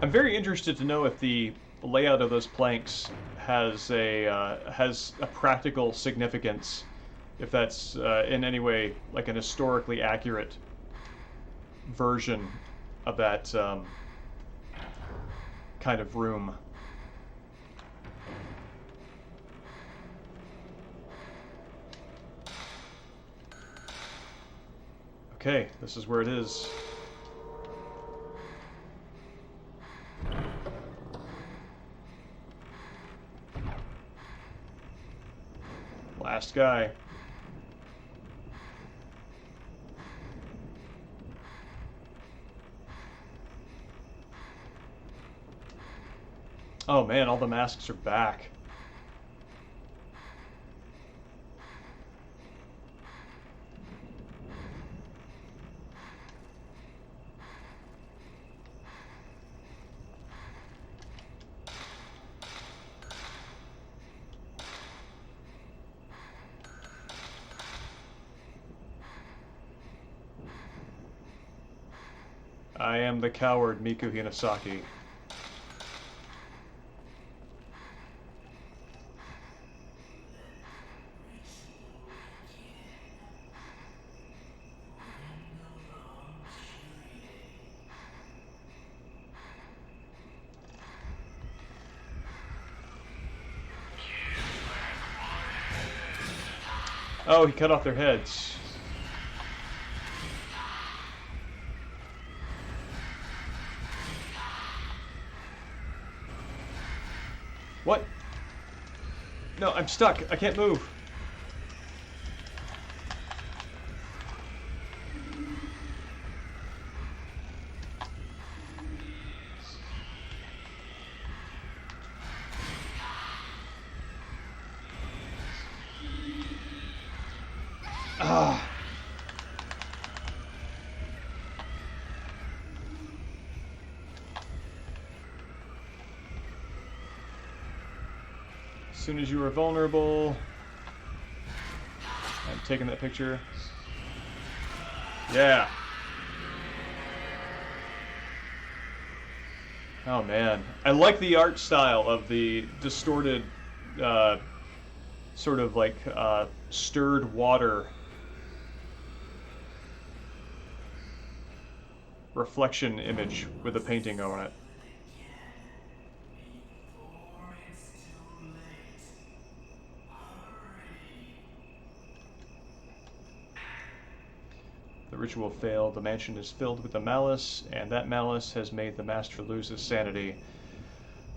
I'm very interested to know if the layout of those planks has a practical significance, if that's in any way like an historically accurate version of that kind of room. Okay, this is where it is. Last guy. Oh man, all the masks are back. I am the coward Miku Hinasaki. Oh, he cut off their heads. What? No, I'm stuck. I can't move. Ah. As soon as you are vulnerable, I'm taking that picture. Yeah. Oh man, I like the art style of the distorted, sort of like stirred water reflection image with a painting on it. The ritual failed. The mansion is filled with the malice, and that malice has made the master lose his sanity.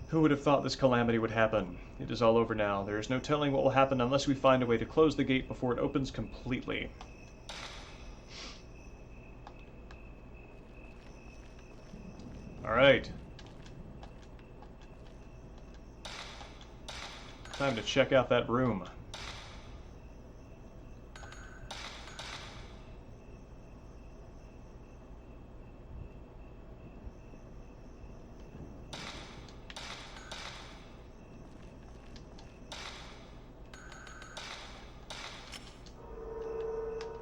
Who would have thought this calamity would happen? It is all over now. There is no telling what will happen unless we find a way to close the gate before it opens completely. Alright. Time to check out that room.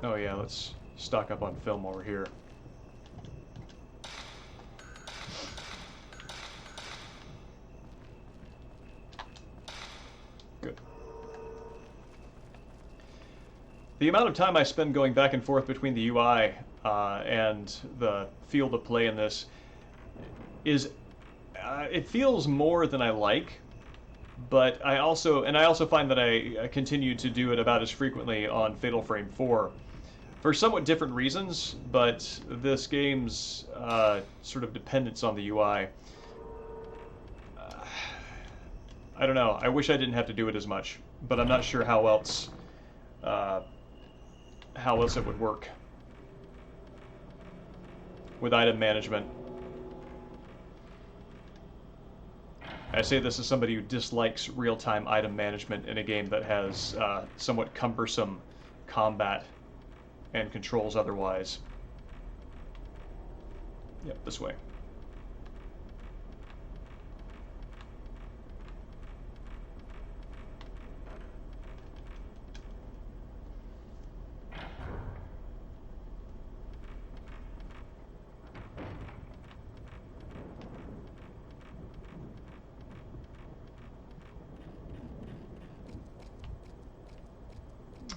Oh yeah, let's stock up on film over here. Good. The amount of time I spend going back and forth between the UI and the field of play in this is, it feels more than I like, but I also find that I continue to do it about as frequently on Fatal Frame 4. For somewhat different reasons, but this game's sort of dependence on the UI. I don't know. I wish I didn't have to do it as much, but I'm not sure how else it would work with item management. I say this as somebody who dislikes real-time item management in a game that has somewhat cumbersome combat and controls otherwise. Yep, this way.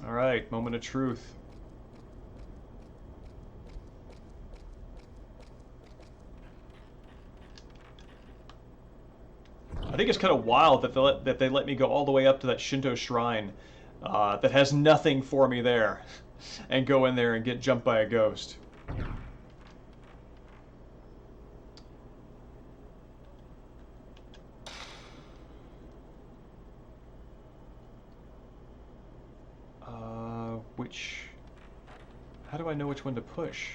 All right, moment of truth. I think it's kind of wild that they let me go all the way up to that Shinto shrine that has nothing for me there, and go in there and get jumped by a ghost. How do I know which one to push?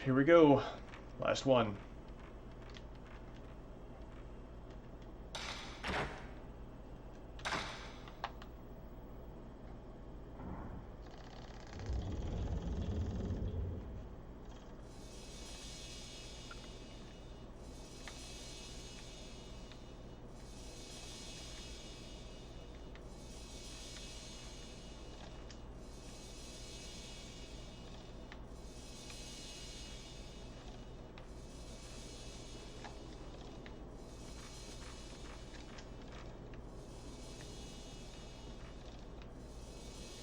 Here we go. Last one.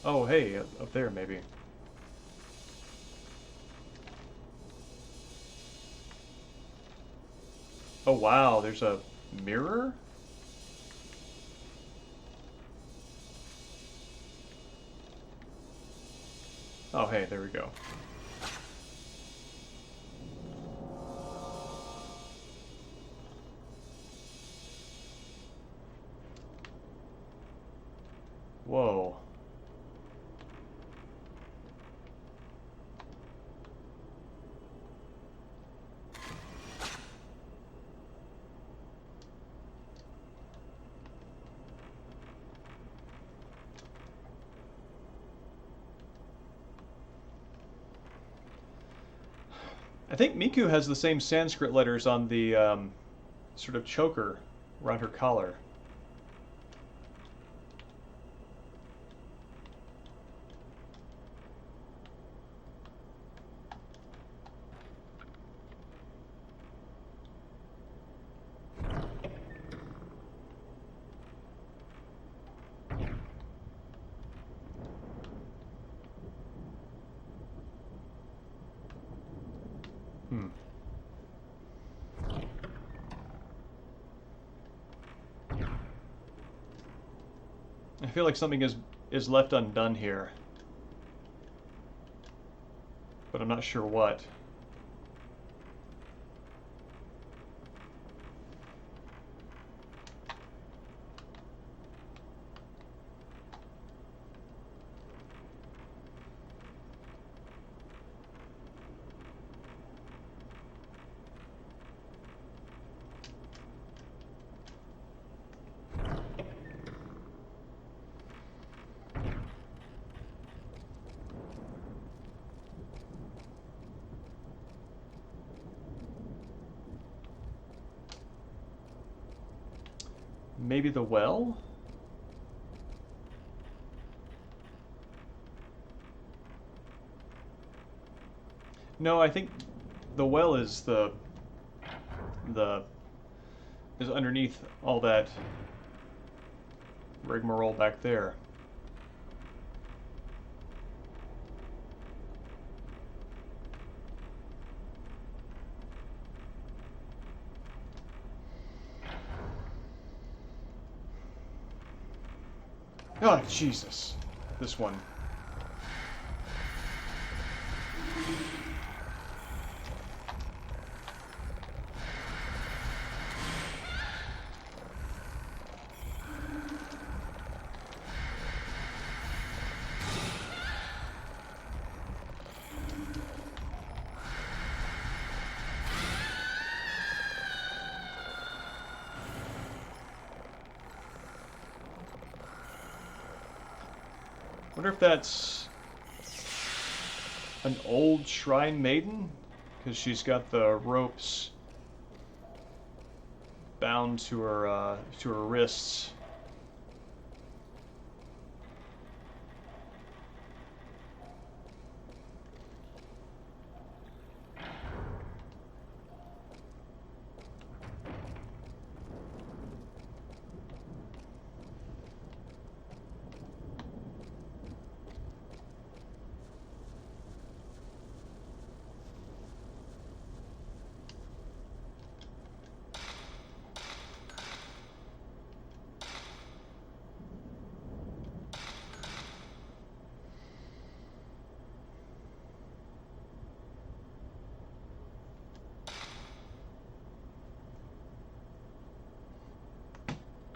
Oh, hey, up there maybe. Oh wow, there's a mirror? Oh hey, there we go. Whoa. I think Miku has the same Sanskrit letters on the sort of choker around her collar. Hmm. I feel like something is left undone here, but I'm not sure what. Maybe the well? No, I think the well is the is underneath all that rigmarole back there. Oh, Jesus. This one. Wonder if that's an old shrine maiden, because she's got the ropes bound to her wrists.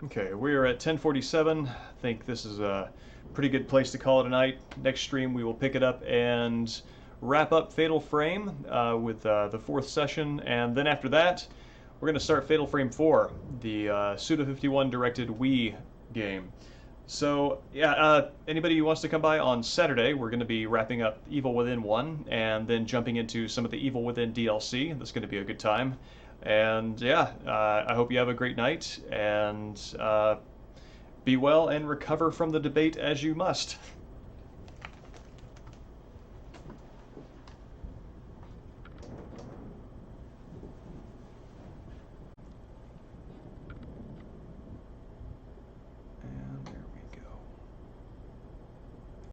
Okay, we are at 10:47. I think this is a pretty good place to call it a night. Next stream, we will pick it up and wrap up Fatal Frame with the fourth session, and then after that, we're going to start Fatal Frame 4, the Suda51 directed Wii game. So, yeah, anybody who wants to come by on Saturday, we're going to be wrapping up Evil Within 1 and then jumping into some of the Evil Within DLC. That's going to be a good time. And yeah, I hope you have a great night and be well and recover from the debate as you must.